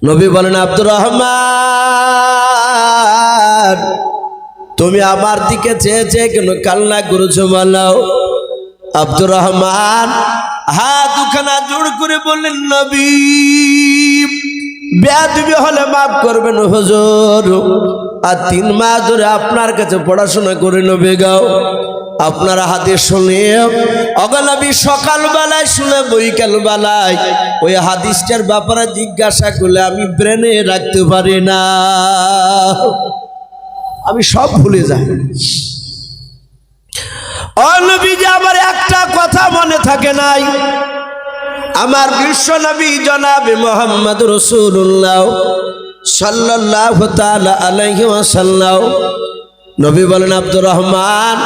নবী বলেন, আব্দুর রহমান তুমি আমার দিকে চেয়ে চেয়ে কেন কান্না করেছো বলো? আব্দুর রহমান হাত দুখানা জোড় করে বললেন, নবী বেয়াদবি হলে মাফ করবেন হুজুর, আর 3 মাস ধরে আপনার কাছে পড়াশোনা করে নবী গাও, আপনার হাদিস শুনে অগনবী সকালবেলায় শুনে বৈকাল বেলায় ওই হাদিসটার ব্যাপারে জিজ্ঞাসা করলে আমি ব্রেনে রাখতে পারি না, আমি সব ভুলে যাই। নবীজি আমার একটা কথা মনে থাকে নাই, আমার বিশ্ব নবী জনাবে মুহাম্মদ রাসূলুল্লাহ সাল্লাল্লাহু তাআলা আলাইহি ওয়াসাল্লাম নবী বলেন, আব্দুর রহমান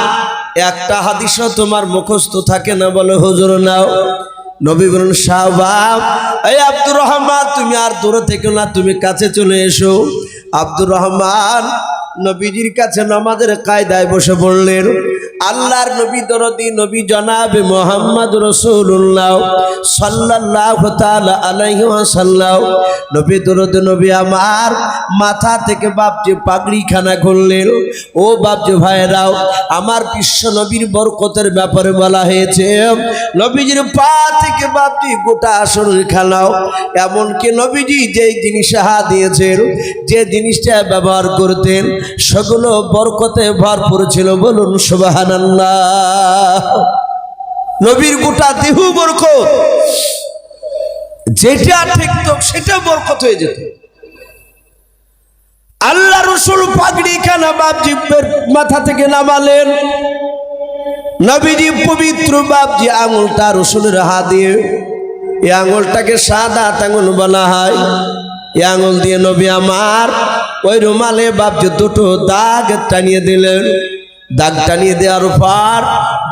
একটা হাদিসও তোমার মুখস্থ থাকে না? বলে হুজুর নাও। নবী বলেন, শাহবাব এই আব্দুর রহমান তুমি আর দূরে থেকো না, তুমি কাছে চলে এসো। আব্দুর রহমান নবীজির কাছে নামাজের কায়দায় বসে পড়লেন। আল্লাহর নবী দরদি নবী জনাবে মুহাম্মদ রাসূলুল্লাহ সাল্লাল্লাহু তাআলা আলাইহি ওয়াসাল্লাম নবী দরদি নবী আমার মাথা থেকে বাপজি পাগড়িখানা খুললেন। ও বাপজি ভাইরাও, আমার বিশ্ব নবীর বরকতের ব্যাপারে বলা হয়েছে নবীজির পা থেকে বাপজি গোটা শরীর খানাও, এমনকি নবীজি যেই জিনিস হাত দিয়েছেন, যে জিনিসটা ব্যবহার করতেন সেগুলো বরকতে ভরপুর ছিল। বলুন সুবহানাল্লাহ। নবীর গোটা দেহ বরকত, যেটা ঠিকতো সেটা বরকত হয়ে যেত। আল্লাহ রসুল পাগড়ি খানা বাপজির মাথা থেকে নামালেন। নবীজি পবিত্র বাপজি আঙুলটা রসুলের হাত দিয়ে, এই আঙুলটাকে সাদা আঙুল বলা হয়। এই আঙুল দিয়ে নবী আমার ওই রুমালে বাপজি দুটো দাগ টানিয়ে দিলেন। দাগ টানিয়ে দেওয়ার পর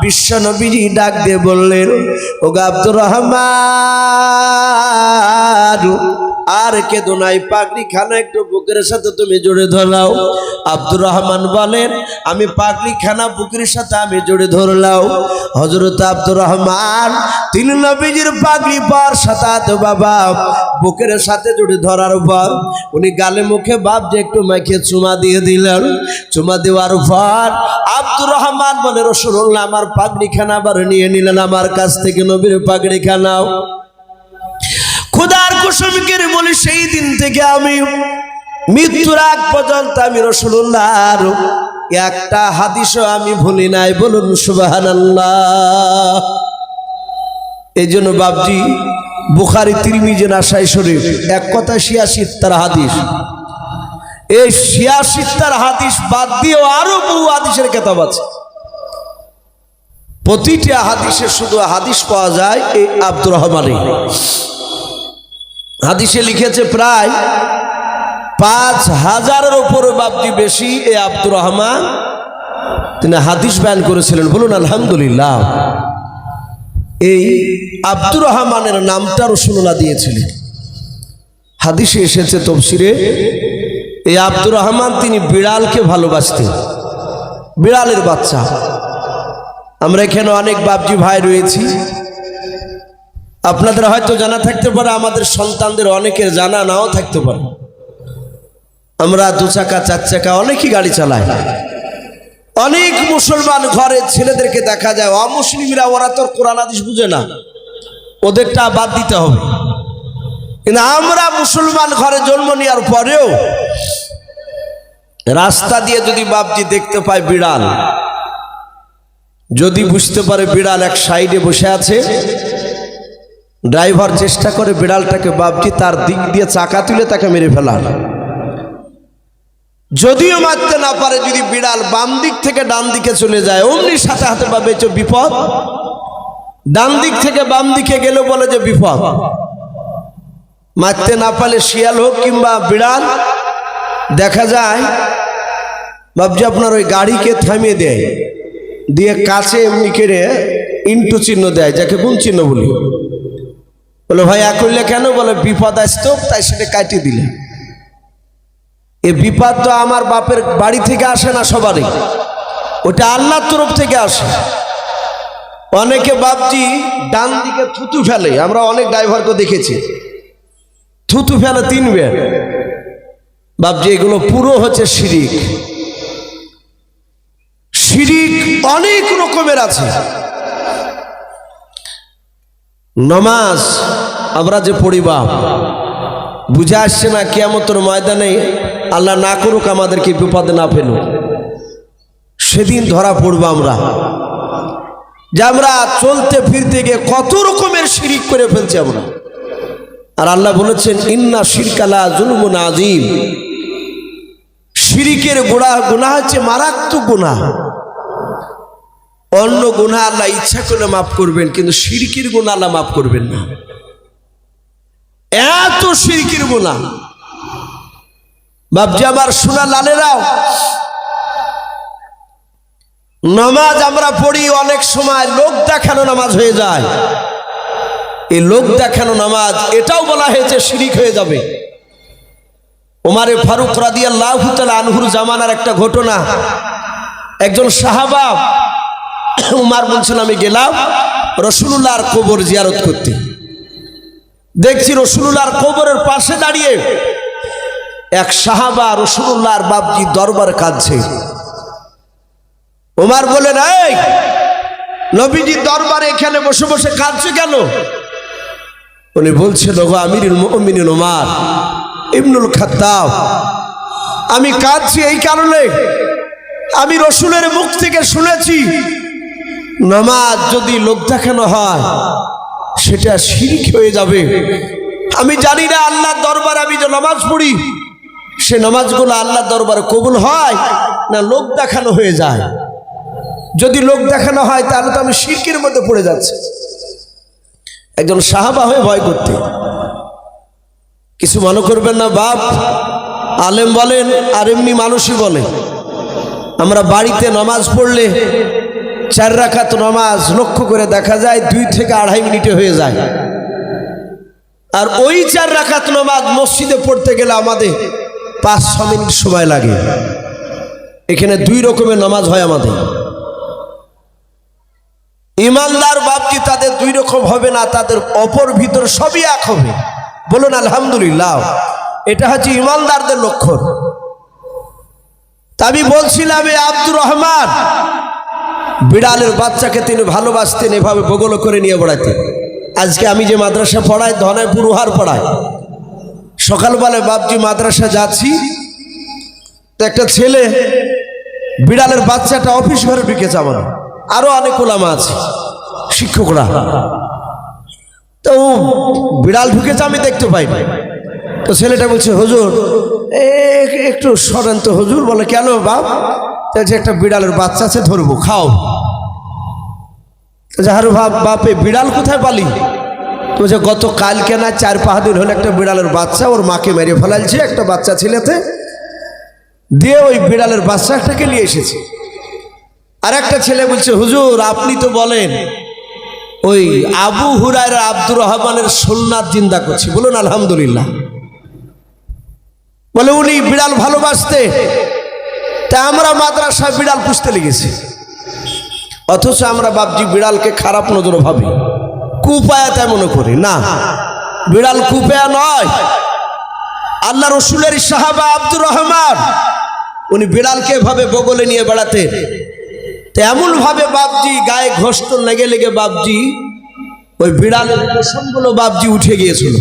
বিশ্ব নবীজি ডাক দিয়ে বললেন, ও আব্দুর রহমান আর কেঁদো নাই, পাগড়ি খানা একটু বুকের সাথে তুমি জড়ে ধরলাও। আব্দুর রহমান বলেন, আমি পাগড়ি খানা বুকের সাথে আমি জড়ে ধরলাও। হযরত আব্দুর রহমান তিনি নবীজির পাগড়ি পার সাথে বাবা বুকের সাথে জড়ে ধরার পর উনি গালে মুখে বাপ যে একটু মাখিয়ে চুমা দিয়ে দিলেন। চুমা দেওয়ার পর আব্দুর রহমান বলে, রাসূলুল্লাহ আমার পাগড়ি খানা আবার নিয়ে নিলেন আমার কাছ থেকে, নবীর পাগড়ি খানাও। খুদার কসম করে বলি, সেই দিন থেকে আমি মৃত্যুর আগ পর্যন্ত আমি রাসূলুল্লাহর একটা হাদিসও আমি ভুলি নাই। বলুন সুবহানাল্লাহ। এই জন্য বাপজি বুখারী তিরমিজি নাসাই শরীফ এক কথা 86 হাদিস, এই 86 হাদিস বাদ দিয়েও আরো বহু হাদিসের কিতাব আছে। প্রতিটা হাদিসে শুধু হাদিস পাওয়া যায় এই আব্দুর রহমানের। হাদিসে লিখেছে প্রায় 5000-এর উপরে বাপজি বেশি এই আব্দুর রহমান তিনি হাদিস বয়ান করেছিলেন। বলুন আলহামদুলিল্লাহ। এই আব্দুর রহমানের নামটা রাসূলুল্লাহ দিয়েছিলেন। হাদিসে এসেছে তাফসীরে, এই আব্দুর রহমান তিনি বিড়ালকে ভালোবাসতেন, বিড়ালের বাচ্চা। আমরা এখানে অনেক বাপজি ভাই রয়েছি, আপনাদের হয়তো জানা থাকতে পারে, আমাদের সন্তানদের অনেকের জানা নাও থাকতে পারে। আমরা 2 চাকা 4 চাকা অনেকই গাড়ি চালাই। অনেক মুসলমান ঘরের ছেলেদেরকে দেখা যায় অমুসলিমরা, ওরা তো কোরআন হাদিস বুঝে না, ওদেরটা বাদ দিতে হবে। কিন্তু আমরা মুসলমান ঘরে জন্ম নেওয়ার পরেও রাস্তা দিয়ে যদি বাপজি দেখতে পায় বিড়াল, যদি বুঝতে পারে বিড়াল এক সাইডে বসে আছে, ড্রাইভার চেষ্টা করে বিড়ালটাকে বাপজি তার দিক দিয়ে চাকা তুলে তাকে মেরে ফেলার। যদিও মারতে না পারে, যদি বিড়াল বাম দিক থেকে ডান দিকে চলে যায় অমনি সাথে হাতে পাবে যে বিপদ। ডান দিক থেকে বাম দিকে গেলে বলে যে বিপদ। মারতে না পারলে শিয়াল হোক কিংবা বিড়াল, দেখা যায় বাপজি আপনার ওই গাড়িকে থামিয়ে দেয়, দিয়ে কাছে এমনি করে ইন্টু চিহ্ন দেয়, যাকে গুণ চিহ্ন বলি। বলে ভাই করলে কেন? বলে বিপদ আসতো তাই সেটা কাটিয়ে দিলে। এই বিপদ তো আমার বাপের বাড়ি থেকে আসে না সবারই, ওটা আল্লাহর তরফ থেকে আসে। অনেকে বাপজি ডান দিকে থুতু ফেলে, আমরা অনেক ড্রাইভারকে দেখেছি থুতু ফেলে 3 বের। বাপজি এগুলো পুরো হচ্ছে শিরিক। শিরিক অনেক রকমের আছে। নামাজ আমরা যে পড়ি বাপ, বুঝে আসছে না কিয়ামতের ময়দানে আল্লাহ না করুক আমাদেরকে বিপদে না ফেলুক, সেদিন ধরা পড়বো আমরা যে আমরা চলতে ফিরতে গিয়ে কত রকমের শিরিক করে ফেলছি আমরা। আর আল্লাহ বলেছেন ইন্না শিরকালা জুলমুন আযীম, শিরিকের গুনাহ হচ্ছে মারাত্মক গুনাহ। অন্য গুনাহ আল্লাহ ইচ্ছা করলে মাফ করবেন, কিন্তু শিরকের গুনাহ আল্লাহ মাফ করবেন না। এত শিরকের গুনাহ বাপজি আমার সোনা লালেরাও, নামাজ আমরা পড়ি অনেক সময় লোক দেখানো নামাজ হয়ে যায়। এই লোক দেখানো নামাজ এটাও বলা হয়েছে শিরিক হয়ে যাবে। ওমরে ফারুক রাদিয়াল্লাহু তাআলা আনহুর জামানার একটা ঘটনা। একজন সাহাবা উমর বলছেন আমি গেলাম রাসূলুল্লাহর কবর জিয়ারত করতে। দেখছি রাসূলুল্লাহর কবরের পাশে দাঁড়িয়ে এক সাহাবা রাসূলুল্লাহর বাপজি দরবার কাঁদছে। উমর বলেন এই নবীজির দরবারে এখানে বসে বসে কাঁদছে কেন? উনি বলছেন ওগো আমিরুল মুমিনিন উমর ইবনুল খাত্তাব, আমি কাঁদছি এই কারণে আমি রাসূলের মুখ থেকে শুনেছি নামাজ যদি লোক দেখানো হয় সেটা শিরক হয়ে যাবে। আমি জানি না আল্লাহর দরবারে আমি যে নামাজ পড়ি সে নামাজগুলো আল্লাহর দরবারে কবুল হয় না লোক দেখানো হয়ে যায়। যদি লোক দেখানো হয় তাহলে তো আমি শিরকের মধ্যে পড়ে যাচ্ছি। একজন সাহাবা হয়ে ভয় করতে, কিছু মনে করবেন না বাপ, আলেম বলেন আর এমনি মানুষই বলে। আমরা বাড়িতে নামাজ পড়লে 4 রাকাত নামাজ লক্ষ্য করে দেখা যায় 2 থেকে 2.5 মিনিটে হয়ে যায়। আর ওই 4 রাকাত নামাজ মসজিদে পড়তে গেলে আমাদের 5-6 মিনিট সময় লাগে। এখানে 2 রকমের নামাজ হয় আমাদের। ইমানদার বাপজি তাদের 2 রকম হবে না, তাদের অপর ভিতর সবই এক হবে। বলুন আলহামদুলিল্লাহ। এটা হচ্ছে ইমানদারদের লক্ষণ। তা আমি বলছিলাম এই আব্দুর রহমান বিড়ালের বাচ্চাকে তিনি ভালোবাসতেন, এভাবে বগল করে নিয়ে বেড়াতেন। আজকে আমি যে মাদ্রাসা পড়াই ধনাইপুর উহার পড়াই, সকালবেলায় বাপজি মাদ্রাসা যাচ্ছি তো একটা ছেলে বিড়ালের বাচ্চাটা অফিস ঘরে ঢুকেছে। আমাদের আরো অনেক ওলামা আছে শিক্ষকরা, তো বিড়াল ঢুকেছে আমি দেখতে পাই। তো ছেলেটা বলছে হুজুর একটু সরেন তো হুজুর। বলে কেন বাপ? যে একটা বিড়ালের বাচ্চা আছে ধরবো, খাও। যাহার বাপে বিড়াল কোথায় পালি? তো যে গত কালকে না 4-5 দিন হলে একটা বিড়ালের বাচ্চা ওর মাকে মেরে ফেলাইছে একটা বাচ্চা ছেলেতে, দিয়ে ওই বিড়ালের বাচ্চাটাকে নিয়ে এসেছে। আর একটা ছেলে বলছে হুজুর আপনি তো বলেন ওই আবু হুরায়রা আব্দুর রহমানের সুন্নাত জিন্দা করছি। বলুন আলহামদুলিল্লাহ। বলে উনি বিড়াল ভালোবাসতে, তা আমরা মাদ্রাসায় বিড়াল পুষতে লেগেছি। অথচ আমরা বাপজি বিড়ালকে খারাপ নজরে ভাবি, কুপায়া তাই মনে করি না। বিড়াল কুপায়া নয়। আল্লাহ রসুলের সাহাবা আব্দুর রহমান উনি বিড়ালকে ভাবে বগলে নিয়ে বেড়াতেন। তো এমন ভাবে বাপজি গায়ে ঘষ্ট লেগে লেগে বাপজি ওই বিড়ালের পশমগুলো বাপজি উঠে গিয়েছিল।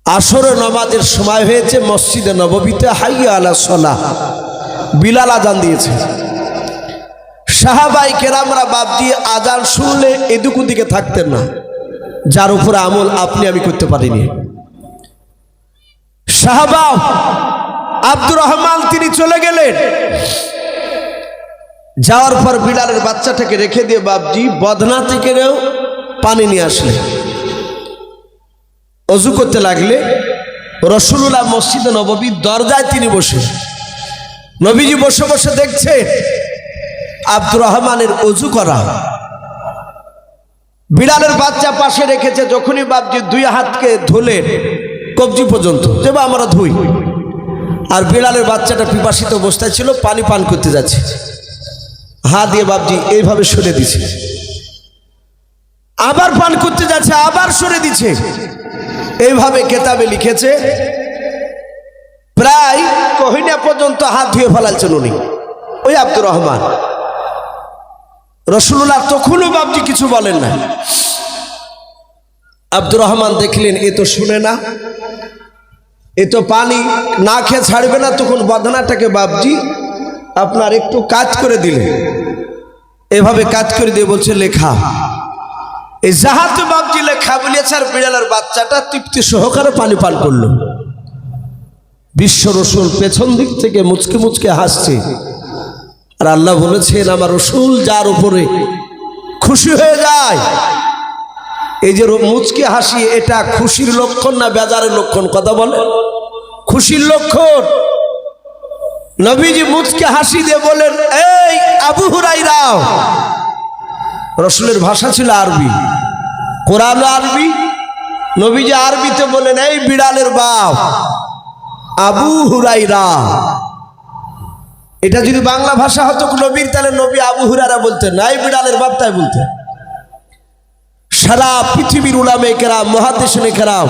আসরে নামাজের সময় হয়েছে, মসজিদে নববীতে হাইয়া আলা সালাহ বিলাল আজান দিয়েছে। সাহাবাই কেরামরা বাপজি আজান শুনলে এদিক ওদিকে থাকতেন না, যার উপর আমল আপনি আমি করতে পারিনি। সাহাবা আব্দুর রহমান তিনি চলে গেলেন। যাওয়ার পর বিড়ালের বাচ্চাটাকে রেখে দিয়ে বাপজি বদনা থেকে পানি নিয়ে আসলেন। অজু করতে লাগলে রাসূলুল্লাহ মসজিদে নববীর দরজায় তিনি বসে, নবীজি বসে বসে দেখছে আব্দুর রহমানের অজু করা। বিড়ালের বাচ্চা পাশে রেখেছে। যখনই বাপজি 2 হাতকে ধুলেন কবজি পর্যন্ত, যেবা আমরা ধুই, আর বিড়ালের বাচ্চাটা পিপাসিত অবস্থায় ছিল, পানি পান করতে যাচ্ছে। হাত দিয়ে বাপজি এইভাবে সরে দিছে। আবার পান করতে যাচ্ছে, আবার সরে দিচ্ছে। এইভাবে কেতাবে লিখেছে প্রায় কহিনা পর্যন্ত হাত ধুয়ে ফেলাচ্ছেন উনি, ওই আব্দুর রহমান। রাসূলুল্লাহ তখনও বাপজি কিছু বলেন না। আব্দুর রহমান দেখলেন এ তো শুনে না, এ তো পানি না খেয়ে ছাড়বে না, তখন বদনাটাকে বাপজি আপনার একটু কাজ করে দিলেন। এভাবে কাজ করে দিয়ে বলছে লেখা। এই জাহাতে বাপজি লেখা বলিয়েছে, আর বিড়ালের বাচ্চাটা তৃপ্তি সহকারে পানি পান করলো। বিশ্ব রসুল পেছন দিক থেকে মুচকে মুচকে হাসছে। আর আল্লাহ বলেছেন আমার রসুল যার উপরে খুশি হয়ে যায়, এই যে মুচকে হাসি, এটা খুশির লক্ষণ না বেজারের লক্ষণ? কথা বলে খুশির লক্ষণ। নবীজি মুচকে হাসি দিয়ে বলেন, এই আবু হুরায়রা। রসুলের ভাষা ছিল আরবি, কোরআন আরবি। নবীজি আরবিতে বলেন, এই বিড়ালের বাপ আবু হুরায়রা। এটা যদি বাংলা ভাষা হতো নবীর, তাহলে নবী আবু হুরায়রা বলতেন না, এই বিড়ালের বাপ তাই বলতেন। সারা পৃথিবীর উলামে কেরাম, মুহাদ্দিসিনে কেরাম,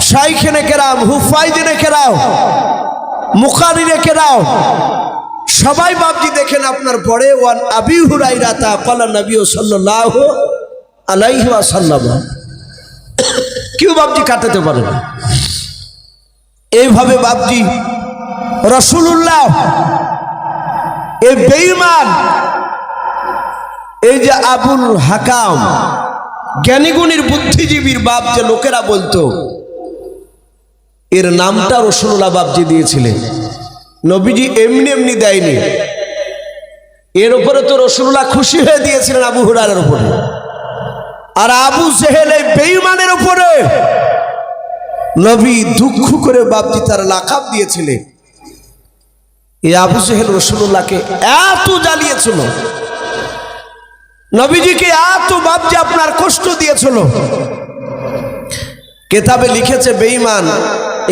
শাইখেনে কেরাম, হুফাইজিনে কেরাম, মুকারিনে কেরাম, সবাই বাপজি দেখেন আপনার পরে ওয়ান আবি হুরায়রা তা ক্বালা নবী সাল্লাল্লাহু আলাইহি ওয়াসাল্লাম। কেউ বাপজি কাটাতে পারে না। এইভাবে বাপজি রাসূলুল্লাহ এই বেঈমান, এই যে আবুল হাকাম জ্ঞানীগুণীর বুদ্ধিজীবীর বাপ যে লোকেরা বলতো, এর নামটা রাসূলুল্লাহ বাপজি দিয়েছিলেন। নবীজি এমনি এমনি দেয়নি। এর উপরে তো রাসূলুল্লাহ খুশি হয়ে দিয়েছিলেন আবু হুরায়রার উপরে। আর আবু জেহেল এই বেঈমানের উপরে নবী দুঃখ করে বাপজি তার লাকাব দিয়েছিলেন। এই আবু জেহেল রাসূলুল্লাহকে এত জ্বালিয়েছিল, নবীজিকে এত বাপজি আপনার কষ্ট দিয়েছিল। কেতাবে লিখেছে বেঈমান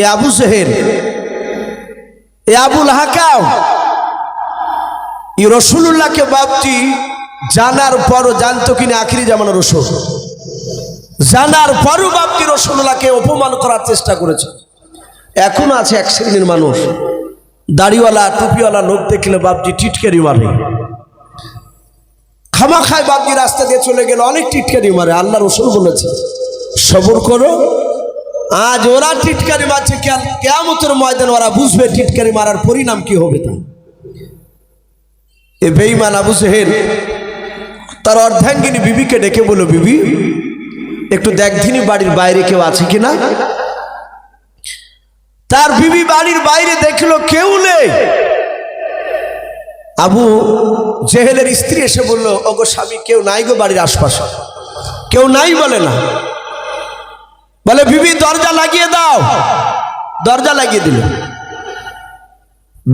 এ আবু জেহেল, এ আবুল হাকাম, এই রাসূলুল্লাহকে বাপজি জানার পরও, জানতো কিনা আখিরি জামানার রাসূল, জানার পরও বাপজি রাসূলুল্লাহকে অপমান করার চেষ্টা করেছে। এখনো আছে এক শ্রেণীর মানুষ, দাড়িওয়ালা টুপিওয়ালা লোক দেখলে বাপজি টিটকারি মারে। খামাখায় বাপজি রাস্তা দিয়ে চলে গেলে অনেক টিটকারি মারে। আল্লাহ রাসূল বলেছে সবর করো। আজ ওরা টিটকারি মারছে, কিয়ামতের ময়দানে ওরা বুঝবে টিটকারি মারার পরিণাম কি হবে। তা এ বেঈমান আবু জেহেল তার অর্ধাঙ্গিনী বিবিকে ডেকে বলল, বিবি একটু দেখধিনি বাড়ির বাইরে কেউ আছে কিনা। তার বিবি বাড়ির বাইরে দেখলো কেউ নেই। আবু জেহেলের স্ত্রী এসে বলল, ওগো স্বামী কেউ নাই গো, বাড়ির আশপাশে কেউ নাই। বলে না, বলে বিবি দরজা লাগিয়ে দাও। দরজা লাগিয়ে দিল।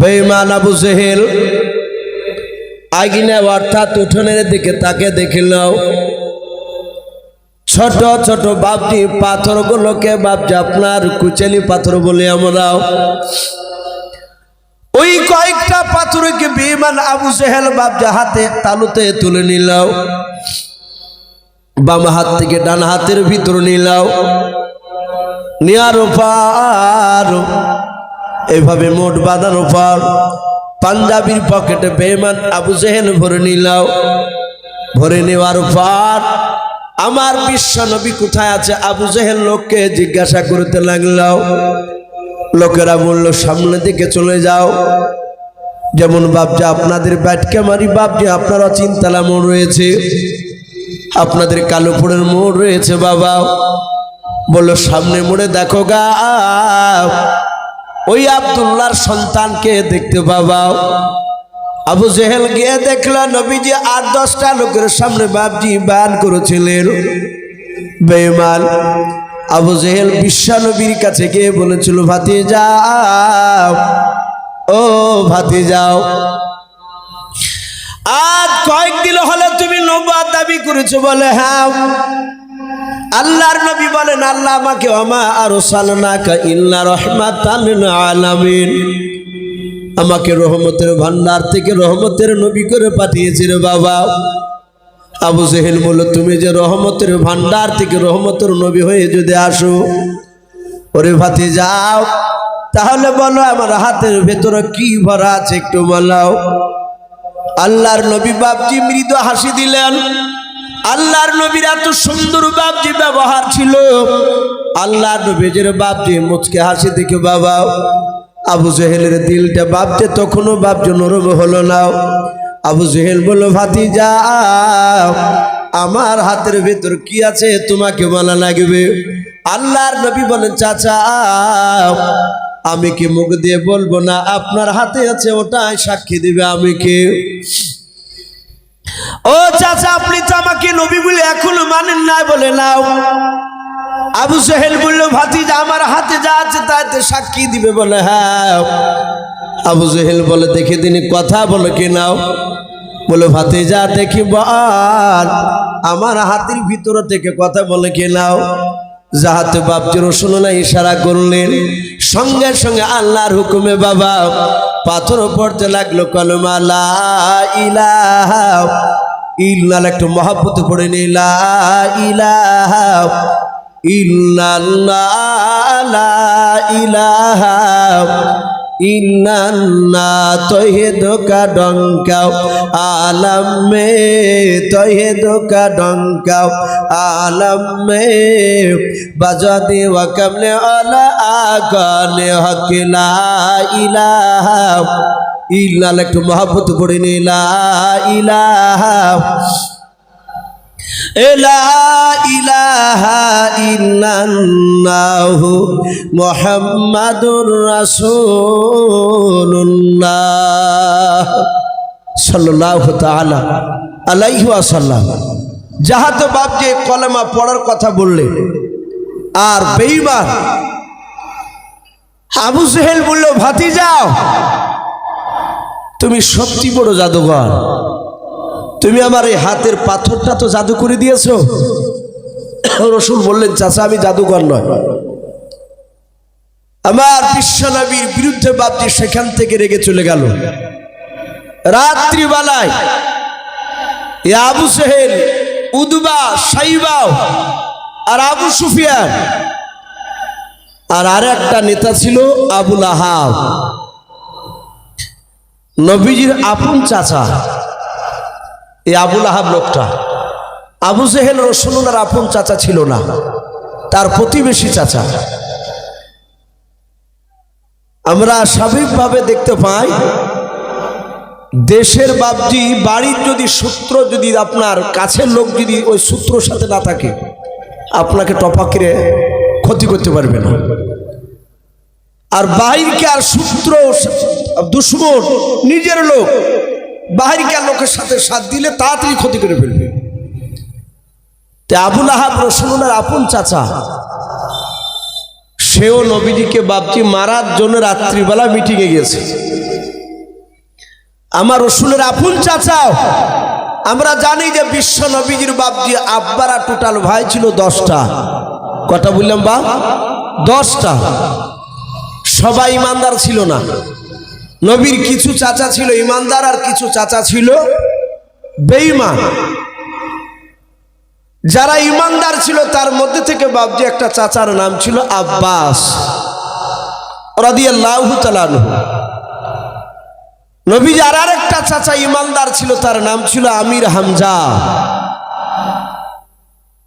বেঈমান আবু জেহেল আগুনে অর্থাৎ উঠোনের দিকে তাকে দেখিল ছোট ছোট বাপজি পাথরগুলোকে বাপজি আপনার কুচেলি পাথর বলে আমরাও, ওই কয়েকটা পাথরকে বেঈমান আবু জেহেল বাপজি হাতে তালুতে তুলে নিল, বাম হাত থেকে ডান হাতের ভিতর নিল, নেয়ার পর এইভাবে মোট বাঁধার পর পাঞ্জাবির পকেটে বেঈমান আবু জেহেল ভরে নিল। ভরে নেওয়ার পর আমার বিশ্ব নবী কোথায় আছে আবু জেহেল লোককে জিজ্ঞাসা করতে লাগল। লোকেরা বলল সামনের দিকে চলে যাও। যেমন বাপজি আপনাদের ব্যাটকে মারি, বাপজি আপনারা চিন্তালা মোড় রয়েছে, আপনাদের কালোপুরের মোড় রয়েছে। বাবা বলল সামনে মোড়ে দেখো গা, ওই আব্দুল্লাহর সন্তানকে দেখতে পাবা। আবু জেহেল গিয়ে দেখল নবীজি 8-10টা লোকের সামনে বাপজি বয়ান করেছিলেন। বেঈমান আবু জেহেল বিশ্ব নবীর কাছে গিয়ে বলেছিল, ভাতিজা ও ভাতিজাও, আজ কয়েকদিন হলে তুমি নবুয়ত দাবি করেছো। বলে হ্যাঁ। আল্লাহর নবী বলেন, আল্লাহ আমাকে ওমা আরসালনাকা ইল্লা রাহমাতাল লিল আলামিন, আমাকে রহমতের ভান্ডার থেকে রহমতের নবী করে পাঠিয়েছে রে বাবা। আবু জেহেল বলল, তুমি যে রহমতের ভান্ডার থেকে রহমতের নবী হয়ে যদি আসো, ওরে ভাতি যাও, তাহলে বলো আমার হাতের ভেতরে কি ভরা আছে একটু বলাও। আল্লাহর নবী বাপজি মৃদু হাসি দিলেন। আল্লাহর নবীর এত সুন্দর বাপজি ব্যবহার ছিল। আল্লাহর নবীর বাপজি মুচকে হাসি দেখে বাবা আবু জেহেলের দিলটা বাপজে তখনও বাপজি নরম হলো না। আবু জেহেল বলল, ভাতিজা আমার হাতের ভেতর কি আছে তোমাকে বলা লাগবে। আল্লাহর নবী বলেন, চাচা আমি কি মুখ দিয়ে বলবো না, আপনার হাতে আছে ওটাই সাক্ষী দিবে আমি কে। ও চাচা, আপনি তো আমাকে নবী বলে এখনো মানেন না, বলে নাও। আবু জেহেল বলল, ভাতিজা আমার হাতে যা আছে তাতে সাক্ষী দিবে, বলে হ্যাঁ। আবু জেহেল বলে, দেখে তিনি কথা বলে কি নাও। বলে ভাতিজা দেখি বল আমার হাতের ভিতর থেকে কথা বলে কি নাও। যাহাতে বাপজি রাসূলুল্লাহ ইশারা করলেন, সঙ্গে সঙ্গে আল্লাহর হুকুমে বাবা পাথর পড়তে লাগলো কলমা লা ইলাহা ইল্লাল্লাহ। একটু মহব্বতে পড়ে নি, লা ইলাহা ইল্লাল্লাহ, লা ইলাহা ইল্লাল্লাহ। তৌহিদ का डंका आलम में, तौहीद का डंका आलम में बजा दे व कमले अला आकाल हक ला इलाहा इल्लल्लाह। একটু মহব্বত পড়ে নি, লা ইলাহা লা ইলাহা ইল্লাল্লাহু মুহাম্মাদুর রাসূলুল্লাহ সাল্লাল্লাহু তাআলা আলাইহি ওয়াসাল্লাম। যাহাতে বাপ যে কলেমা পড়ার কথা বললেন, আর বেঈমান আবু জেহেল বলল, ভাতিজা তুমি সত্যি বড় জাদুঘর, তুমি আমার এই হাতের পাথরটা তো জাদু করে দিয়েছো। রাসূল বললেন, চাচা আমি জাদুকর নয়। আমার বিশ্বনবীর বিরুদ্ধে বাপজি সেখান থেকে রেগে চলে গেল। রাত্রিবেলায় আবু জেহেল, উদবা, সাইবা আর আবু সুফিয়ান আর আরেকটা নেতা ছিল আবুল আহাব, নবীজির আপন চাচা। এই আবুল আহাব লোকটা, আবু জেহেল রাসূলুল্লাহর আপন চাচা ছিল না, তার প্রতিবেশী চাচা। আমরা স্বাভাবিকভাবে দেখতে পাই, দেশের বাপজি বাড়ির যদি সূত্র, যদি আপনার কাছের লোক যদি ওই সূত্রর সাথে না থাকে, আপনাকে টপাকিরে ক্ষতি করতে পারবে না। আর বাহিরকে আর সূত্র দুশমন নিজের লোক বাহিরকার লোকের সাথে সাথ দিলে তাড়াতাড়ি ক্ষতি করে ফেলবে। তা আবুল আহাব রাসূলুল্লাহর আপন চাচা, সেও নবীজিকে বাপজি মারার জন্য রাত্রিবেলা মিটিংয়ে গেছে। আমার রাসূলের আপন চাচাও, আমরা জানি যে বিশ্ব নবীজির বাপজি আব্বারা টোটাল ভাই ছিল 10টা। কটা বললাম বা? 10টা। সবাই ইমানদার ছিল না। নবীর কিছু চাচা ছিল ইমানদার আর কিছু চাচা ছিল বেঈমান। যারা ইমানদার ছিল তার মধ্যে থেকে বাপজি একটা চাচার নাম ছিল আব্বাস রাদিয়াল্লাহু তাআলা আনহু। নবীর আর একটা চাচা ইমানদার ছিল, তার নাম ছিল আমির হামজা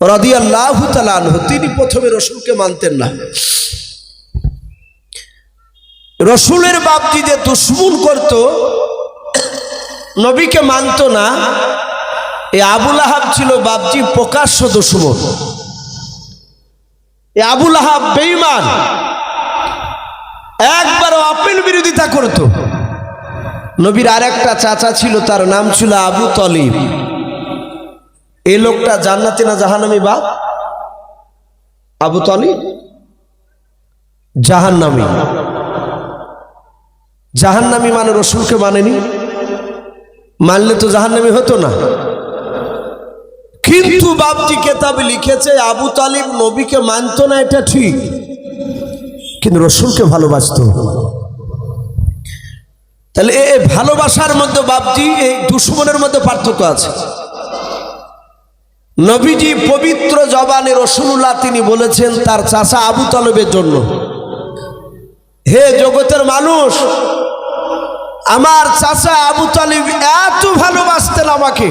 রাদিয়াল্লাহু তাআলা আনহু। তিনি প্রথমে রাসূলকে মানতেন না। রসুলের বাপজি যে দুশ্মন করত, নবীকে মানত না, এই আবুল আহাব ছিল বাপজি প্রকাশ্য দুশ্মন। এই আবুল আহাব বেঈমান, একবারও আপেল বিরোধিতা করত। নবীর আরেকটা চাচা ছিল, তার নাম ছিল আবু তলিব। এই লোকটা জান্নাতি না জাহান্নামী বাপ? আবু তলিব জাহান্নামী। জাহান্নামী মানে রসুলকে মানেনি, মানলে তো জাহান্নামী হতো না। কিন্তু বাপজি কেতাবে লিখেছে আবু তালিব নবীকে মানতো না, এটা ঠিক, কিন্তু রসুলকে ভালোবাসতো। তা তাহলে এই ভালোবাসার মধ্যে বাপজি এই দুশ্মনের মধ্যে পার্থক্য আছে। নবীজি পবিত্র জবানে রাসূলুল্লাহ তিনি বলেছেন তার চাচা আবু তালেবের জন্য, হে জগতের মানুষ, আমার চাচা আবু তালেব এত ভালোবাসতেন আমাকে,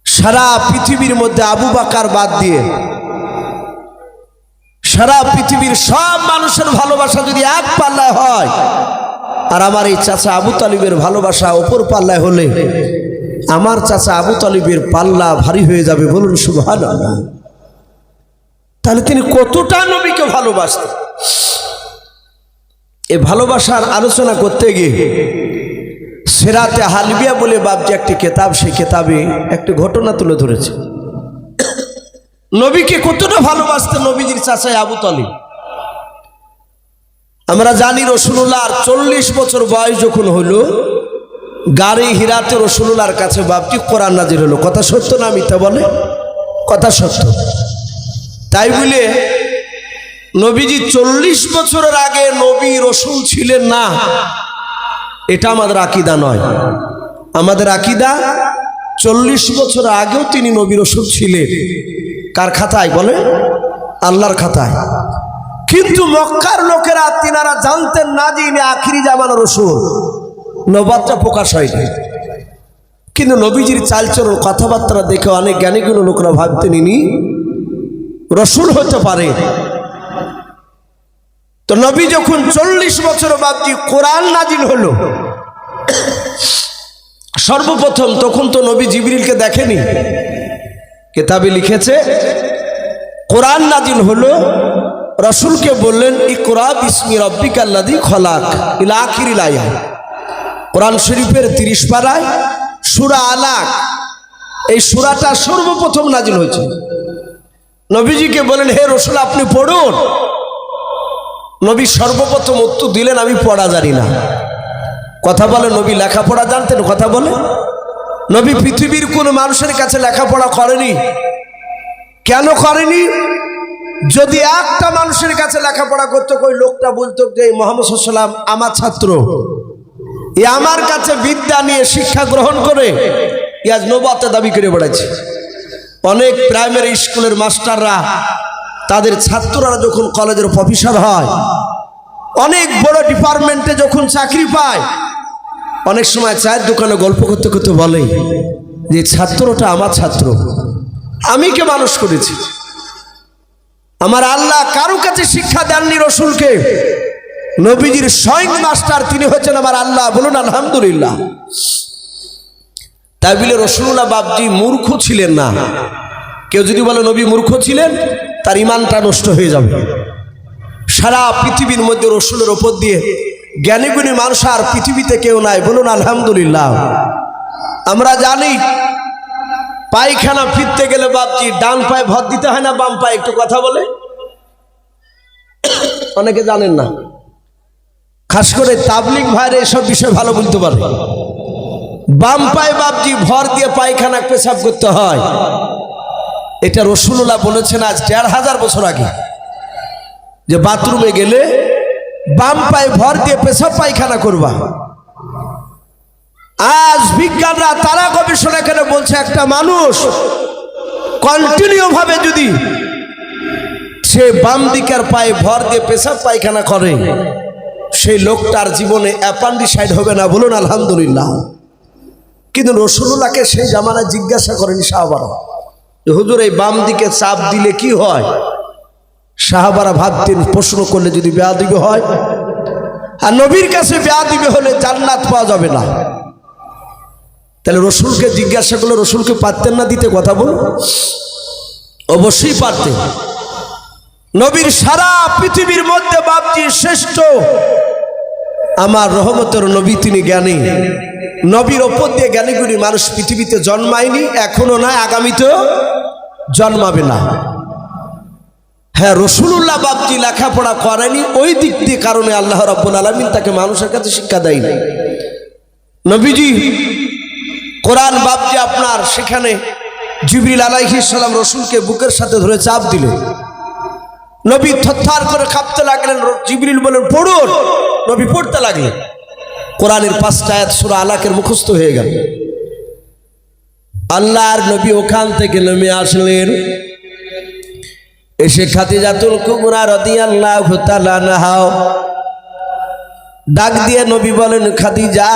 সারা পৃথিবীর মধ্যে আবু বকর বাদ দিয়ে সারা পৃথিবীর সব মানুষের ভালোবাসা যদি এক পাল্লায় হয়, আর আমার এই চাচা আবু তালেবের ভালোবাসা অপর পাল্লায় হলে আমার চাচা আবু তালেবের পাল্লা ভারী হয়ে যাবে। বলুন সুবহানাল্লাহ। তাহলে তিনি কতটা নবীকে ভালোবাসতেন। এই ভালোবাসার আলোচনা করতে গিয়ে সিরাতে হালবিয়া বলে বাবজি একটি কিতাব, সেই কিতাবে একটি ঘটনা তুলে ধরেছে। নবীকে কতটা ভালোবাসতেন নবীজির চাচা আবু তালেব। আমরা জানি রাসূলুল্লাহর 40 বছর বয়স যখন হলো, গাড়ি হিরাতে রাসূলুল্লাহর কাছে বাবজি কোরআন নাজিল হলো। কথা সত্য না মিথ্যা বলে? কথা সত্য। তাই বলে নবীজি 40 বছরের আগে নবী রাসূল ছিলেন না, এটা আমাদের আকীদা নয়। আমাদের আকীদা 40 বছর আগেও তিনি নবী রাসূল ছিলেন। কার খাতায় বলে? আল্লাহর খাতায়। কিন্তু মক্কার লোকেরা তিনারা জানতেন না যে ইনি আখিরি জামানার রাসূল, নবুয়তটা প্রকাশ হয়নি। কিন্তু নবীজির চালচলন কথাবার্তা দেখে অনেক জ্ঞানীগুলো লোকরা ভাবতেন ইনি রাসূল হতে পারে। তো নবী যখন 40 বছর বাদে কোরআন নাজিল হলো, সর্বপ্রথম তখন তো নবী জিবরিলকে দেখেনি। কিতাবে লিখেছে কোরআন নাজিল হলো, রাসূলকে বললেন ইকরা বিসমি রাব্বিকাল্লাযী খলাক ইলা আখিরিল আয়া। কোরআন শরীফের 30 পারায় সূরা আলাক, এই সূরাটা সর্বপ্রথম নাজিল হয়েছে। নবীজিকে বলেন হে রাসূল আপনি পড়ুন। নবী সর্বপ্রথম উত্তর দিলেন আমি পড়া জানি না। কথা বলে নবী লেখাপড়া জানতেন? কথা বলে নবী পৃথিবীর কোন মানুষের কাছে লেখাপড়া করেনি। কেন করেনি? যদি একটা মানুষের কাছে লেখাপড়া করতে, ওই লোকটা বলতো যে মুহাম্মদ সাল্লাল্লাহু আলাইহি ওয়াসাল্লাম আমার ছাত্র, এ আমার কাছে বিদ্যা নিয়ে শিক্ষা গ্রহণ করে আজ নবুয়তের দাবি করে বেড়াচ্ছে। অনেক প্রাইমারি স্কুলের মাস্টাররা তাদের ছাত্ররা যখন কলেজের প্রফেসর হয়, অনেক বড় ডিপার্টমেন্টে যখন চাকরি পায়, অনেক সময় চায়ের দোকানে গল্প করতে করতে বলে যে ছাত্রটা আমার ছাত্র, আমি কে মানুষ করেছি। আমার আল্লাহ কারো কাছে শিক্ষা দেননি রাসূলকে, নবীজির স্বয়ং মাস্টার তিনি হচ্ছেন আমার আল্লাহ। বলুন আলহামদুলিল্লাহ। তাই বলে রাসূলুল্লাহ বাবজি মূর্খ ছিলেন না। কেউ যদি বলে নবী মূর্খ ছিলেন, তার ঈমানটা নষ্ট হয়ে যাবে। সারা পৃথিবীর মধ্যে রাসূলের উপর দিয়ে জ্ঞানীগুণী মানুষ আর পৃথিবীতে কেউ নাই। বলুন আলহামদুলিল্লাহ। আমরা জানি পায়খানা ফিরতে গেলে বাবজি ডান পায়ে ভর দিতে হয় না বাম পায়ে? একটু কথা বলে অনেকে জানেন না, খাস করে তাবলীগ ভাইরা এসব বিষয় ভালো বলতে পারে। বাম পায়ে বাবজি ভর দিয়ে পায়খানা পেশাব করতে হয়। এটা রাসূলুল্লাহ বলেছেন আজ ১৫০০ বছর আগে, যে বাথরুমে গেলে বাম পায়ে ভর দিয়ে পেশাব পায়খানা করবা। আজ বিজ্ঞানরা তারা গবেষণা করে বলছে একটা মানুষ কন্টিনিউ ভাবে যদি সে বাম দিকের পায়ে ভর দিয়ে পেশাব পায়খানা করে, সেই লোকটার জীবনে অ্যাপেন্ডিসাইড হবে না। বলুন আলহামদুলিল্লাহ। কিন্তু রাসূলুল্লাহকে সেই জামানায় জিজ্ঞাসা করেনি সাহাবারা, হুজুর এই বাম দিকে চাপ দিলে কি হয়? সাহাবারা ভাবতেন প্রশ্ন করলে যদি বেয়াদবি হয়, আর নবীর কাছে বেয়াদবি হলে জান্নাত পাওয়া যাবে না। তাহলে রাসূলকে জিজ্ঞাসা করলে রাসূলকে পারতেন না দিতে? কথা বলুন, অবশ্যই পারতেন। নবীর সারা পৃথিবীর মধ্যে বাপজি শ্রেষ্ঠ আমার রহমতের নবী, তিনি জ্ঞানী। নবীর ওপর দিয়ে জ্ঞানীগুণী মানুষ পৃথিবীতে জন্মায়নি, এখনো না, আগামীতেও জন্মাবে না। হ্যাঁ, রাসূলুল্লাহ বাপজি লেখাপড়া করেনি, ওই দিক দিয়ে কারণে আল্লাহ রাব্বুল আলামিন তাকে মানুষের কাছে শিক্ষা দেয়নি। নবীজি কোরআন বাপজি আপনার সেখানে জিবরিল আলাইহিস সালাম রাসূলকে বুকের সাথে ধরে চাপ দিলেন। নবী থরথর করে কাঁপতে লাগলেন। জিবরিল বলেন পড়ুন, নবী পড়তে লাগলেন। কোরআনের 5টা আয়াত সূরা আলাকের মুখস্থ হয়ে গেল। আল্লাহর নবী ওখান থেকে নেমে আসলেন, এসে খাদিজাতুল কুবরা রাদিয়াল্লাহু তাআলা আনহা ডাক দিয়ে নবী বলেন, খাদিজা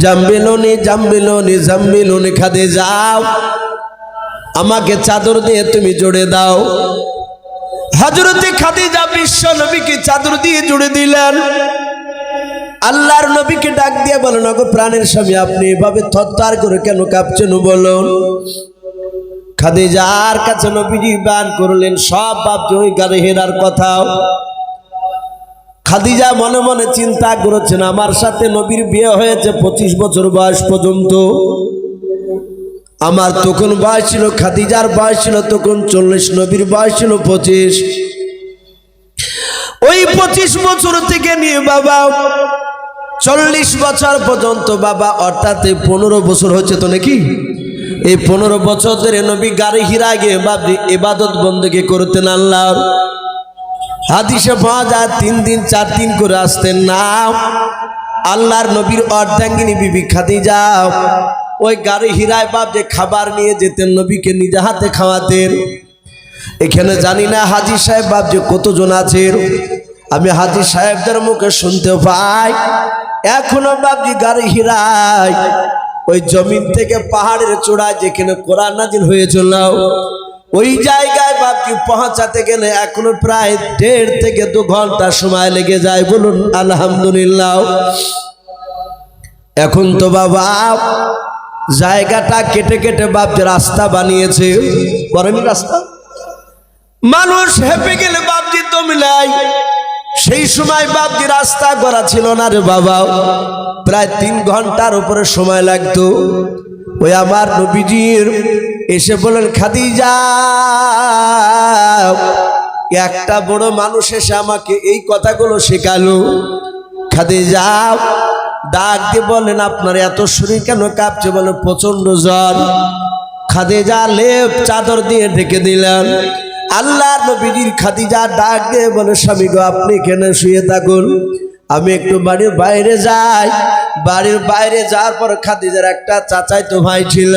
জাম্বিলুনি জাম্বিলুনি জাম্বিলুনি, খাদিজা আমাকে চাদর দিয়ে তুমি জড়ে দাও। হযরতে খাদিজা বিশ্ব নবীকে চাদর দিয়ে জড়ে দিলেন। আল্লাহর নবীকে ডাক দিয়ে বলেন, ওগো প্রাণের স্বামী, আপনি এভাবে থরথর করে কেন কাঁপছেন বলুন। খাদিজার কাছে নবীজি বয়ান করলেন সব ভাবছে ওই গাড়ি হেরার কথা। খাদিজা মনে মনে চিন্তা করেছেন, আমার সাথে নবীর বিয়ে হয়েছে 25 বছর বয়স পর্যন্ত, আমার তখন বয়স ছিল, খাদিজার বয়স ছিল তখন 40, নবীর বয়স ছিল 25। ওই 25 বছর থেকে নিয়ে বাবা 40 বছর পর্যন্ত বাবা, অর্থাৎ 15 বছর হচ্ছে তো নাকি। এই 15 বছর ধরে নবী গাড়ি হিরা গিয়ে বাবরি ইবাদত বন্দেগী করতেন আল্লাহর। হাদিসে পাওয়া যায় 3 দিন 4 দিন করে আসতেন না। আল্লাহর নবীর অর্ধাঙ্গিনী বিবি খাদিজা ওই গাড়ি হিরায় বাপ যে খাবার নিয়ে যেতেন, নবীকে নিজে হাতে খাওয়াতেন। এখানে জানি না হাজী সাহেব বাপ যে কতজন আছেন, আমি হাজী সাহেবদের মুখে শুনতে পাই এখনো বাপজি গাড়ি হিরায় ওই জমিন থেকে পাহাড়ের চূড়ায় যেখানে কোরআন নাজিল হয়েছিল ওই জায়গায় বাপজি পৌঁছাতে গেলে এখনো প্রায় 1.5 থেকে 2 ঘন্টা সময় লেগে যায়। বলুন আলহামদুলিল্লাহ। এখন তো বাবা জায়গাটা কেটে কেটে বাপজি রাস্তা বানিয়েছে, করেনি রাস্তা, মানুষ হেঁপে গেলে বাপজি তো মিলাই। সেই সময় বাপজি রাস্তা করা ছিল না রে বাবা, প্রায় 3 ঘন্টার উপরে সময় লাগতো। ওই আমার নবীজির এসে বলেন, খাদিজা একটা বড় মানুষ এসে আমাকে এই কথাগুলো শেখালো। খাদিজা ডাক দিয়ে বলেন, আপনার এত শরীর কেন কাঁপছে? বলে প্রচন্ড জ্বর। খাদিজা লেপ চাদর দিয়ে ঢেকে দিলেন। আল্লাহ নবীজির খাদিজা ডাক দিয়ে বলে, স্বামী গো আপনি এখানে শুয়ে থাকুন, আমি একটু বাড়ির বাইরে যাই। বাড়ির বাইরে যাওয়ার পর খাদিজার একটা চাচাতো ভাই ছিল,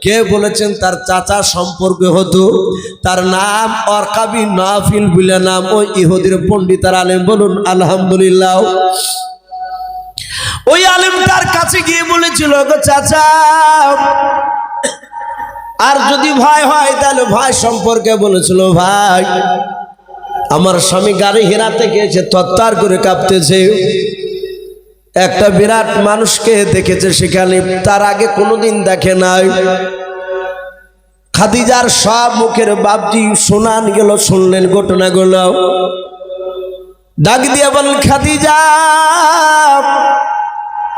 কে বলেছেন তার চাচা সম্পর্কে হতো, তার নাম ওয়ারকা বিন নাফিল বলে নাম, ওই ইহুদির পণ্ডিত আর আলেম। বলুন আলহামদুলিল্লাহ। ওই আলেম তার কাছে গিয়ে বলেছিল, গো চাচা আর যদি ভাই হয় তাহলে ভাই সম্পর্কে বলেছিল, ভাই আমার স্বামী গাড়ি হেরাতে গিয়েছে, তত্তার করে কাঁপতেছে, একটা বিরাট মানুষকে দেখেছে সেখানে, তার আগে কোনোদিন দেখে নাই। খাদিজার সব মুখের বাপজি শোনান গেল, শুনলেন ঘটনাগুলো। ডাক দিয়ে বলেন, খাদিজা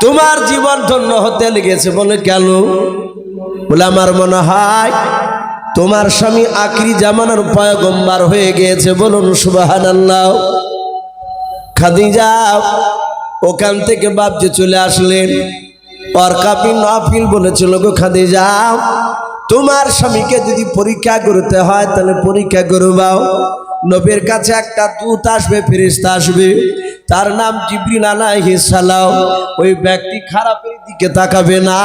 তোমার জীবন ধন্য হতে লেগেছে। বলে কেন? বলে আমার মনে হয় তোমার স্বামী আখিরি জামানার পয়গম্বর হয়ে গিয়েছে। বলুন সুবহানাল্লাহ। খাদিজা ওখান থেকে বাপজি চলে আসলেন। ওয়ারকা বিন নাফিল বলেছিল, গো খাদিজা তোমার স্বামীকে যদি পরীক্ষা করতে হয় তাহলে পরীক্ষা করবাও। নবীর কাছে একটা দূত আসবে, ফেরেশতা আসবে, তার নাম জিবরিল আলাইহিস সালাম। ওই ব্যক্তি খারাপের দিকে তাকাবে না,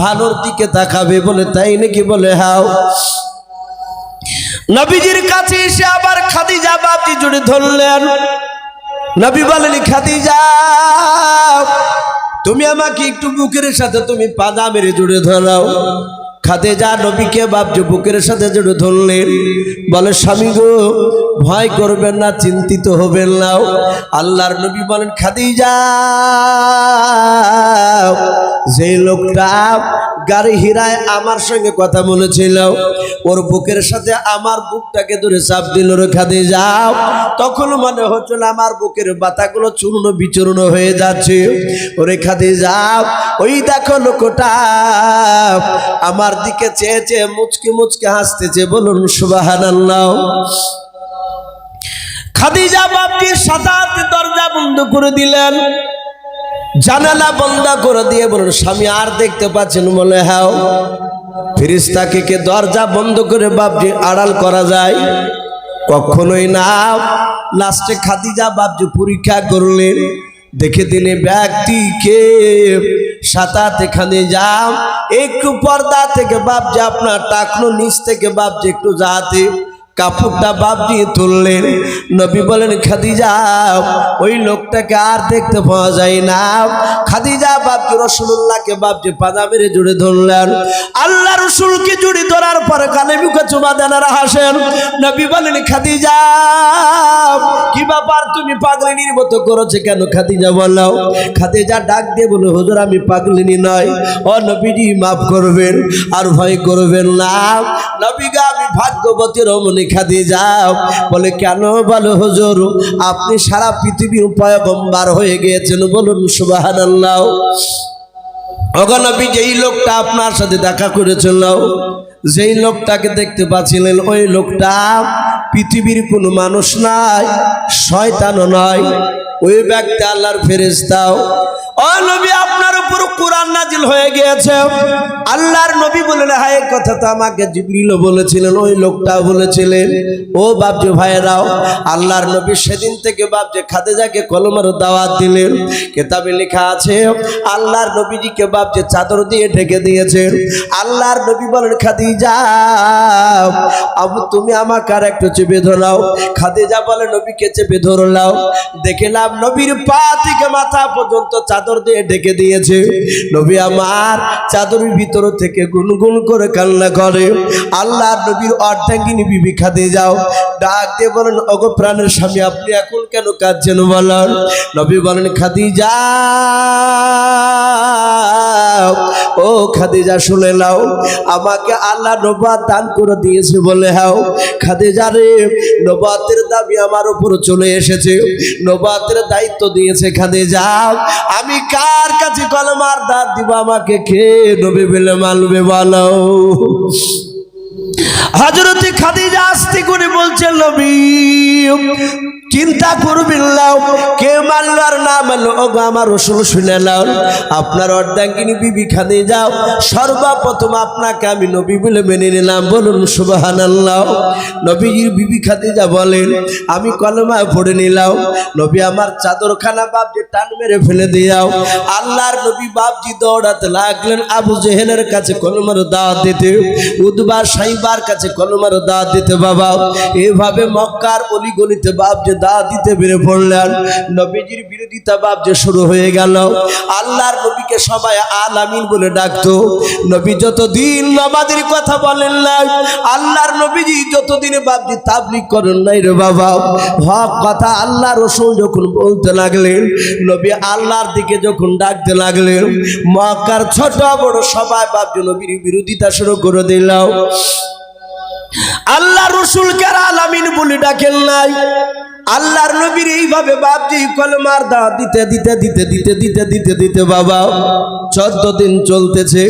ভালোর দিকে তাকাবে। বলে তাই নাকি? বলে হ্যাঁ। নবীজির কাছে এসে আবার খাদিজা বাপজি জড়িয়ে ধরলেন। নবী বলেন, খাদিজা তুমি আমাকে একটু বুকের সাথে তুমি পাদা মেরে জুড়ে ধরাও। খাদিজা নবীকে বাপজি বুকের সাথে জুড়ে ধরলেন। বলে স্বামী গো ভয় করবেন না, চিন্তিত হবেন না। আল্লাহর নবী বলেন, খাদিজা যে লোকটা গাড়ি হিরায় আমার সঙ্গে কথা বলেছিল ওর বুকের সাথে আমার বুকটাকে ধরে চাপ দিল রে খাদিজা, তখন মনে হচ্ছিল আমার বুকের বাতাগুলো চূর্ণ বিচূর্ণ হয়ে যাচ্ছে। ওরে খাদিজা ওই দেখো লোকটা আমার দিকে চেয়ে চেয়ে মুচকে মুচকে হাসতেছে। বলুন সুবহানাল্লাহ। খাদিজা বাপজির সাথে দরজা বন্ধ করে দিলেন, জানালা বন্ধ করে দিয়ে বলুন, স্বামী আর দেখতে পাচ্ছেন? বলে হ্যাঁ। ফেরেশতাকে কে দরজা বন্ধ করে বাপজি আড়াল করা যায়? কখনোই না। লাস্টে খাদিজা বাপজি পরীক্ষা করলেন, দেখে দিনে ব্যক্তিকে সাতাত এখানে যাও, একটু পর্দা থেকে বাপজি আপনার টাকনো নিচ থেকে বাপজি একটু যাতে কাপড়টা বাপজি তুললেন। নবী বলেন খাদিজা, ওই লোকটাকে আর দেখতে পাওয়া যায় না। খাদিজা বাপজি রাসূলুল্লাহকে বাপজি পাজা মেরে জুড়ে ধরলেন। আল্লাহ রাসূলকে জুড়ে ধরার পরে কানে মুখে চুমা দেন আর হাসেন। নবী বলেন খাদিজা, কি ব্যাপার, তুমি পাগলিনীর মতো করেছে কেন? খাদিজা বললাম। খাদিজা ডাক দিয়ে বলে, হুজুর আমি পাগলিনী নয়, ও নবীজি মাফ করবেন, আর ভয় করবেন না। নবী গো আমি ভাগ্যবতী রমণী খাদিজা। বলে কেন? বলো হুজুর আপনি সারা পৃথিবীর পয়গম্বর হয়ে গিয়েছেন, বলুন সুবহানাল্লাহ। ওগো নবী, যেই লোকটা আপনার সাথে দেখা করেছিল, যেই লোকটাকে দেখতে পাচ্ছিলেন, ওই লোকটা পৃথিবীর কোনো মানুষ নয়, শয়তানও নয়, ওই ব্যক্তি আল্লাহর ফেরেশতাও। ও নবী, আপনার উপর কোরআন নাজিল হয়ে গিয়েছে। আল্লাহর নবী বলেন, হ্যাঁ এই কথা তো আমাকে জিবরিলও বলেছিলেন, ওই লোকটাও বলেছিলেন। ও বাপজি ভাইয়েরাও, আল্লাহর নবী সেদিন থেকে বাপজি খাদিজাকে কলমের দাওয়াত দিলেন। কিতাবে লেখা আছে আল্লাহর নবীজিকে বাপজি চাদর দিয়ে ঢেকে দিয়েছেন। আল্লাহর নবী বলেন, খাদিজা তুমি আমাকে আর একটু চেপে ধরাও। খাদিজা বলে নবীকে চেপে ধরলাম, দেখলাম নবীর পা থেকে মাথা পর্যন্ত চাদর দিয়ে ঢেকে দিয়েছে। নবী আমার চাদরের ভিতর থেকে গুনগুন করে কান্না করে। আল্লাহর নবীর অর্ধাঙ্গিনী বিবি খাদিজাও ডাক দিয়ে বলেন, ওগো প্রাণের স্বামী আপনি এখন কেন কাঁদছেন বলেন? নবী বলেন, খাদিজা ও খাদিজা শুনে নাও, আমাকে আল্লাহ নবুয়ত দান করে দিয়েছে বলে। হ্যাঁ খাদিজা রে, নবুয়তের দাবি আমার উপর চলে এসেছে, নবুয়তের দায়িত্ব দিয়েছে খাদিজা। আমি কার কাছে কলমার দাঁত দিব, আমাকে কে নবী বলে মানবে বলো? হযরত খাদিজা আস্তে করে বলছেন, নবী চিন্তা করবেন না, কে মানলো আর না মানলো, ও আমার রাসূল শুনে নাও। আপনার অর্ধাঙ্গিনী বিবি খাদিজা, সর্বপ্রথম আপনাকে আমি নবী বলে মেনে নিলাম, বলুন সুবহানাল্লাহ। নবীজির বিবি খাদিজা বলেন, আমি কলমা পড়ে নিলাম। নবী আমার চাদরখানা বাপজি টান মেরে ফেলে দিয়াও। আল্লাহর নবী বাপজি দৌড়াতে লাগলেন আবু জেহেলের কাছে কলমার দাওয়াত দিতে, উতবা সাইবার কাছে কলমার দাওয়াত দিতে। বাবা এভাবে মক্কার অলিগলিতে বাপজি দাওয়াত দিতে বের পড়লেন। নবীজির বিরোধিতা বাপজি শুরু হয়ে গেল। আল্লাহর নবীকে সবাই আল আমিন বলে ডাকতো। নবী যতদিন নামাজের কথা বলেন না, আল্লাহর নবীজি যতদিন বাপজি তাবলীগ করেন নাই রে বাবা, হক কথা আল্লাহ রাসূল যখন বলতে লাগলেন, নবী আল্লাহর দিকে যখন ডাকতে লাগলেন, মক্কার ছোট বড় সবাই বাপজি নবীর বিরোধিতা শুরু করে দিল। আল্লাহ রাসূলকে আল আমিন বলে ডাকেন নাই। আল্লাহর নবীর এইভাবে বাপজি কলমার দাওয়াত দিতে দিতে দিতে দিতে দিতে দিতে দিতে বাবা 14 দিন চলতেছে।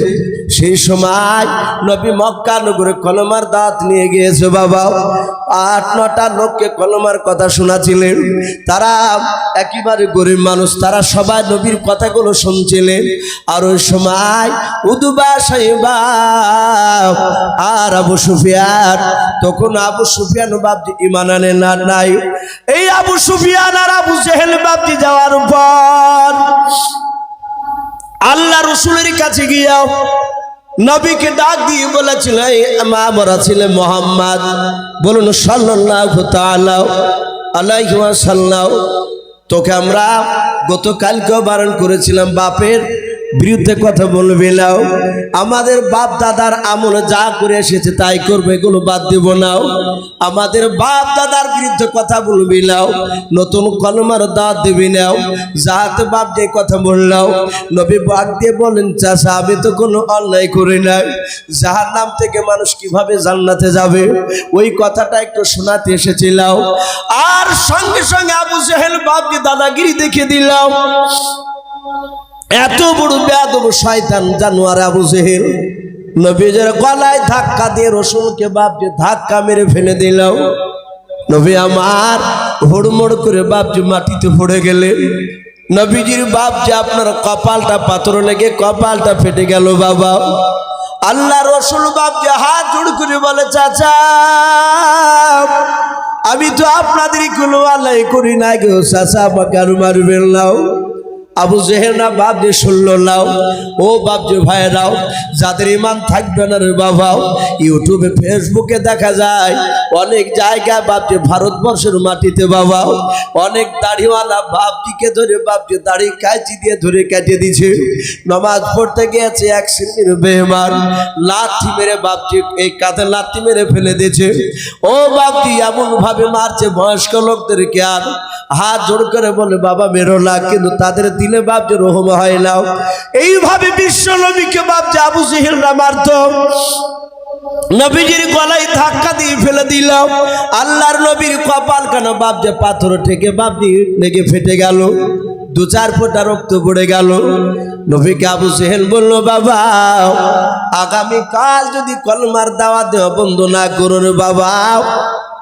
সেই সময় নবী মক্কা নগরে কলমার দাওয়াত নিয়ে গিয়েছে বাবা। 8-9টা লোককে কলমার কথা শোনাছিলেন। তারা একেবারে গরিব মানুষ, তারা সবাই নবীর কথাগুলো শুনছিলেন। আর ওই সময় উতবা সাইবা আর আবু সুফিয়ান, তখন আবু সুফিয়ান বাপজি ঈমান আনে না নাই। এই আবু সুফিয়ান আর আবু জেহেল বাপজি যাওয়ার পর আল্লাহ রাসূলের কাছে গিয়া নবীকে ডাক দিয়ে বলেছিল, আমরা ছিলেন মুহাম্মদ, বলুন সাল্লাল্লাহু তাআলা আলাইহি ওয়াসাল্লাম, তোকে আমরা গতকালকেও বারণ করেছিলাম বাপের বিরুদ্ধে কথা বলবে না, আমাদের বাপ দাদার আমলে যা করে এসেছে তাই করবে, এগুলো বাদ দেব না। আমাদের বাপ দাদার বিরুদ্ধে কথা বলবি না, নতুন কলমার দাওয়াত দিবি না। যাহাতে বাপ যে কথা বললাম, নবী বাদ দিয়ে বলেন, চাচা আমি তো কোনো অন্যায় করি নাই, জাহান্নাম থেকে মানুষ কিভাবে জান্নাতে যাবে ওই কথাটা একটু শোনাতে এসেছিলাম। আর সঙ্গে সঙ্গে আবু জেহেল বাপকে দাদাগিরি দেখে দিলাম। এত বড় বেয়াদব শয়তান জানোয়ার আবু জেহেল নবীর গলায় ধাক্কা দিয়ে রাসূলকে বাপজি ধাক্কা মেরে ফেলে দিল। নবী আমার হুড়মুড় করে বাপজি মাটিতে পড়ে গেলেন। নবীজির বাপজি আপনার কপালটা পাথর লেগে কপালটা ফেটে গেল বাবা। আল্লাহ রাসূল বাপজি হাত জোড় করে বলে, চাচা আমি তো আপনাদের কোনো আল্লাহ করি না গো, চাচা আমাকে আর মারবেন না। আবু জেহেল না বাপ যে শুনলো নাও, ও বাপ যে ভাইরাও, যাদের ইমান থাকবে না রে বাবাও, ইউটিউবে ফেসবুকে দেখা যায় অনেক জায়গায় বাপ যে ভারতবর্ষের মাটিতে বাবাও অনেক দাড়িওয়ালা বাপজিকে ধরে বাপজি দাড়ি কাঁচি দিয়ে ধরে কেটে দিছে। নামাজ পড়তে গিয়েছে এক শ্রেণীর বেঈমান লাথি মেরে বাপজি এই কাঁধে লাথি মেরে ফেলে দিয়েছে। ও বাপজি এমন ভাবে মারছে বয়স্ক লোকদেরকে, আর হাত জোড় করে বলে বাবা মেরো না, কিন্তু তাদের দিলে বাপজি রহম হয় না। এইভাবে বিশ্ব নবীকে বাপজি আবু জেহেলরা মারতো, নবীজির গলায় ধাক্কা দিয়ে ফেলে দিল। আল্লাহর নবীর কপাল কেন বাপজি পাথর থেকে বাপজি লেগে ফেটে গেল, 2-4 ফোঁটা রক্ত পড়ে গেল। নবীকে আবু জেহেল বলল বাবা আগামীকাল যদি কলমার দাওয়াত দেওয়া বন্ধ না করো রে বাবা,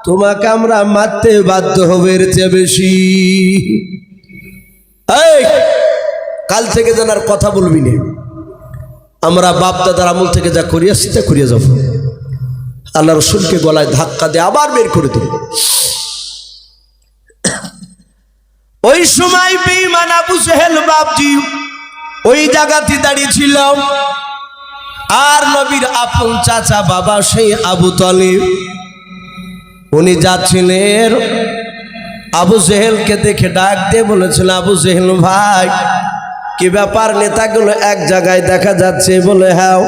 তোমাকে আমরা মারতে বাধ্য হবে এর চেয়ে বেশি। এই কাল থেকে যেন আর কথা বলবি না, আমরা বাপ দাদার আমল থেকে যা করিয়া সেটা করিয়া যাব। আল্লাহ রসুলকে গলায় ধাক্কা দিয়ে আবার বের করে দেব। ওই সময় বেঈমান আবু জেহেল বাপজি ওই জায়গাতে দাঁড়িয়ে ছিল, আর নবীর আপন চাচা বাবা সেই আবু তালিব উনি যাচ্ছিলেন। আবু জেহেলকে দেখে ডাক দিয়ে বলেছিল আবু জেহেল ভাই কি ব্যাপার, নেতাগুলো এক জায়গায় দেখা যাচ্ছে? বলে হ্যাঁ।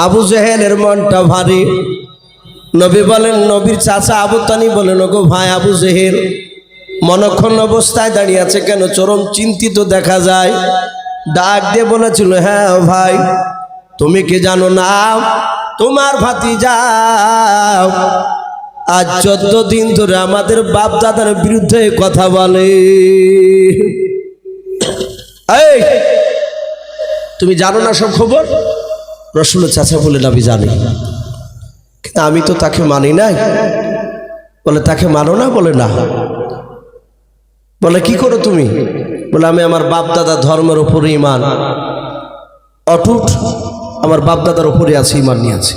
আবু জেহেলের মনটা ভারী। নবী বলেন, নবীর চাচা আবু তালিব বলেন ওগো ভাই আবু জেহেল মনক্ষণ অবস্থায় দাঁড়িয়ে আছে কেন, চরম চিন্তিত দেখা যায়। ডাক দিয়ে বলেছিল হ্যাঁ ভাই তুমি কি জানো না তোমার ভাতিজা আজ 14 দিন ধরে আমাদের বাপ দাদার বিরুদ্ধে কথা বলে। এই তুমি জানো না সব খবর? রসুলের চাচা বলে আমি জানি, কিন্তু আমি তো তাকে মানি নাই। বলে তাকে মানো না? বলে না। বলে কি করো তুমি? বলে আমি আমার বাপ দাদা ধর্মের উপরে ইমান অটুট, আমার বাপ দাদার উপরে আছে, ইমান নিয়ে আছে।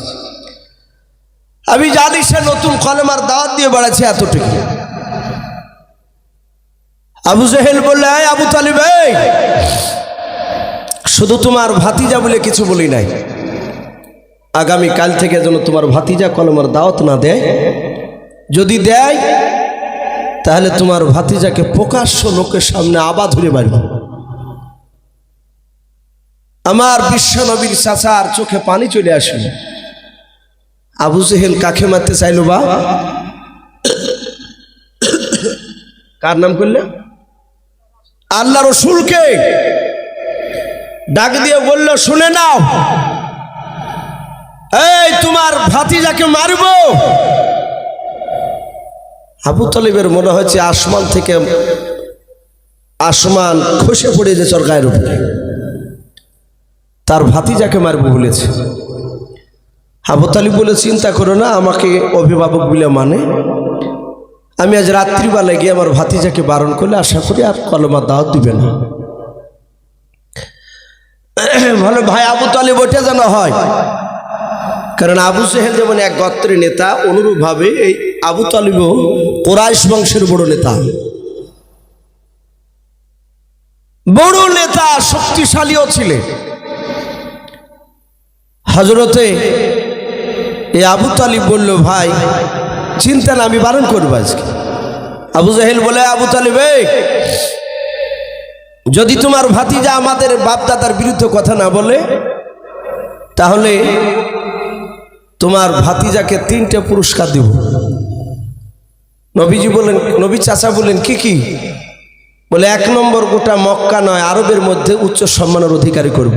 আমি জানি সে নতুন কলেমার দাওয়াত দিয়ে বেড়াচ্ছে এতটুকু। আবু জেহেল বললে আবু তালিব শুধু তোমার ভাতিজা বলে কিছু বলি নাই, আগামী কাল থেকে যেন তোমার ভাতিজা কলেমার দাওয়াত না দেয়, যদি দেয় তাহলে তোমার ভাতিজাকে প্রকাশ্য লোকের সামনে আবার ধরে মারব। আমার বিশ্ব নবীর চাচার চোখে পানি চলে আসে। আবু জেহেল কাকে মারতে চাইল বা? কার নাম করলে? আল্লাহ রসুলকে ডাক দিয়ে বলল শুনে নাও, এই তোমার ভাতিজাকে মারব। আবু তালিবের মনে হচ্ছে আসমান থেকে আসমান খসে পড়ে যে চরকায়ের উপরে, তার ভাতিজাকে মারব বলেছে। আবু তালিব বলে চিন্তা করো না, আমাকে অভিভাবক বলে মানে, আমি আজ রাত্রিবেলায় গিয়ে আমার ভাতিজাকে বারণ করলে আশা করি আর কলেমার দাওয়াত দিবে না। ভালো ভাই আবু তালিব ওইটা যেন হয়, কারণ আবু জেহেল যেমন এক গোত্রের নেতা, অনুরূপভাবে এই আবু তালিবও কুরাইশ বংশের বড় নেতা, বড় নেতা, শক্তিশালীও ছিলেন। হযরতে এই আবু তালিব বলল ভাই চিন্তা না, আমি বারণ করবো আজকে। আবু জেহেল বলে আবু তালিব যদি তোমার ভাতিজা আমাদের বাপ দাদার বিরুদ্ধে কথা না বলে তাহলে তোমার ভাতিজাকে 3টে পুরস্কার দিব। নবীজি বলেন, নবী চাচা বলেন কি কি? বলে 1 নম্বর গোটা মক্কা নয় আরবের মধ্যে উচ্চ সম্মানের অধিকারী করব।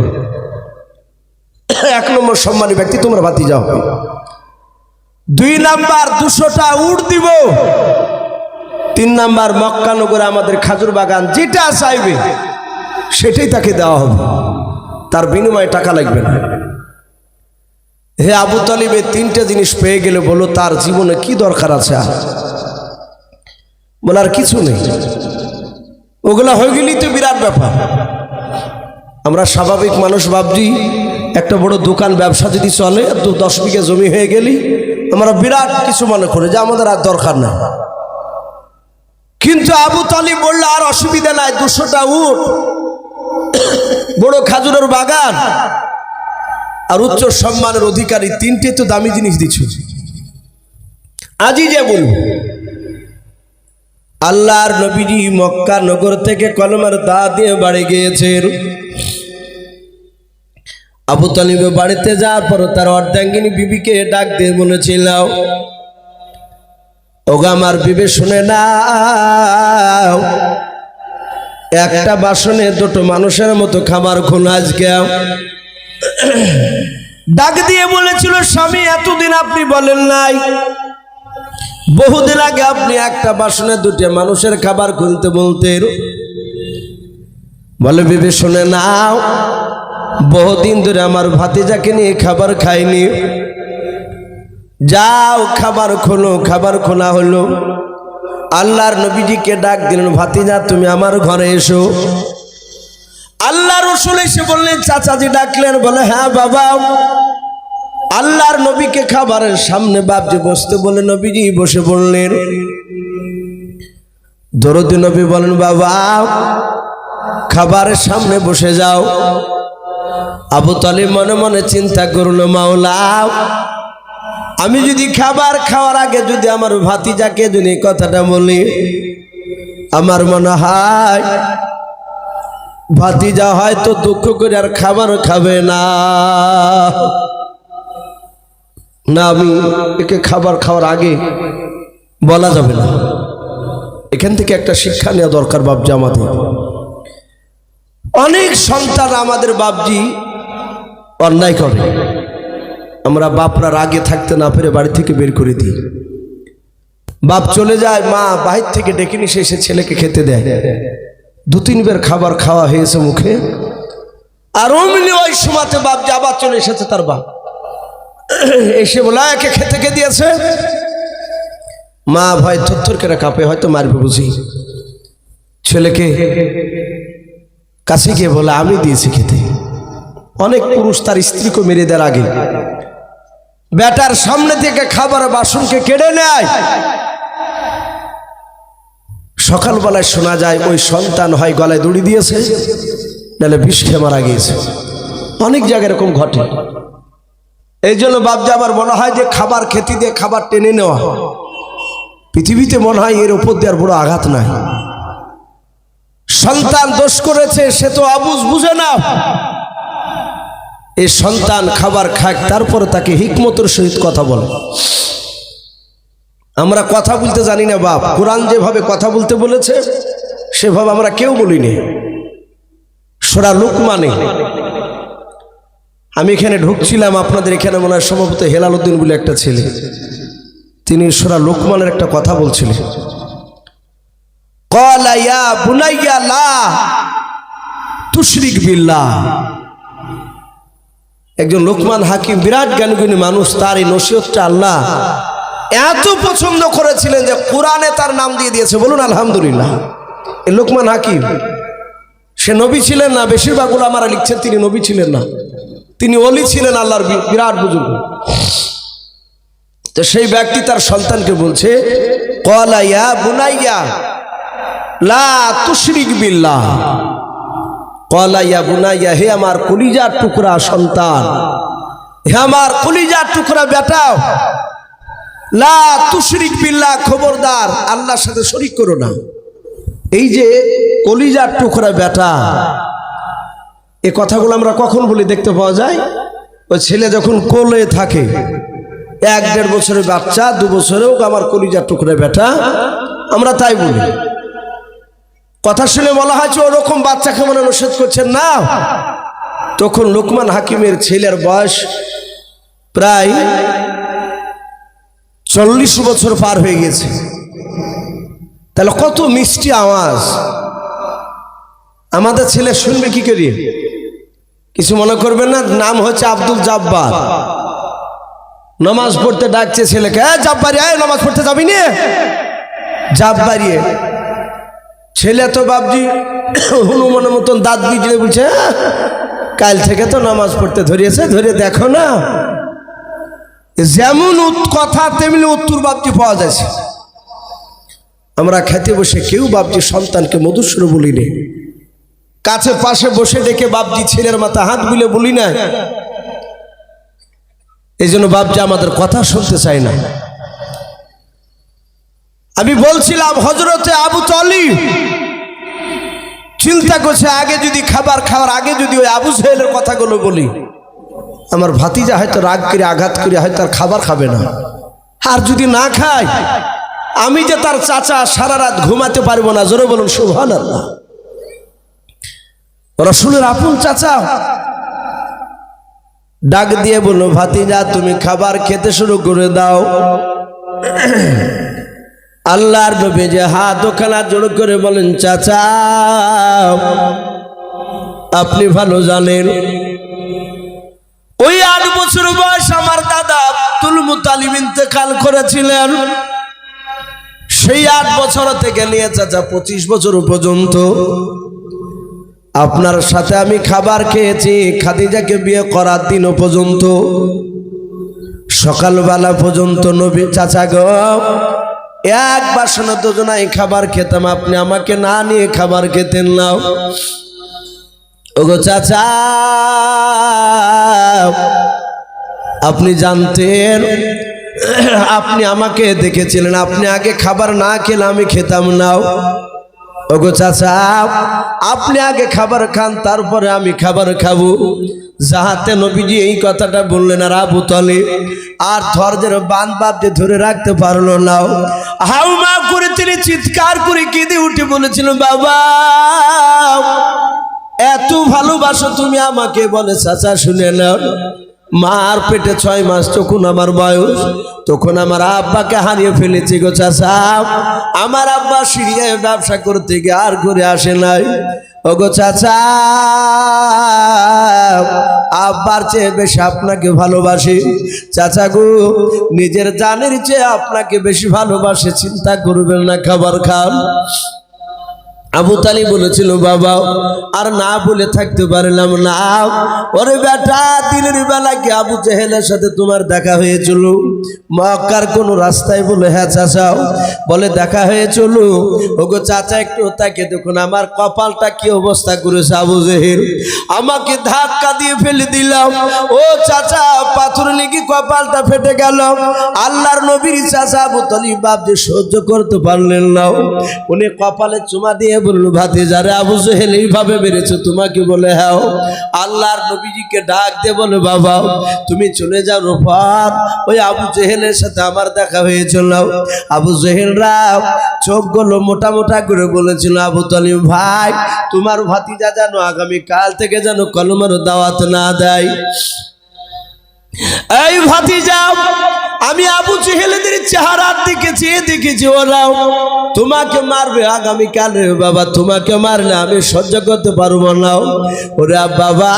1 নম্বর সম্মানী ব্যক্তি তোমার ভাতিজা হবে। 2 নাম্বার 200টা উট দিব। 3 নাম্বার মক্কা নগরে আমাদের খাজুর বাগান যেটা চাইবে সেটাই তাকে দেওয়া হবে, তার বিনিময়ে টাকা লাগবে না। হে আবু তালিব 3টে জিনিস পেয়ে গেলে বলো তার জীবনে কি দরকার আছে? বলে আর কিছু নেই, ওগুলা হয়ে গেলেই তো বিরাট ব্যাপার। আমরা স্বাভাবিক মানুষ ভাবছি একটা বড় দোকান ব্যবসা যদি চলে 10 বিঘা জমি হয়ে গেলি আমরা বিরাট কিছু মনে করি যে আমাদের আর দরকার না। কিন্তু আবু তালিব বলল আর অসুবিধা নাই, 200টা উট, বড় খাজুরের বাগান আর উচ্চ সম্মানের অধিকারী, 3টে তো দামি জিনিস দিচ্ছ, আজই যে বলবো। আল্লাহর নবীজি মক্কা নগর থেকে কলমার দাওয়াত দিয়ে বাড়ি গিয়েছেন। আবু তালিব বাড়িতে যাওয়ার পর তার অর্ধাঙ্গিনী বিবিকে ডাক দিয়ে বলেছিল, ওগো আমার বিবি শুনে নাও, একটা বাসনে 2টো মানুষের মতো খাবার খুন আজকে। ডাক দিয়ে বলেছিল, স্বামী এতদিন আপনি বলেন নাই, বহুদিন আগে আপনি একটা বাসনে 2টে মানুষের খাবার খুলতে বলতেন। বলে বিবি শুনে নাও, বহুদিন ধরে আমার ভাতিজাকে নিয়ে খাবার খাইনি, যাও খাবার খোলো। খাবার খোলা হলো। আল্লাহর নবীজিকে ডাক দিলেন, ভাতিজা তুমি আমার ঘরে এসো। আল্লাহ রসুল এসে বললেন, চাচাজি ডাকলেন? বলে হ্যাঁ বাবা। আল্লাহর নবীকে খাবারের সামনে বাপজি বসতে বলে নবীজি বসে বললেন। দরদি নবী বলেন, বাবা খাবারের সামনে বসে যাও। আবু তালিব মনে মনে চিন্তা করলো, মাওলা আমি যদি খাবার খাওয়ার আগে যদি আমার ভাতিজাকে যদি কথাটা বলি, আমার মনে হয় ভাতিজা হয়তো দুঃখ করে আর খাবার খাবে না। না, আমি একে খাবার খাওয়ার আগে বলা যাবে না। এখান থেকে একটা শিক্ষা নেওয়া দরকার বাপজি আমাদের। অনেক সন্তান আমাদের বাপজি অন্যায় করে, আমরা বাপরা রাগে থাকতে না পেরে বাড়ি থেকে বের করে দিই। বাপ চলে যায়, মা বাহির থেকে ডেকে নিয়ে এসে ছেলেকে খেতে দেয়। 2-3 বার খাবার খাওয়া হয়েছে মুখে, আর অমনি ওই সময়তে বাপ যে আবার চলে এসেছে, তার বাপ এসে বলে একে খেতে কে দিয়েছে? মা ভয় থরথর করে কাঁপে, হয়তো মারবে বুঝি। ছেলেকে কাছে গিয়ে বলে আমি দিয়েছি খেতে। অনেক পুরুষ তার স্ত্রীকে মেরে দেওয়ার আগে বেটার সামনে থেকে খাবার বাসনকে কেড়ে নেয়। সকালবেলায় শোনা যায় ওই সন্তান হয় গলায় দড়ি দিয়েছে, নাহলে বিষ খেয়ে মারা গিয়েছে। অনেক জায়গায় এরকম ঘটে। এই জন্য বাপজা আমার মনে হয় যে খাবার খেতে দিয়ে খাবার টেনে নেওয়া পৃথিবীতে মনে হয় এর উপর দিয়ে আর বড় আঘাত নাই। সন্তান দোষ করেছে, সে তো আবুঝ বুঝে না। এই সন্তান খাবার খাক, তারপরে তাকে হিকমতের সহিত কথা বলে। আমরা কথা বলতে জানি না বাপ, কোরআন যেভাবে কথা বলতে বলেছে সেভাবে আমরা কেউ বলিনি। সূরা লুকমানে আমি এখানে ঢুকছিলাম, আপনাদের এখানে মনে হয় সম্ভবত হেলাল উদ্দিন বলে একটা ছেলে, তিনি সূরা লুকমানের একটা কথা বলছিলেন। ক্বালা ইয়া বুনাইয়া লা তুশরিক বিল্লাহ। একজন লোকমান হাকিম, বিরাট জ্ঞানগুণী মানুষ, তার এই নসিহতটা আল্লাহ এত পছন্দ করেছিলেন যে কোরআনে তার নাম দিয়ে দিয়েছে। বলুন আলহামদুলিল্লাহ। এই লোকমান হাকিম, সে নবী ছিলেন না, বেশিরভাগ উলামারা লিখছেন তিনি নবী ছিলেন না, তিনি ওলি ছিলেন, আল্লাহর বিরাট বুজুর্গ। তো সেই ব্যক্তি তার সন্তানকে বলছে, ক্বালা ইয়া বুনাইয়া লা তুশরিক বিল্লাহ। ক্বালা ইয়া বুনাইয়া, হে আমার কলিজার টুকরা সন্তান, হে আমার কলিজার টুকরা বেটা, লা তুশরিক বিল্লাহ, খবরদার আল্লাহর সাথে শরীক করো না। এই যে কলিজার টুকরা বেটা, এই কথাগুলো আমরা কখন বলি দেখতে পাওয়া যায়? ওই ছেলে যখন কোলে থাকে, 1-1.5 বছরের বাচ্চা, 2 বছরেও আমার কলিজার টুকরা বেটা, আমরা তাই বলি। কথা শুনে বলা হয়েছে ওরকম বাচ্চাকে মনে নিষেধ করছেন না। তখন লোকমান হাকিমের ছেলের বয়স প্রায় 40 বছর পার হয়ে গেছে। তাহলে কত মিষ্টি আওয়াজ আমাদের ছেলে শুনবে কি করে? কিছু মনে করবেন না, নাম হচ্ছে আব্দুল জাব্বার। নামাজ পড়তে ডাকছে ছেলেকে, জাব্বারি আয় নামাজ পড়তে যাবি না? জাব্বারি। ছেলে তো বাপজি হনুমানের মতন দাঁত বিজড়ে বলছে, কাল থেকে তো নামাজ পড়তে ধরিয়েছে, ধরে দেখো না। যেমন কথা তেমনি উত্তর বাপজি পাওয়া যাচ্ছে। আমরা খেতে বসে কেউ বাপজি সন্তানকে মধুসূর বলি না, কাছে পাশে বসে ডেকে বাপজি ছেলের মাথা হাত বুলে বলি না। এই জন্য বাপজি আমাদের কথা শুনতে চায় না। আমি বলছিলাম হযরতে আবু তালিব চিন্তা করছে, আগে যদি খাবার খাওয়ার আগে যদি ওই আবু জেহেলের কথাগুলো বলি, আমার ভাতিজা হয়তো রাগ করে আঘাত করে হয়তো আর খাবার খাবে না। আর যদি না খায়, আমি যে তার চাচা সারা রাত ঘুমাতে পারবো না। জোরে বলুন সুবহানাল্লাহ। রাসূলের আপন চাচা ডাক দিয়ে বলল, ভাতিজা তুমি খাবার খেতে শুরু করে দাও। আল্লাহর নবী যে হাত ওখানা জোড় করে বলেন, চাচা আপনি ভালো জানেন ওই 8 বছর বয়স আমার দাদা আব্দুল মুত্তালিব ইন্তেকাল করেছিলেন। সেই 8 বছর থেকে নিয়ে চাচা 25 বছর পর্যন্ত আপনার সাথে আমি খাবার খেয়েছি। খাদিজাকে বিয়ে করার দিন পর্যন্ত সকালবেলা পর্যন্ত নবী চাচা গো এক বাসন দুজনাই খাবার খেতাম, আপনি আমাকে না নিয়ে খাবার খেতেন না। ওগো চাচা আপনি জানতেন, আপনি আমাকে দেখেছিলেন, আপনি আগে খাবার না খেলে আমি খেতাম না। ওগো চাচা আপনি আগে খাবার খান, তারপরে আমি খাবার খাবো। যাহাতে নবীজি এই কথাটা বললেন, আর আবু তালিব আর ধৈর্যের বাঁধ বাঁধতে ধরে রাখতে পারলো না। হাউমা করে তিনি চিৎকার করে কেঁদে উঠে বলেছিল, বাবা এত ভালোবাসো তুমি আমাকে? বলে চাচা শুনে নাও, মার পেটে 6 মাস যখন আমার বয়স, তখন আমার আব্বাকে হারিয়ে ফেলেছি গো চাচা। আমার আব্বা সিরিয়ায় ব্যবসা করতে গিয়ে আর ঘুরে আসে নাই। ওগো চাচা আব্বার চেয়ে বেশি আপনাকে ভালোবাসি। চাচা গো নিজের জানের চেয়ে আপনাকে বেশি ভালোবাসে, চিন্তা করবেন না, খাবার খান। আবু তালিব বলেছিল, বাবা আর না বলে থাকতে পারলাম না। ওরে বেটা দিনের বেলা কি আবু জেহেলের সাথে তোমার দেখা হয়েছিল মক্কার কোন রাস্তায়? বলে হ্যাঁ চাচা। বলে দেখা হয়েছিল। ওগো চাচা একটু তাকে দেখুন আমার কপালটা কি অবস্থা করেছে আবু জেহেল, আমাকে ধাক্কা দিয়ে ফেলে দিলাম। ও চাচা পাথর লেগে কপালটা ফেটে গেল। আল্লাহর নবীর চাচা আবু তালিব বাপ যে সহ্য করতে পারলেন না, উনি কপালে চুমা দিয়ে বলল, ভাতিজারে আবু জেহেল এইভাবে বেড়েছে তোমাকে? বলে হ্যাঁ। আল্লাহর নবীজিকে ডাক দিয়ে বলে, বাবা তুমি চলে যাও রূপার, ওই আবু জেহেলের সাথে আমার দেখা হয়েছিল। আবু জেহেলরা চোখগুলো মোটা মোটা করে বলেছিল, আবু তালিব ভাই তোমার ভাতিজা যেন আগামী কাল থেকে যেন কলমার দাওয়াত না দেয়। এই ভাতিজা আমি আবু জেহেলদের চেহারার দিকে চেয়ে দেখেছি, ওরাও তোমাকে মারবে আগামীকাল। রে বাবা তোমাকে মারলে আমি সহ্য করতে পারবো না। ওরে বাবা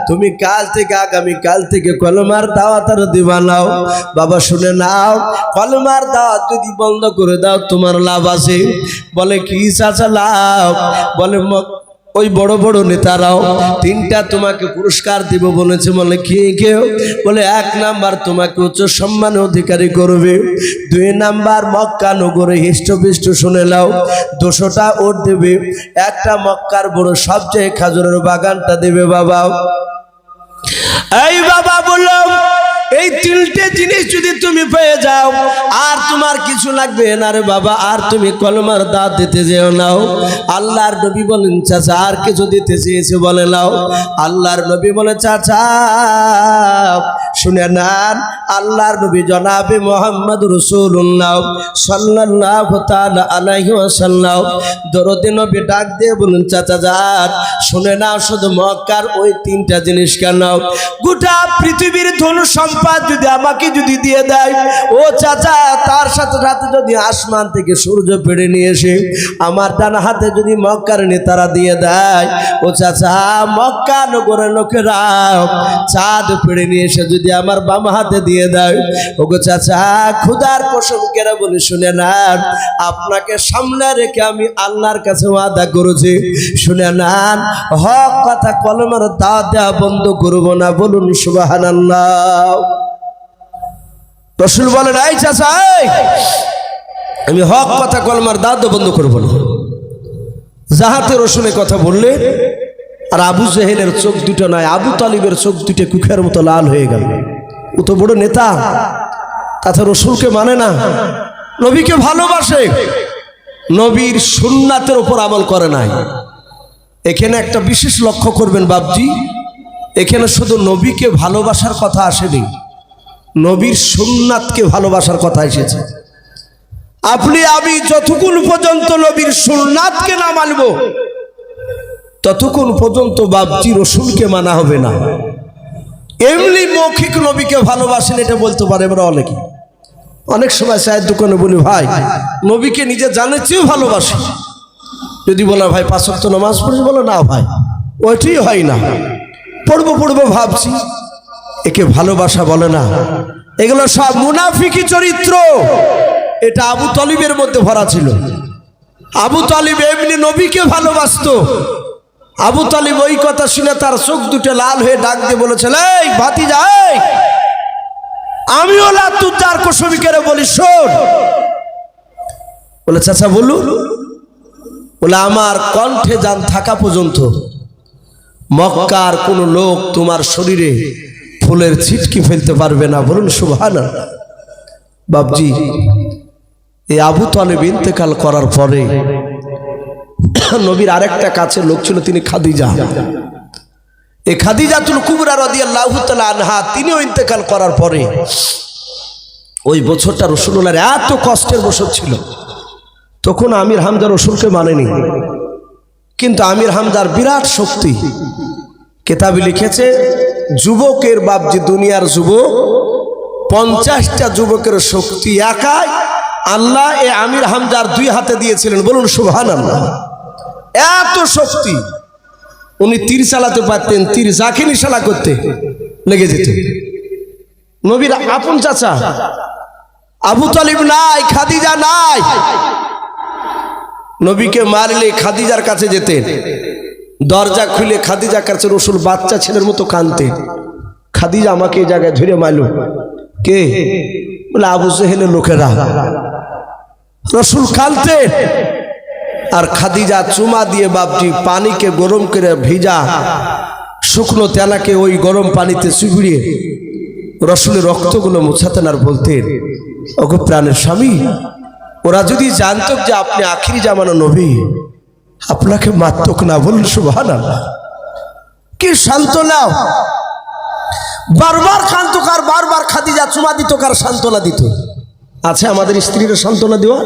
তুমি কাল থেকে আগামীকাল থেকে কলমার দাওয়াত আর দিবা নাও। বাবা শুনে নাও, কলমার দাওয়াত যদি বন্ধ করে দাও তোমার লাভ আছে। বলে কি চাচা লাভ? বলে ওই বড় বড় নেতারাও 3টা তোমাকে পুরস্কার দিব বলেছে। বলে কি কেউ? বলে 1 নাম্বার তোমাকে উচ্চ সম্মানের অধিকারী করবে, 2 নাম্বার মক্কা নগরে হিষ্টপিষ্ট শুনে নাও 200টা ওট দেবে, 1টা মক্কার বড় সবচেয়ে খাজুরের বাগানটা দেবে। বাবা এই বাবা বললো এই 3টে জিনিস যদি তুমি পেয়ে যাও আর তোমার কিছু লাগবে না রে বাবা, আর তুমি কলমার দাওয়াত দিতে যেও নাও। আল্লাহর নবী বলেন, চাচা আর কিছু দিতে চেয়েছে? বলে নাও। আল্লাহর নবী বলে, চাচা শুনে নেন, আল্লাহর নবী জনাবে মুহাম্মদ রাসূলুল্লাহ সাল্লাল্লাহু তাআলা আলাইহি ওয়াসাল্লাম দরদে নবী ডাক দিয়ে বলেন, চাচা যান শুনে নাও, শুধু মক্কার ওই 3টা জিনিস কেন, গোটা পৃথিবীর ধন সম্পদ যদি আমাকে যদি দিয়ে দেয়, ও চাচা তার সাথে সাথে যদি আসমান থেকে সূর্য পেড়ে নিয়ে এসে আমার ডান হাতে যদি মক্কার নেতারা দিয়ে দেয়, ও চাচা মক্কা নগরের লোকেরা চাঁদ পেড়ে নিয়ে এসে যদি আমার বাম হাতে দিয়ে দেয়, ওগো চাচা খুদার কসম কেরা বলে শুনে নেন, আপনাকে সামনে রেখে আমি আল্লাহর কাছে ওয়াদা করেছি, শুনে নেন হক কথা কলমের দাওয়াত দেওয়া বন্ধ করব না। বলুন সুবহানাল্লাহ। রাসূল বলেন, এই চাচা আমি হক কথা কলমার দাঁত বন্ধ করবো না। জাহাতে রসুলের কথা বললে আর আবু জেহেলের চোখ দুটো নয়, আবু তালিবের চোখ দুটো কুখের মতো লাল হয়ে গেল। ও তো বড় নেতা, তাতে রসুলকে মানে না, নবীকে ভালোবাসে, নবীর সুন্নাতের উপর আমল করে নাই। এখানে একটা বিশেষ লক্ষ্য করবেন বাপজি, এখানে শুধু নবীকে ভালোবাসার কথা আসেনি, নবীর সুন্নাতকে ভালোবাসার কথা এসেছে। আপনি আমি যতক্ষণ পর্যন্ত নবীর সুন্নাতকে না মানব ততক্ষণ পর্যন্ত বাপজি রসুলকে মানা হবে না। এমনি মৌখিক নবীকে ভালোবাসেন এটা বলতে পারে আমরা অনেকে। অনেক সময় চায়ের দোকানে বলি ভাই নবীকে নিজে জানার চেয়েও ভালোবাসি। যদি বলে ভাই 5 ওয়াক্ত নামাজ পড়ি, বলো না ভাই ওইটাই হয় না, পড়বো ভাবছি, একে ভালোবাসা বলে না। এগুলো সব মুনাফিকি চরিত্র। এটা আবু তালিবের মধ্যে ভরা ছিল। আবু তালিব এমনি নবীকে ভালোবাসতো। আবু তালিব ওই কথা শুনে তার চোখ দুটো লাল হয়ে ডাক দিয়ে বলেছিল, এই ভাতিজা, আমিও লাতুজ্জার কসমিকে বলি, শোন। বলে চাচা বলুন। বলে আমার কণ্ঠে যান থাকা পর্যন্ত মক্কার কোন লোক তোমার শরীরে ফুলের ছিটকি ফেলতে পারবে না। বলুন সুবহানাল্লাহ। বাপজি, এই আবু তালেব ইন্তেকাল করার পরে নবীর আরেকটা কাছের লোক ছিল, তিনি খাদিজা। এই খাদিজাতুল কুবরা রাদিয়াল্লাহু তাআলা আনহা, তিনিও ইন্তেকাল করার পরে ওই বছরটা রাসূলুল্লাহর এত কষ্টের বছর ছিল। তখন আমির হামজা রসুলকে মানেনি, কিন্তু আমির হামজার বিরাট শক্তি। কিতাবে লিখেছে যুবকের বাপজি, দুনিয়ার যুবক 50টা যুবকের শক্তি একাই আল্লাহ এ আমির হামজার 2 হাতে দিয়েছিলেন। বলুন সুবহানাল্লাহ। এত শক্তি, উনি তীর চালাতে পারতেন, তীর যাকে নিশানা করতে লেগে যেত। নবীর আপন চাচা আবু তালিব নাই, খাদিজা নাই, নবীকে মারলে খাদিজার কাছে যেতেন, দরজা খুলে খাদিজার কাছে রসুল বাচ্চা ছেলের মতো কাঁদতেন। খাদিজা আমাকে এই জায়গায় ধরে মারল, কে? বলে আবু জেহেলের লোকেরা। রসুল কাঁদতেন আর খাদিজা চুমা দিয়ে বাপজি পানিকে গরম করে ভিজা শুকনো তেলাকে ওই গরম পানিতে চুবিয়ে রসুলের রক্তগুলো মোছাতেন আর বলতেন, ওগো প্রাণের স্বামী, ওরা যদি জানত যে আপনি আখিরি জামানো নবী, আপনাকে মারতক না। বলুন সুবহানাল্লাহ। কি সান্ত্বনা! বারবার কান্তকার, বারবার খাদিজা চুমা দিত, কার সান্ত্বনা দিত। আছে আমাদের স্ত্রীরা সান্ত্বনা দেওয়া।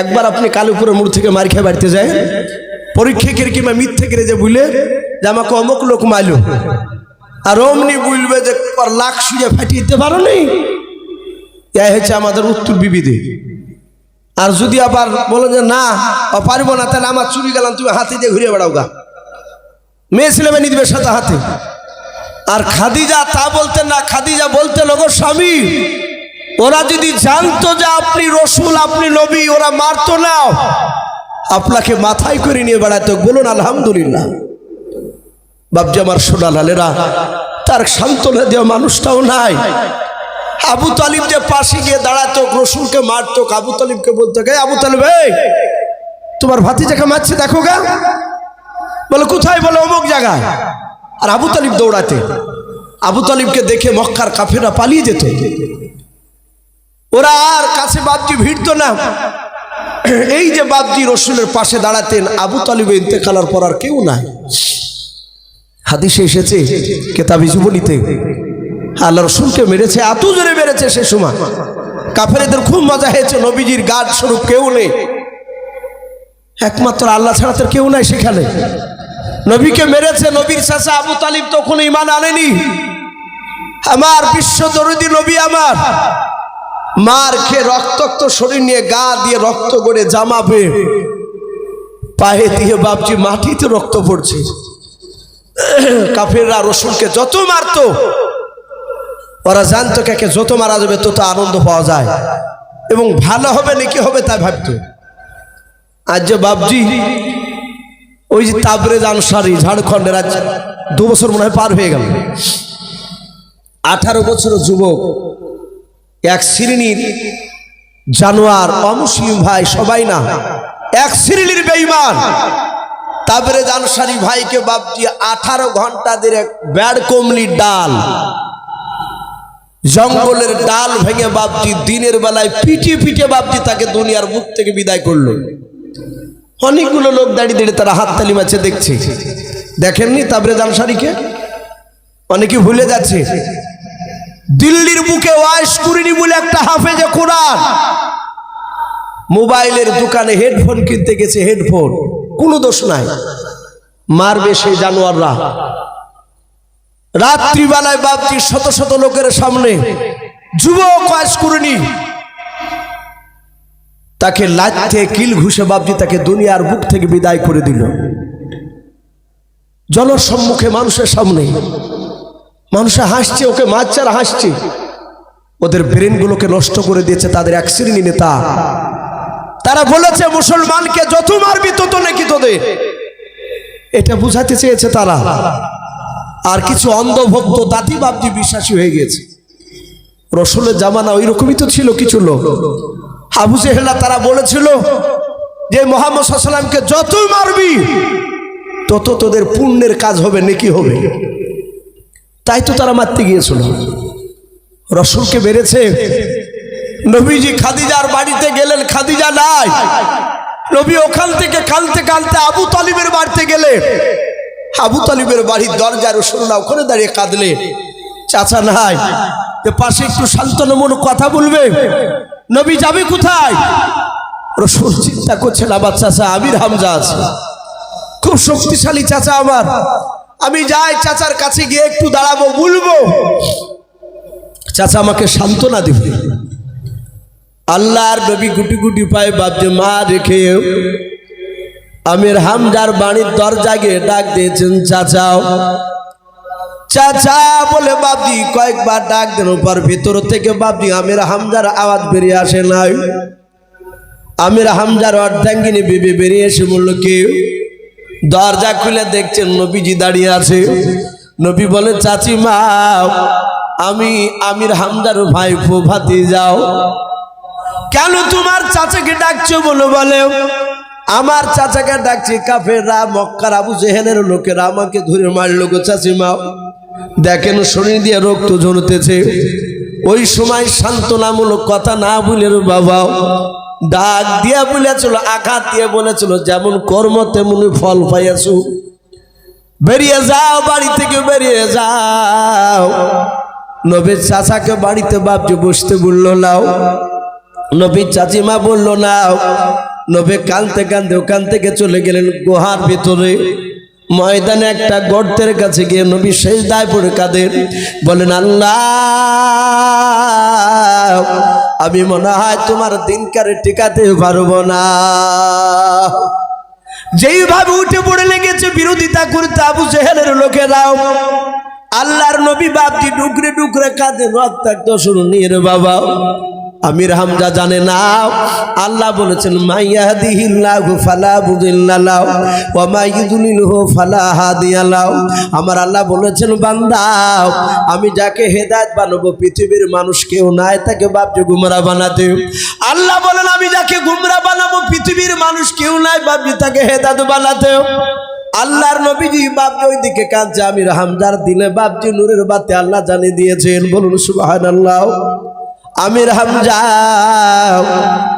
একবার আপনি কালীপুরের মোড় থেকে মার খেয়ে বাড়িতে যায়, পরীক্ষা করে কিংবা মিথ্যে করে যে বুঝলে যে আমাকে অমুক লোক মাইল, আর অমনি বুঝবে যে লাখ শুয়ে ফাটিয়ে দিতে পারো নি। এই হচ্ছে আমাদের উত্তর বিবিধি। আর যদি আবার বলো যে না পারবো না, তাহলে আমার চুরি গেলাম, তুমি হাতে দিয়ে ঘুরিয়ে বেড়াও গা, মেয়ে ছেলে মেয়ে দিবে সাথে হাতে। আর খাদিজা তা বলতেন না, খাদিজা বলতেন, ওগো স্বামী, ওরা যদি জানতো যে আপনি রসুল, আপনি নবী, ওরা মারতো না, আপনাকে মাথায় করে নিয়ে বেড়াতো। বলুন আলহামদুলিল্লাহ। বাপজি আমার সোনা লালেরা, তার সান্ত্বনা দেওয়া মানুষটাও নাই। আবু তালিব যে পাশে গিয়ে দাঁড়াতো, রসুলকে মারতো, আবু তালিবকে বলতো, গে আবু তালিব, তোমার ভাতিজাকে মারছে দেখো গা। বলে কোথায়? বলে অমুক জায়গায়। আর আবু তালিব দৌড়াতে, আবু তালিবকে দেখে মক্কার কাফেররা পালিয়ে যেত। ওরা আর কাছে বাপজি ভিড়তো না। এই যে বাপজি রসুলের পাশে দাঁড়াতেন, আবু তালিবের ইন্তেকালের পর আর কেউ নাই। হাদিসে এসেছে কিতাবে জীবনীতে, আল্লাহ রসুলকে মেরেছে, এত জোরে মেরেছে সে সময় কাফেরদের খুব মজা হয়েছে। নবীজির গার্ড স্বরূপ কেউ নেই, একমাত্র আল্লাহ ছাড়া তার কেউ নাই সেখানে। নবীকে মেরেছে। নবীর চাচা আবু তালিব তখন ঈমান আনেনি। আমার বিশ্ব দরদি নবী আমার মার খেয়ে রক্তাক্ত শরীর নিয়ে, গা দিয়ে রক্ত গড়ে, জামা বেয়ে পায়ে দিয়ে বাপজি মাটিতে রক্ত পড়ছে। কাফেররা রসুলকে যত মারতো, ওরা জানতো কাকে যত মারা যাবে তত আনন্দ পাওয়া যায় এবং ভালো হবে নাকি হবে তাই ভাবতো। আজ যে বাপজি ওই যে তাবরেজ আনসারি ঝাড়খণ্ডের, আজ 2 বছর মনে হয় পার হয়ে গেল, 18 বছর যুবক, এক শ্রেণীর জানোয়ার অমুসলিম ভাই সবাই না, এক শ্রেণীর বেঈমান। তারপরে আনসারী ভাইকে বাপজি 18 ঘন্টা ধরে ব্যাড় কমলির ডাল, জঙ্গলের ডাল ভেঙে বাপজি দিনের বেলায় পিটিয়ে পিটিয়ে বাপজি তাকে দুনিয়ার বুক থেকে বিদায় করলো। অনেকগুলো লোক দাঁড়িয়ে দাঁড়িয়ে তারা হাততালি মারছে দেখছে। দেখেননি তাবরে আনসারীকে? অনেকে ভুলে যাচ্ছে। দিল্লির বুকে ওয়াইস কুরিনি বলে একটা হাফেজে কোরআন মোবাইলের দোকানে হেডফোন কিনতে গেছে, হেডফোন কোনো দোষ নাই, মারবে সেই জানোয়াররা। রাত্রিবেলায় বাপজি শত শত লোকের সামনে যুবক ওয়াইস কুরিনি তাকে লাথে কিল ঘুষে বাপজি তাকে দুনিয়ার বুক থেকে বিদায় করে দিল। জনসম্মুখে মানুষের সামনে, মানুষে হাসছে, ওকে মারছে আর হাসছে। ওদের ব্রেনগুলোকে নষ্ট করে দিয়েছে তাদের এক শ্রেণী নেতা। তারা বলেছে মুসলমানকে যত মারবি তত নাকি তোদের, এটা বুঝাতে চেয়েছে তারা। আর কিছু অন্ধভক্ত দাদি বাপজি বিশ্বাসী হয়ে গেছে। রসুলের জামানা ওই রকমই তো ছিল কিছু লোক। আবু জেহেল তারা বলেছিল যে মুহাম্মদ সাল্লাল্লাহু আলাইহি ওয়াসাল্লামকে যত মারবি তত তোদের পুণ্যের কাজ হবে, নেকি হবে। তাই তো তারা মারতে গিয়েছিল। রসুলকে বেড়েছে। নবীজি খাদিজার বাড়িতে গেলেন, খাদিজা নাই। নবী ওখান থেকে কালতে কালতে আবু তালিবের বাড়িতে গেলে, আবু তালিবের বাড়ির দরজায় রাসূলুল্লাহ ওখানে দাঁড়িয়ে কাঁদলেন। চাচা নাই, পাশে একটু শান্তনামূলক কথা বলবে। নবী যাবে কোথায়? রাসূল চিন্তা করছেন, আমার চাচা আমির হামজা আছে, খুব শক্তিশালী চাচা আমার, আমি যাই চাচার কাছে গিয়ে একটু দাঁড়াবো, বলবো চাচা আমাকে সান্ত্বনা দিবে। আল্লাহর নবী গুটি গুটি পায়ে বাপজি মা রেখে আমির হামজার বাড়ির দরজা গিয়ে ডাক দিয়েছেন, চাচাও চাচা বলে বাপজি কয়েকবার ডাক দেন। পর ভিতর থেকে বাপজি আমির হামজার আওয়াজ বেরিয়ে আসে নাই। আমির হামজার অর্ধাঙ্গিনী বিবি বেরিয়ে এসে বলল, কেউ? দরজা খুলে দেখছেন নবীজি দাঁড়িয়ে আছে। নবী বলে, চাচিমা আমি আমির হামজার ভাইপো ভাতিজাও। কেন তোমার চাচাকে ডাকছো? বলে আমার চাচাকে ডাকছি কাফেররা, মক্কার আবু জেহেলের লোকেরা আমাকে ধরে মারলো গো চাচিমা। দেখেন শরীর দিয়ে রক্ত ঝরতেছে। ওই সময় সান্ত্বনামূলক কথা না বলে বাবা ডাক দিয়ে বলেছিল, আঘাত দিয়ে বলেছিল, যেমন কর্ম তেমনি ফল পাইয়াছো, বেরিয়ে যাও, বাড়ি থেকে বেরিয়ে যাও। নবীর চাচাকে বাড়িতে বাপজি বসতে বললো নাও। নবীর চাচিমা বললো নাও। নবী কাঁদতে কাঁদতে ওখান থেকে চলে গেলেন গুহার ভিতরে। ময়দানে একটা গর্তের কাছে গিয়ে নবী সেজদায় পড়ে কাঁদেন, বলেন, আল্লাহ আমি মনে হয় তোমার দিনকারে টিকাতে পারবো না। যেইভাবে উঠে পড়ে লেগেছে বিরোধিতা করতে আবু জেহেলের লোকেরাও, আল্লাহর নবী বাপজি ডুকরে ডুকরে কাঁদেন, রক্তাক্ত শুরু নিয়ে রে বাবা। আমির হামজা জানে না আল্লাহ বলেছেন, মাইয়াহদিহিল্লাহু ফালা মুদিল্লা লাহু ওয়া মাইয়ুদ্লিলহু ফালা হাদিয়া লাহু। আমার আল্লাহ বলেছেন, বান্দা আমি যাকে হেদায়েত বানাবো পৃথিবীর মানুষ কেউ নাই তাকে বাপজি গুমরা বানাতে। আল্লাহ বলেন, আমি যাকে গুমরা বানাবো পৃথিবীর মানুষ কেউ নাই বাপজি তাকে হেদায়েত বানাতে। আল্লাহর নবীজি বাপজি ওইদিকে কাঁদছে, আমির হামজার দিলে বাপজি নূরের বাতি আল্লাহ জানিয়ে দিয়েছেন। বলুন সুবহানাল্লাহ। আমির হামজা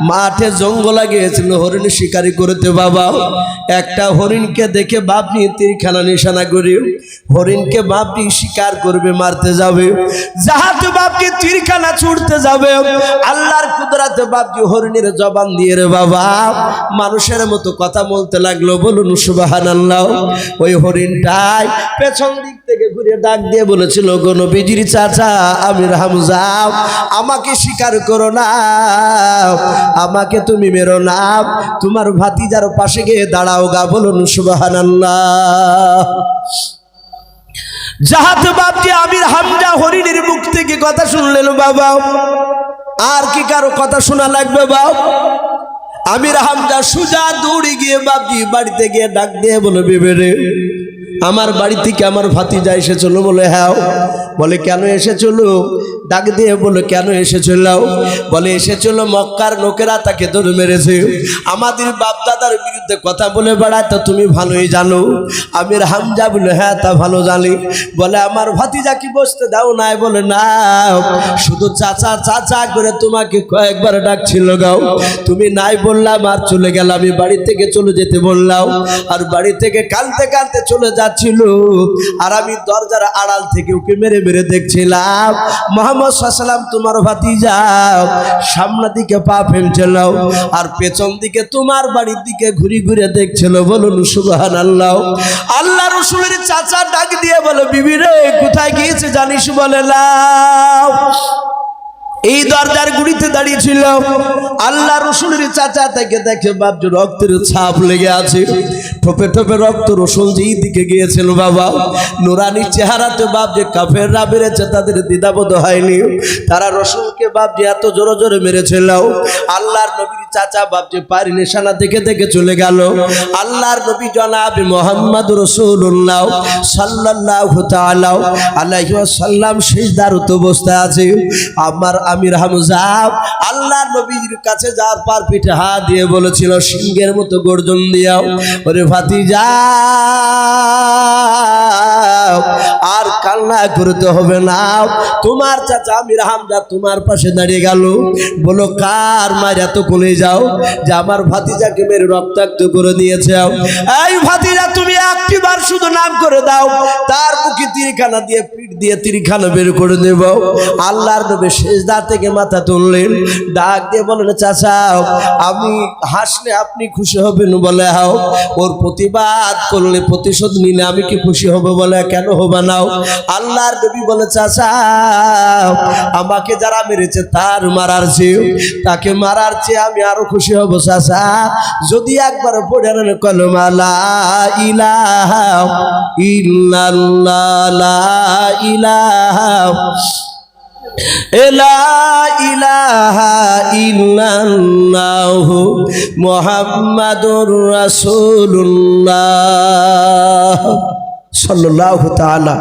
মাঠে জঙ্গলে গিয়েছিল হরিণ শিকারি করতে বাবা। একটা হরিণকে দেখে বাপনি তীরখানা নিশানা করে হরিণকে বাপনি শিকার করবে, মারতে যাবে। যাহাতে বাপনি তীরখানা ছুটতে যাবে, আল্লাহর কুদরতে বাপজি হরিণের জবান দিয়ে রে বাবা মানুষের মতো কথা বলতে লাগলো। বলুন সুবহানাল্লাহ। ওই হরিণটাই পেছন দিক থেকে ঘুরে ডাক দিয়ে বলেছিল, গো নবীজির চাচা আমির হামজা আমাকে স্বীকার করো না, আমাকে তুমি মেরো না, তোমার ভাতিজার পাশে গিয়ে দাঁড়াও গা। বলুন সুবহানাল্লাহ। যাহাতে বাপজি আমির হামজা হরিণের মুখ থেকে কথা শুনলেন বাবা, আর কি কারো কথা শোনা লাগবে বাপ? আমির হামজা সুজা দৌড়ে গিয়ে বাপজি বাড়িতে গিয়ে ডাক দিয়ে বলে, বেবে রে আমার বাড়ি থেকে আমার ভাতিজা এসেছিল। বলে হ্যাঁ। বলে কেন এসেছিল? ডাক দিয়ে বলে কেন এসেছিল? বলে এসেছিল মক্কার লোকেরা তাকে ধরে মেরেছে, আমাদের বাপ দাদার বিরুদ্ধে কথা বলে বেড়ায়, তো তুমি ভালোই জানো। আমির হামজা বলে হ্যাঁ তা ভালো জানি। বলে আমার ভাতিজা কি বসতে দাও নাই? বলে না, শুধু চাচা চাচা করে তোমাকে কয়েকবার ডাকছিল গাও, তুমি নাই বললাম আর চলে গেলাম। আমি বাড়ি থেকে চলে যেতে বললাম, আর বাড়ি থেকে কাঁদতে কাঁদতে চলে যাচ্ছিল, আর আমি দরজার আড়াল থেকে ওকে মেরে মেরে দেখছিলাম। মুহাম্মদ সাল্লাল্লাহু আলাইহি ওয়াসাল্লাম তোমার ভাতিজা সামনের দিকে পা ফেলছিল আর পেছন দিকে তোমার বাড়ির দিকে ঘুরে ঘুরে দেখছিল। বলুন সুবহানাল্লাহ। আল্লাহ রাসূলের চাচা ডাক দিয়ে বলে বিবি রে কোথায় গিয়েছে জানিস? বলে না। এই দরজার গুড়িতে দাঁড়িয়ে ছিল। আল্লাহ রসুলের চাচা তাকে দেখে বাপজি রক্তের ছাপ লেগে আছে, ঠোপে ঠোপে রক্ত রসুল যেই দিকে গিয়েছিল বাবা, নুরানি চেহারাতে বাপজি কাফেররা মেরেছে, তাদের দ্বিধাবোধ হয়নি, তারা রসুলকে বাপজি এত জোরে জোরে মেরেছিল। আল্লাহর নবীর চাচা বাপজি পায়ের নিশানা দেখে দেখে চলে গেল। আল্লাহর নবী জনাব মুহাম্মদ রাসূলুল্লাহ সাল্লাল্লাহু তাআলা আলাইহি ওয়াসাল্লাম সিজদারত অবস্থায় আছে। আমার আমির হামজা আল্লাহর নবীর কাছে যাওয়ার পার পিঠে হাত দিয়ে বলেছিল সিংহের মতো গর্জন দিয়াও, ওরে ভাতিজা আর কান্না করতে হবে না, তোমার চাচা আমির হামজা তোমার পাশে দাঁড়িয়ে গেল। বলো কার মার এত কোলে যাও যে আমার ভাতিজাকে মেরে রক্তাক্ত করে দিয়েছে? এই ভাতিজা তুমি একটিবার শুধু নাম করে দাও, তার মুখে তিরখানা দিয়ে পিঠ দিয়ে তিরখানা বের করে দেব। আল্লাহর নবী সিজদা থেকে মাথা তুললেন, ডাক দিয়ে বলেন চাচা আমি হাসলে আপনি খুশি হবেন? বলে হাও। ওর প্রতিবাদ করলে প্রতিশোধ নিলে আমি কি খুশি হব? বলে কেন হবে নাও? আল্লাহর নবী বলে চাচা আমাকে যারা মেরেছে তার মারার চেয়ে, তাকে মারার চেয়ে আমি আরো খুশি হব চাচা যদি একবার পড়ে নেন কলমা লা ইলাহা ইল্লাল্লাহ লা ইলাহা লা ইলাহা ইল্লাল্লাহু মুহাম্মাদুর রাসূলুল্লাহ সাল্লাল্লাহু তাআলা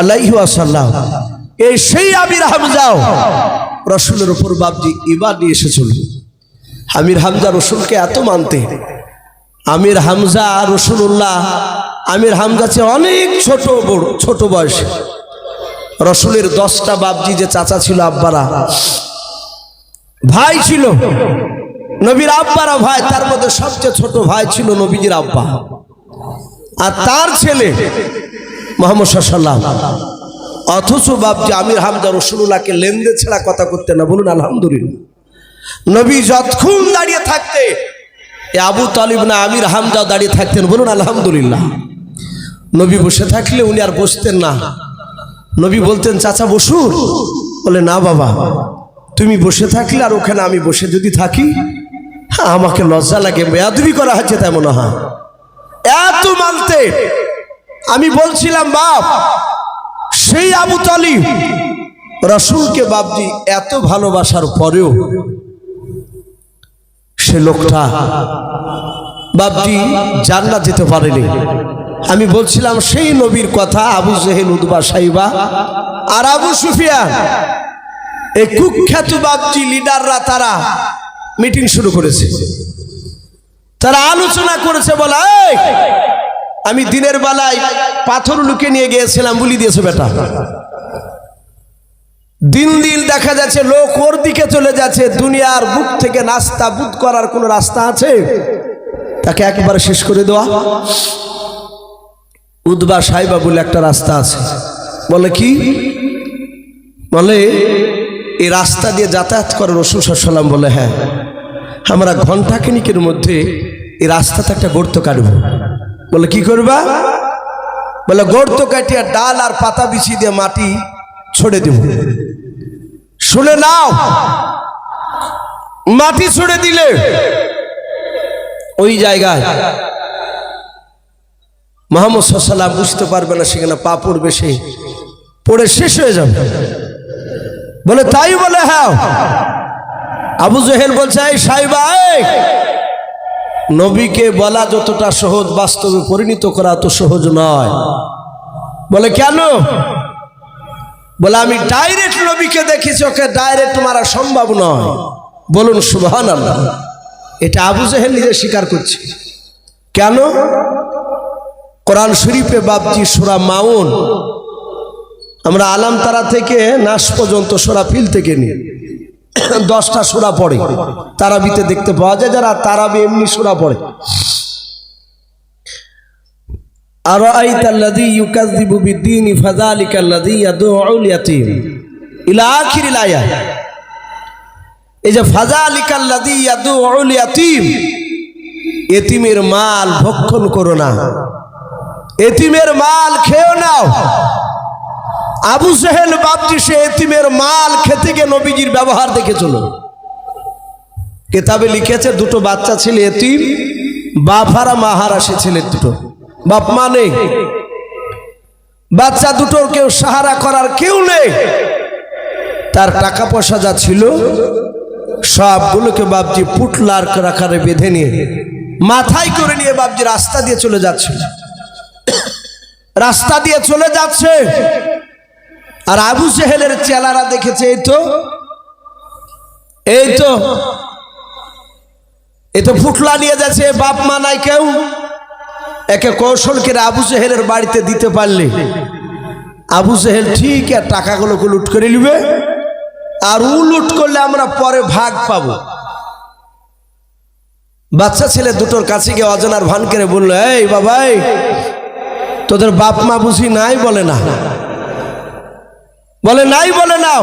আলাইহি ওয়াসাল্লাম। এই সেই আমির হামজা রাসূলের উপর বাপজি ঈমান নিয়ে এসেছিল। আমির হামজা রাসূলকে এত মানতে, আমির হামজা রাসূলুল্লাহ আমির হামজা চেয়ে অনেক ছোট বয়সে। রসুলের 10টা বাপজি যে চাচা ছিল আব্বারা ভাই ছিল, নবীর আব্বারা ভাই, তার মধ্যে সবচেয়ে ছোট ভাই ছিল নবীজির আব্বা, আর তার ছেলে মুহাম্মদ সাল্লাল্লাহু আলাইহি ওয়াসাল্লাম। অথচ বাপজি আমির হামজা রাসূলুল্লাহকে লেনদেন ছাড়া কথা করতে না। বলুন আলহামদুলিল্লাহ। নবী যতক্ষণ দাঁড়িয়ে থাকতে আবু তালিব না আমির হামজা দাঁড়িয়ে থাকতেন। বলুন আলহামদুলিল্লাহ। নবী বসে থাকলে উনি আর বসতেন না। নবী বলতেন চাচা বসুন, বলে না বাবা তুমি বসে থাকলে আর ওখানে আমি বসে যদি থাকি আমাকে লজ্জা লাগে, বেয়াদবি করা হচ্ছে তাই মনে হয়। এত মানতে আমি বলছিলাম বাপ সেই আবু তালিব রাসূলকে বাপজি এত ভালোবাসার পরেও সে লোকটা বাপজি জান্নাত যেতে পারেনি। আমি বলছিলাম সেই নবীর কথা, আবু জেহেল উতবা সাইবা আর আবু সুফিয়ান এই কুখ্যাত বাপজি লিডাররা তারা মিটিং শুরু করেছে, তারা আলোচনা করেছে। বলে আমি দিনের বেলায় পাথর লুকে নিয়ে গিয়েছিলাম, বলি দিয়েছে বেটা। দিন দিন দেখা যাচ্ছে লোক ওর দিকে চলে যাচ্ছে, দুনিয়ার বুক থেকে নাস্তা বুদ করার কোন রাস্তা আছে? তাকে একেবারে শেষ করে দেওয়া। উতবা সাইবা বলে একটা রাস্তা আছে। বলে কি? বলে এই রাস্তা দিয়ে যাতায়াত করে রাসূল সাল্লাল্লাহু আলাইহি ওয়াসাল্লাম। বলে হ্যাঁ, আমরা ঘন্টাখানিকের মধ্যে এই রাস্তাতে একটা গর্ত কাটব। বলে কি করবা? বলে গর্ত কাটিয়া ডাল আর পাতা বিছিয়ে দিয়ে মাটি ছড়ে দেব। শুনে নাও, মাটি ছড়ে দিলে ওই জায়গায় মুহাম্মদ সাল্লাল্লাহু আলাইহি ওয়াসাল্লাম বুঝতে পারবে না, সেখানে পা পড়বে, সে পড়ে শেষ হয়ে যাবে। বলে তাই? বলে হ্যাঁ। আবু জেহেল বলছে এই সাইবা নবীকে বলা যতটা সহজ, বাস্তবে পরিণত করা তো সহজ নয়। বলে কেন? বলে আমি ডাইরেক্ট নবীকে দেখেছি, ওকে ডাইরেক্ট মারা সম্ভব নয়। বলুন সুবহানাল্লাহ। এটা আবু জেহেল নিজে স্বীকার করছে। কেন? কোরআন শরীফে বাপজি সূরা মাউন, আমরা আলাম তারা থেকে নাস পর্যন্ত সূরা ফিল থেকে নিয়ে 10টা সূরা পড়ে, তারাবিতে দেখতে পাওয়া যায়। যারা তারাবি এমনি সূরা পড়ে, আরাআইতাল্লাযী ইউকাযযিবু বিদ্দীন ফাযালিকাল্লাযী ইয়াদউল ইয়াতীম ইলা আখিরিল আয়াত। এই যে ফাযালিকাল্লাযী ইয়াদউল ইয়াতীম, এতিমের মাল ভক্ষণ করো না, এতিমের মাল খেও নাও। আবু জেহেল বাপজি সে এতিমের মাল খেতে গিয়ে নবীজির ব্যবহার দেখে চলো। কিতাবে লিখেছে দুটো বাচ্চা ছিল এতিম, বাপ হারা মা হারা, সে ছেলে দুটো, বাপ মা নেই, বাচ্চা দুটোর কেউ সাহারা করার কেউ নেই। তার টাকা পয়সা যা ছিল সবগুলোকে বাপজি পুটলার আকারে বেঁধে নিয়ে মাথায় করে নিয়ে বাপজি রাস্তা দিয়ে চলে যাচ্ছে, রাস্তা দিয়ে চলে যাচ্ছে। আর আবু জেহেলের চেলারা দেখেছে এই তো ফুটলা নিয়ে যাচ্ছে, বাপ মা নাই কেউ। একে কৌশল করে আবু জেহেলের বাড়িতে দিতে পারলে আবু জেহেল ঠিক টাকাগুলোকে লুট করে নিবে, আর ও লুট করলে আমরা পরে ভাগ পাবো। বাচ্চা ছেলে দুটোর কাছে গিয়ে অজানার ভান করে বললো, এই বাবাই, তোদের বাপ মা বুঝি নাই? বলে না। বলে নাই? বলে নাও।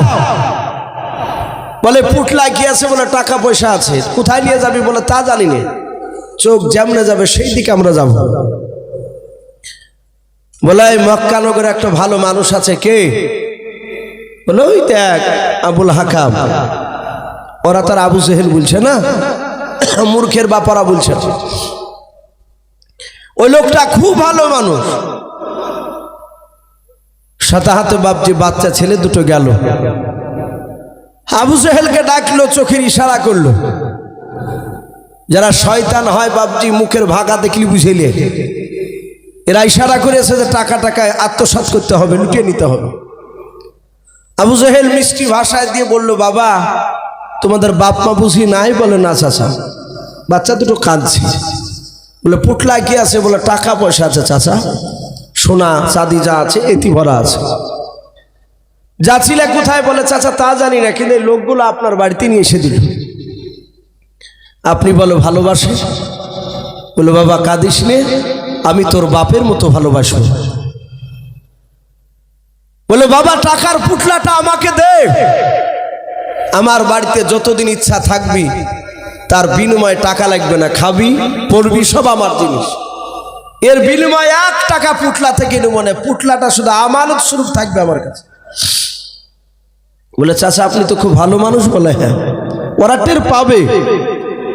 বলে পুটলা কি আছে? বলে টাকা পয়সা আছে। কোথায় নিয়ে যাবি? বলে তা জানি না, চোখ যেমনে যাবে সেই দিকে আমরা যাব। বলে এই মক্কানগরে একটা ভালো মানুষ আছে। কে? বলে ওই দেখ আবুল হাকাম। ওরা তার আবু জেহেল বলছে না, মূর্খের বাপারা বলছে। ওই লোকটা খুব ভালো মানুষ। সাথে হাতে বাপজি বাচ্চা ছেলে দুটো গেল, আবু জেহেলকে ডাকলো, চোখের ইশারা করলো। যারা শয়তান হয় বাপজি মুখের ভাগা দেখলি বুঝেলে, এরা ইশারা করেছে যে টাকায় আত্মসাৎ করতে হবে, লুটিয়ে নিতে হবে। আবু জেহেল মিষ্টি ভাষায় দিয়ে বলল, বাবা তোমাদের বাপ মা বুঝি নাই? বলে না চাচা। বাচ্চা দুটো কাঁদছে। বলে পুটলা কি আছে? বলে টাকা পয়সা আছে চাচা, সোনা চাঁদি যা আছে এতি ভরা আছে। যাচ্ছিলে কোথায়? বলে চাচা তা জানি না, কিন্তু এই লোকগুলো আপনার বাড়িতে নিয়ে এসে দিল। আপনি বলো ভালোবাসে? বলে বাবা কাঁদিস নে, আমি তোর বাপের মতো ভালোবাসবো। বলে বাবা টাকার পুটলাটা আমাকে দে, আমার বাড়িতে যতদিন ইচ্ছা থাকবি, তার বিনিময়ে টাকা লাগবে না, খাবি পড়বি সব আমার জিনিস। এর বিনিময়ে 1 টাকা পুটলা থেকে নেব না, পুটলাটা শুধু আমানত স্বরূপ থাকবে আমার কাছে। বলে চাচা আপনি তো খুব ভালো মানুষ। বলে হ্যাঁ। ওরা টের পাবে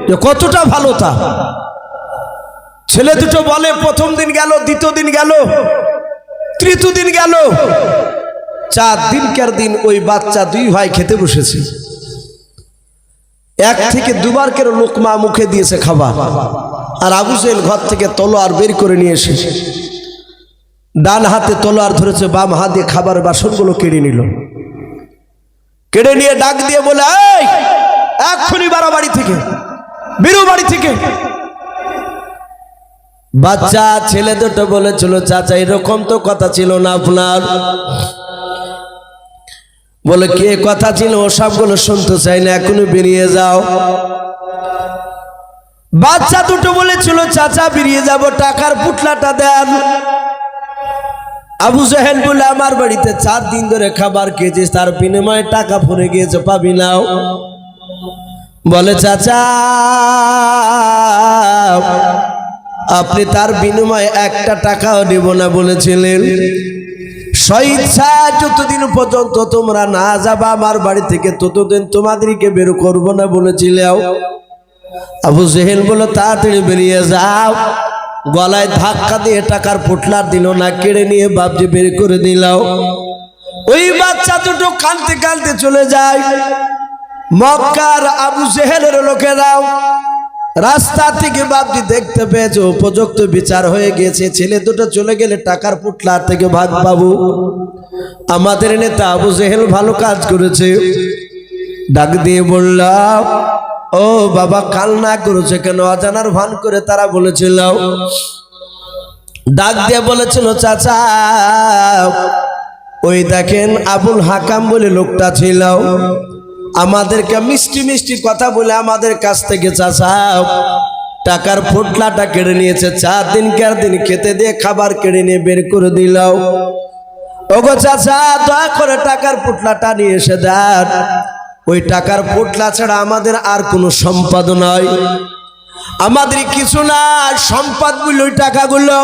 যে কতটা ভালো তা। ছেলে দুটো বলে প্রথম দিন গেল, দ্বিতীয় দিন গেল, তৃতীয় দিন গেল, 4 দিনকার দিন ওই বাচ্চা 2 ভাই খেতে বসেছে। 1 থেকে 2 বার করে লোকমা মুখে দিয়েছে খাবার। আর আবু জেহেল ঘর থেকে তলোয়ার বের করে নিয়ে এসে ডান হাতে তলোয়ার ধরেছে, বাম হাত দিয়ে খাবার বাসনগুলো কেড়ে নিল। কেড়ে নিয়ে ডাক দিয়ে বলে, এই এক্ষুনি বাড়া বাড়ি থেকে, বেরো বাড়ি থেকে। বাচ্চা ছেলে দুটো বলেছিল, চাচা এরকম তো কথা ছিল না আপনার। বলে কে কথা ছিল? ও সবগুলো শুনতে চাই না, এখনই বেরিয়ে যাও। বাচ্চা দুটো বলেছিল, চাচা বেরিয়ে যাব, টাকার পুটলাটা দেন। আবু জেহেল বলে আমার বাড়িতে 4 দিন ধরে খাবার খেয়েছিস, তার বিনিময়ে টাকা পড়ে গিয়েছে, পাবি নাও। বলে চাচা আপনি তার বিনিময়ে 1টা টাকাও দেব না বলেছিলেন। স্বইচ্ছা যতদিন পর্যন্ত তোমরা না যাবা আমার বাড়ি থেকে, ততদিন তোমাদেরকে বের করবো না বলেছিলে। আবু জেহেল বলে তাড়াতাড়ি বেরিয়ে যাও। গলায় ধাক্কা দিয়ে টাকার পুটলা দিল না, কেড়ে নিয়ে বাপজি বের করে দিলাও। ওই বাচ্চা দুটো কাঁদতে কাঁদতে চলে যায়। মক্কার আবু জেহেলের লোকেরাও রাস্তা থেকে বাপজি দেখতে পেয়েছে উপযুক্ত বিচার হয়ে গেছে, ছেলে দুটো চলে গেলে টাকার পুটলা থেকে ভাগ পাবো। আমাদের নেতা আবু জেহেল ভালো কাজ করেছে, ডাক দিয়ে বললাম, ও বাবা কান্না করেছে কেন? অজানার ভান করে তারা বলেছিল, ডাক দিয়ে বলেছিল, চাচা ওই দেখেন আবুল হাকাম বলে লোকটা ছিল, আমাদেরকে মিষ্টি মিষ্টি কথা বলে আমাদের কাছ থেকে চাচা টাকার পোটলাটা কেড়ে নিয়েছে। 4 দিন খেতে দিয়ে খাবার কেড়ে নিয়ে বের করে দিল। ওগো চাচা দয়া করে টাকার পোটলাটা নিয়ে এসে দেন, ওই টাকার পোটলা ছাড়া আমাদের আর কোনো সম্পদ নয়, আমাদের কিছু না, সম্পদ বলে ওই টাকাগুলো,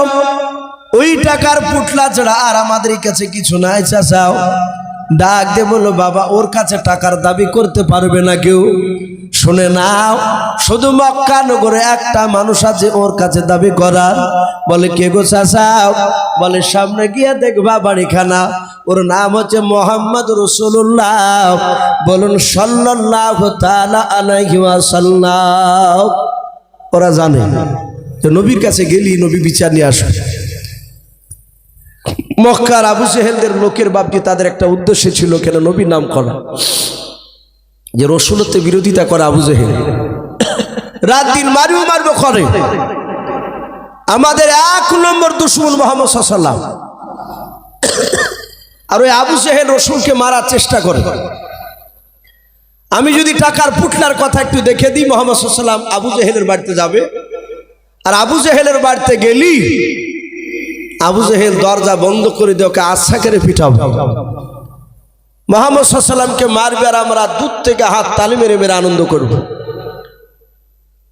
ওই টাকার পুটলা ছাড়া আর আমাদের কাছে কিছু নাই। চাচা ডাক দিয়ে বললো, বাবা ওর কাছে টাকার দাবি করতে পারবে না কেউ, শুনে নাও, শুধু মক্কা নগরে একটা মানুষ আছে ওর কাছে দাবি করার। বলে কে গো চাচা? বলে সামনে গিয়ে দেখবা বাড়িখানা, ওর নাম হচ্ছে মোহাম্মদ রাসূলুল্লাহ, বলুন সাল্লাল্লাহু তাআলা আলাইহি ওয়াসাল্লাম। ওরা জানে যে নবীর কাছে গেলি নবী বিচার নিয়ে আসবে। মক্কার আবু জেহেলদের লোকের বাপজি তাদের একটা উদ্দেশ্য ছিল, কেন নবীর নাম করা, যে রসুলত্বের বিরোধিতা করে আবু জেহেল রাত দিন মারিও মারবো করে। আমাদের 1 নম্বর দুশমন মুহাম্মদ সাল্লাল্লাহু আলাইহি ওয়াসাল্লাম। আর ওই আবু জেহেল রসুলকে মারার চেষ্টা করে। আমি যদি টাকার পুটলার কথা একটু দেখে দিই, মুহাম্মদ সাল্লাল্লাহু আলাইহি ওয়াসাল্লাম আবু জেহেলের বাড়িতে যাবে, আর আবু জেহেলের বাড়িতে গেলি আবু জেহেল দরজা বন্ধ করে দিয়ে ওকে আচ্ছা করে পিঠাবো। মুহাম্মদ সাল্লাল্লাহু আলাইহি ওয়াসাল্লামকে মারবে আর আমরা দূর থেকে হাত তালি মেরে মেরে আনন্দ করব।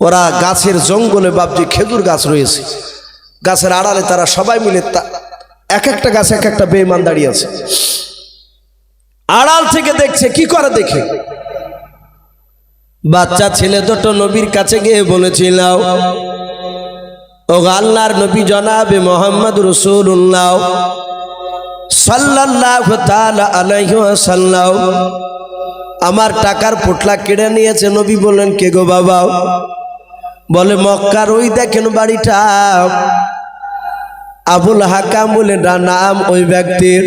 ওরা গাছের জঙ্গলে বাপজি খেজুর গাছ রয়েছে, গাছের আড়ালে তারা সবাই মিলে এক একটা গাছে এক একটা বেঈমান দাঁড়িয়ে আছে, আড়াল থেকে দেখছে। কি করে দেখে? বাচ্চা ছেলে দুটো নবীর কাছে গিয়ে বলেছিল, ও আল্লাহর নবী জনাবে মোহাম্মদ রাসূলুল্লাহ সাল্লাল্লাহু তাআলা আলাইহি ওয়াসাল্লাম আমার টাকার পোটলা কেড়ে নিয়েছে। নবী বললেন, কে গো বাবা? বলে মক্কার ওই দেখেন বাড়িটা, আবুল হাকাম বলে নাম ওই ব্যক্তির।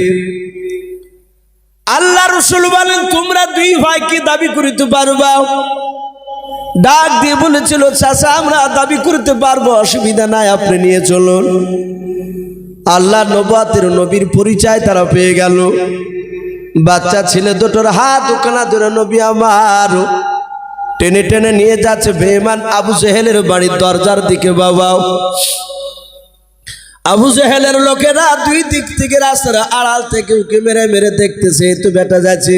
আল্লাহ রাসূল বলেন, তোমরা 2 ভাই কি দাবি করিতে পারবা? ডাক দিয়ে বলেছিল, চাচা আমরা দাবি করতে পারবো, অসুবিধা নাই, আপনি নিয়ে চলুন। আল্লাহ নবুয়তের নবীর পরিচয় তারা পেয়ে গেল। বাচ্চা ছেলে দুটোর হাত ওখানা ধরে নবী আমার টেনে টেনে নিয়ে যাচ্ছে বেঈমান আবু জেহেলের বাড়ির দরজার দিকে। বাবা আবু জেহেলের লোকেরা 2 দিক থেকে রাস্তার আড়াল থেকে উকে মেরে মেরে দেখতেছে, তো বেটা যাচ্ছে।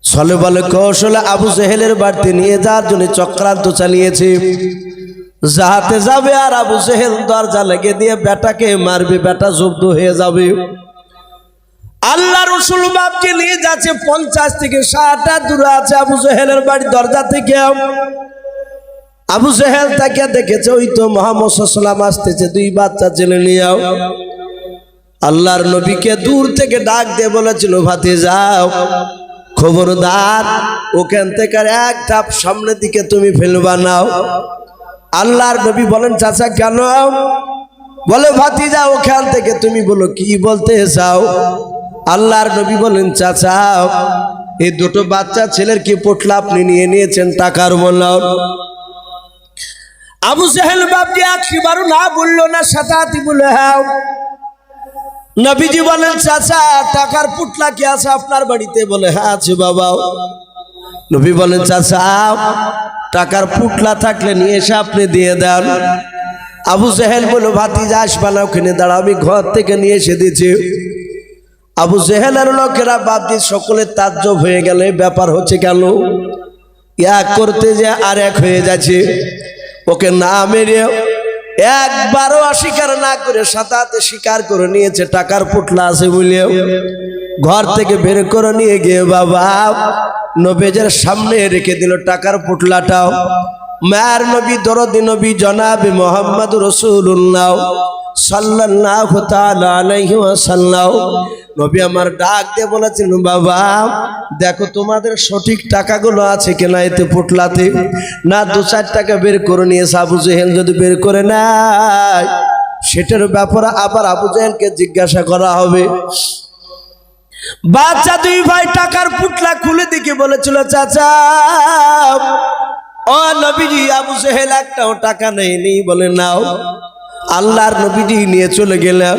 ছলে বলে কৌশলে আবু জেহেলের বাড়িতে নিয়ে যাওয়ার জন্য চক্রান্ত চালিয়েছে, যাহাতে যাবে আর আবু জেহেল দরজা লেগে দিয়ে বেটাকে মারবে, বেটা জব্দ হয়ে যাবে। আল্লাহ রাসূল বাপকে নিয়ে যাচ্ছে 50 থেকে 60 হাত দূরে আছে আবু জেহেলের বাড়ির দরজা থেকে। আবু জেহেল তাকে দেখেছে, ওই তো মুহাম্মদ সাল্লাল্লাহু আলাইহি ওয়াসাল্লাম আসতেছে 2 বাচ্চা ছেলে নিয়ে। আল্লাহর নবীকে দূর থেকে ডাক দিয়ে বলেছিল, ভাতিজাও খবরদার ওখান থেকে এক ধাপ সামনের দিকে তুমি ফেলবা নাও। আল্লাহর নবী বলেন, চাচা কেন? বলে ভাতিজা ওখান থেকে তুমি বলো কি বলতে চাও। আল্লাহর নবী বলেন, চাচা এই 2টো বাচ্চা ছেলের কি পোটলা আপনি নিয়ে নিয়েছেন টাকার বললাম। আবু জেহেল বাপজি একবারও না বললো না, সাথে বলে হ্যাঁ। নবীজি বলেন, চাচা টাকার পুটলা কি আছে আপনার বাড়িতে? বলে হ্যাঁ আছে বাবা। নবী বলেন, চাচা টাকার পুটলা থাকলে নিয়ে এসে আপনি দিয়ে দেন। আবু জেহেল বলল, ভাতিজা আসবা না, ওখানে দাঁড়া, আমি ঘর থেকে নিয়ে এসে দিয়েছি। আবু জেহেলের লোকেরা বাপজি সকলে তাজ্জব হয়ে গেল, ব্যাপার হচ্ছে কেন? এক করতে যে আর এক হয়ে যাচ্ছে। ওকে না মেরে একবারও অস্বীকার না করে সাথে স্বীকার করে নিয়েছে টাকার পুটলা আছে বলেও। ঘর থেকে বের করে নিয়ে গিয়ে বাবা নবীর সামনে রেখে দিল টাকার পুটলাটাও। মায়ের নবী দরদি নবী জনাবে মোহাম্মদ রাসূলুল্লাহ সাল্লাল্লাহু তাআলা আলাইহি ওয়াসাল্লাম নবী আমার ডাক দিয়ে বলেছেন, বাবা দেখো তোমাদের সঠিক টাকাগুলো আছে কিনা এতে পুটলাতে, না 2-4 টাকা বের করে নিয়েছে। আবু জেহেল যদি বের করে নেয় সেটার ব্যাপারে আবার আবু জেহেলকে জিজ্ঞাসা করা হবে। বাচ্চা 2 ভাই টাকার পুটলা খুলে দিকে বলেছিল, চাচা ও নবীজি আবু জেহেল একটাও টাকা নেয়নি। বলে নাও। আল্লাহর নবীজি নিয়ে চলে গেলেন।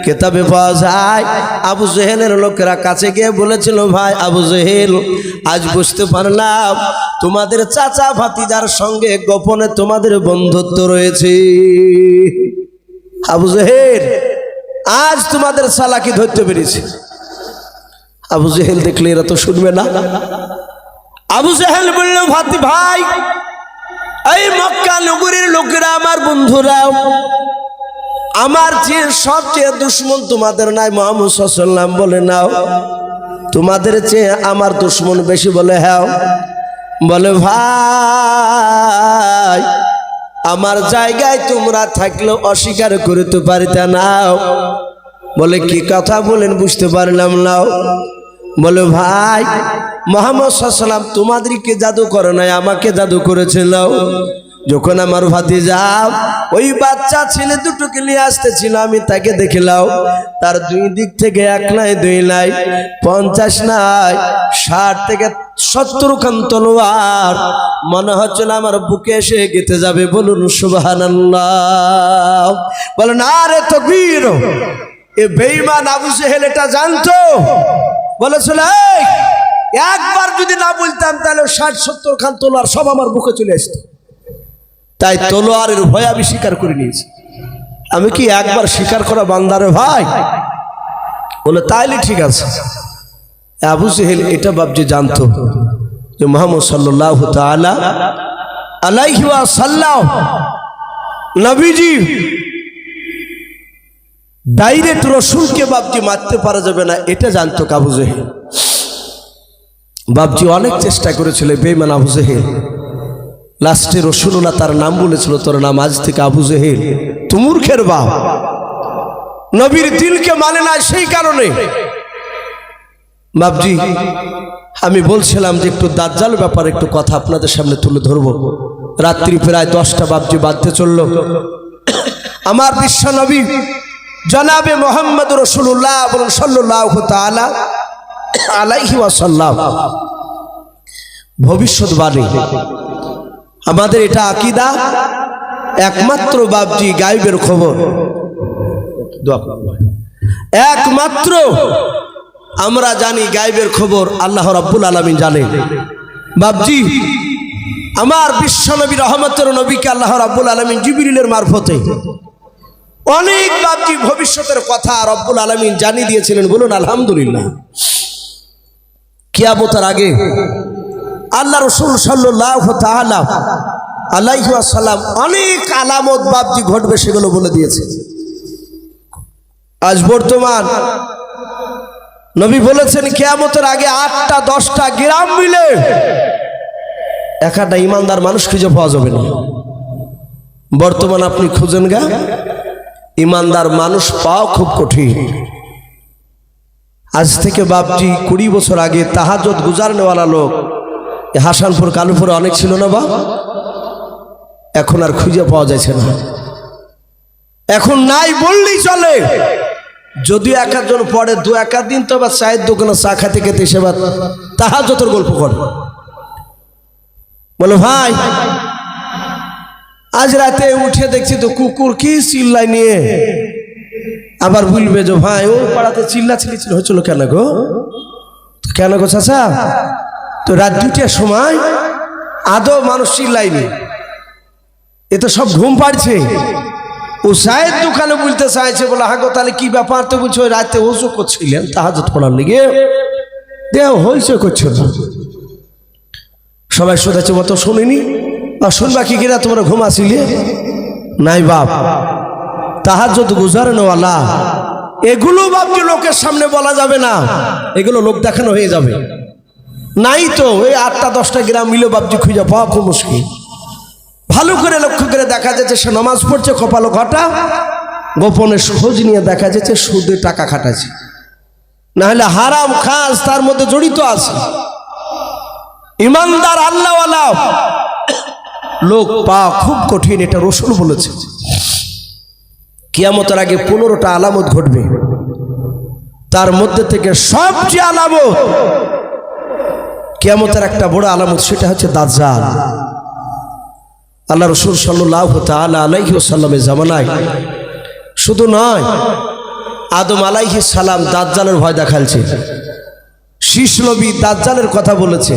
কিতাবে পাওয়া যায় আবু জেহেলের লোকেরা কাছে গিয়ে বলেছিল, ভাই আবু জেহেল আজ বুঝতে পারলাম তোমাদের চাচা ভাতিজার সঙ্গে গোপনে তোমাদের বন্ধুত্ব রয়েছে। আবু জেহেল আজ তোমাদের চালাকি ধরতে পেরেছে। আবু জেহেল দেখলে এরা তো শুনবে না। আবু জেহেল বলল, ভাই এই মক্কা নগরীর লোকেরা আমার বন্ধুরা, আমার যে সবচেয়ে দুশ্মন তোমাদের নাই মুহাম্মদ সাল্লাল্লাহু আলাইহি ওয়াসাল্লাম। বলে নাও। তোমাদের চেয়ে আমার দুশ্মন বেশি? বলে হ্যাঁ। বলে ভাই আমার জায়গায় তোমরা থাকলেও অস্বীকার করতে পারিতে না। বলে কি কথা বলেন বুঝতে পারলাম না। বলে ভাই মুহাম্মদ সাল্লাল্লাহু আলাইহি ওয়াসাল্লাম তোমাদেরকে জাদু করে নাই, আমাকে জাদু করেছিল। যখন আমার ভাতিজা ওই বাচ্চা ছেলে দুটোকে নিয়ে আসতেছিল, আমি তাকে দেখলাম তার 2 দিক থেকে 1 নাই 2 নাই 50 নাই 60 থেকে 70 খান তলোয়ার মনে হচ্ছিল আমার বুকে এসে গেঁথে যাবে। বলুন সুবহানাল্লাহ। বলেন আরে তাকবীর। এ বেঈমান আবু জেহেল এটা জানতো। বলেছিল একবার যদি না বলতাম তাহলে 60-70 খান তলোয়ার সব আমার বুকে চলে আসতো। তাই তলোয়ারের ভয় আমি স্বীকার করে নিয়েছি। আমি কি একবার স্বীকার করা বান্দারে ভাই? বলে তাইলে ঠিক আছে। আবু জেহেল এটা বাবজি জানতো যে মুহাম্মদ সাল্লাল্লাহু তাআলা আলাইহি ওয়াসাল্লাম নবীজি ডাইরেক্ট রসুলকে বাবজি মারতে পারা যাবে না, এটা জানতো আবু জেহেল। বাবজি অনেক চেষ্টা করেছিল বেঈমান আবু জেহেল। লাস্টে রাসূলুল্লাহ তার নাম বলেছিল, তোর নাম আজ থেকে আবু জেহেল, তুই মূর্খের বাপ। নবীর দিনকে মানে না, সেই কারণে বাবজি আমি বলছিলাম যে একটু দাজ্জাল ব্যাপারে একটু কথা আপনাদের সামনে তুলে ধরবো। রাত্রি প্রায় 10টা বাবজি বাজতে চলল। আমার বিশ্ব নবী জনাবে মোহাম্মদ রাসূলুল্লাহ সাল্লাল্লাহু তাআলা আলাইহি ওয়াসাল্লাম ভবিষ্যৎবাণী, আমাদের এটা আকীদা। একমাত্র বাবজি গায়বের খবর একমাত্র আমরা জানি, গায়বের খবর আল্লাহ রাব্বুল আলামিন জানেন। বাবজি আমার বিশ্বনবী রহমতের নবীকে আল্লাহ রাব্বুল আলামিন জিবরিলের মারফতে অনেক বাবজি ভবিষ্যতের কথা রব্বুল আলামিন জানিয়ে দিয়েছিলেন। বলুন আলহামদুলিল্লাহ। কিয়ামতের আগে আল্লাহ রাসূল সাল্লাল্লাহু তাআলা আলাইহি ওয়াসাল্লাম অনেক আলামত বাবজি ঘটবে সেগুলো বলে দিয়েছে। আজ বর্তমান নবী বলেছেন কিয়ামতের আগে 8টা 10টা গ্রাম মিলে একটা ইমানদার মানুষ খুঁজে পাওয়া যাবে না। বর্তমান আপনি খুঁজেন গা, ইমানদার মানুষ পাওয়া খুব কঠিন। আজ থেকে বাবজি 20 বছর আগে তাহাজ্জুদ গুজারনেওয়ালা লোক হাসানপুর কালুপুরে অনেক ছিল না বা? এখন আর খুঁজে পাওয়া যাচ্ছে না। এখন নাই বললেই চলে। যদিও এক একজন পড়ে 2-1 দিন তো আবার চায়ের দোকানে চা খাতে খেতে সে আবার তাহাজ্জুদের গল্প করে। বলো ভাই আজ রাতে উঠে দেখছি তো কুকুর কি চিল্লাই নিয়ে, আবার বলবে যে ভাই ও পাড়াতে চিল্লাচিল্লি হয়েছিল কেন গো? কেন গো চাচা? তো রাত 2টার সময় আদৌ মানুষ চিল্লাইনি, এ তো সব ঘুম পাড়ছে। ও চায়ের দোকানে বলতে চাইছে, বলে হাগো তাহলে কি ব্যাপার? তো বলছো রাতে ওযু করছিলেন তাহাজ্জুদ পড়ার লেগে, দেহ হইছে করছো না। সবাই শোধাচ্ছে মতো শুনিনি, আর শুনবা কি কিনা তোমরা ঘুমাছিলে? নাই বাপ, তাহাজ্জুদ গুজারনেওয়ালা এগুলো বাপকে লোকের সামনে বলা যাবে না, এগুলো লোক দেখানো হয়ে যাবে। নাই তো ওই 8টা 10টা গ্রাম মিলে বাপজি খুঁজে পাওয়া খুব মুশকিল। ভালো করে লক্ষ্য করে দেখা যাচ্ছে সে নামাজ পড়ছে, কপালো ঘটা, গোপনে খোঁজ নিয়ে দেখা যাচ্ছে সুদে টাকা খাটাচ্ছে, না হলে হারাম খাস তার মধ্যে জড়িত আছে। ইমানদার আল্লাহওয়ালা লোক পাওয়া খুব কঠিন, এটা রাসূল বলেছে। কিয়ামতের আগে 15টা আলামত ঘটবে, তার মধ্যে থেকে সবচেয়ে আলামত, কিয়ামতের একটা বড় আলামত, সেটা হচ্ছে দাজ্জাল। আল্লাহ রাসূল সাল্লাল্লাহু তাআলা আলাইহি ওয়াসাল্লামের জামানায় শুধু নয়, আদম আলাইহিস সালাম দাজ্জালের ভয় দেখালছে, শীষ নবী দাজ্জালের কথা বলেছে,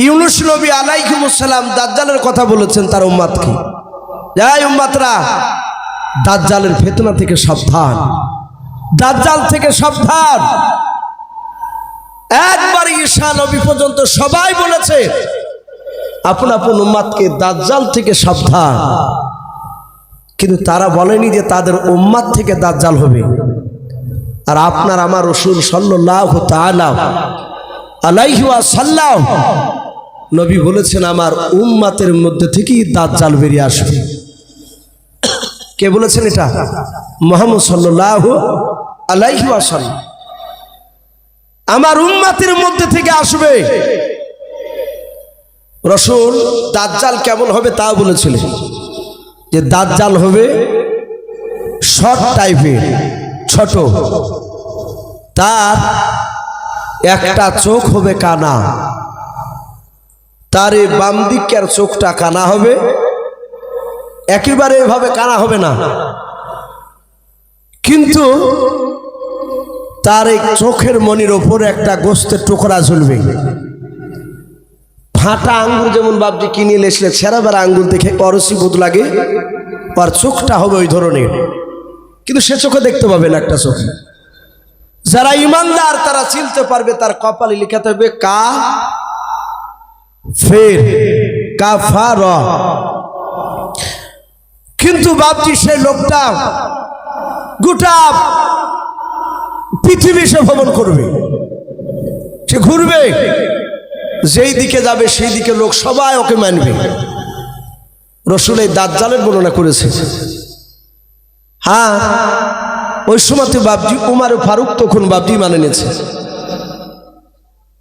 ইউনূস নবী আলাইহিস সালাম দাজ্জালের কথা বলেছেন তার উম্মতকে, যাই উম্মতরা দাজ্জালের ফিতনা থেকে সাবধান, দাজ্জাল থেকে সাবধান। একবার ঈসা নবী পর্যন্ত সবাই বলেছে আপন আপন উম্মতকে দাজ্জাল থেকে সাবধান, কিন্তু তারা বলেনি যে তাদের উম্মত থেকে দাজ্জাল হবে। আর আপনার আমার রাসূল সাল্লাল্লাহু তাআলা আলাইহি ওয়াসাল্লাম নবী বলেছেন আমার উম্মতের মধ্যে থেকেই দাজ্জাল বেরিয়ে আসবে। কে বলেছেন এটা? মুহাম্মদ সাল্লাল্লাহু আলাইহি ওয়াসাল্লাম। আমার উম্মতের মধ্যে থেকে আসবে। রাসূল দাজ্জাল কেমন হবে তা বলেছিলেন, যে দাজ্জাল হবে শর্ট টাইপের, ছোট, তার একটা চোখ হবে কানা, তার এই বাম দিকের চোখটা কানা হবে, একেবারে এভাবে কানা হবে না, কিন্তু তার এই চোখের মনির ওপরে একটা গোস্তের টুকরা ঝুলবে। ফাটা আঙ্গুর যেমন বাপজি কিনে লেসলে ছেঁড়াবার আঙ্গুর দেখে অরসি বোধ লাগে, আর চোখটা হবে ওই ধরনের, কিন্তু সে চোখে দেখতে পাবে না একটা চোখ। যারা ইমানদার তারা চিনতে পারবে, তার কপালে লিখাতে হবে কা ফের কাফার। কিন্তু বাপজি সেই লোকটা গোটা পৃথিবী সে ভ্রমণ করবে, সে ঘুরবে, যেই দিকে যাবে সেই দিকে লোক সবাই ওকে মানবে। রাসূল এই দাজ্জালের বর্ণনা করেছে। হ্যাঁ, ওই সময় বাপজি উমর ফারুক তখন বাপজি মানে নিয়েছে।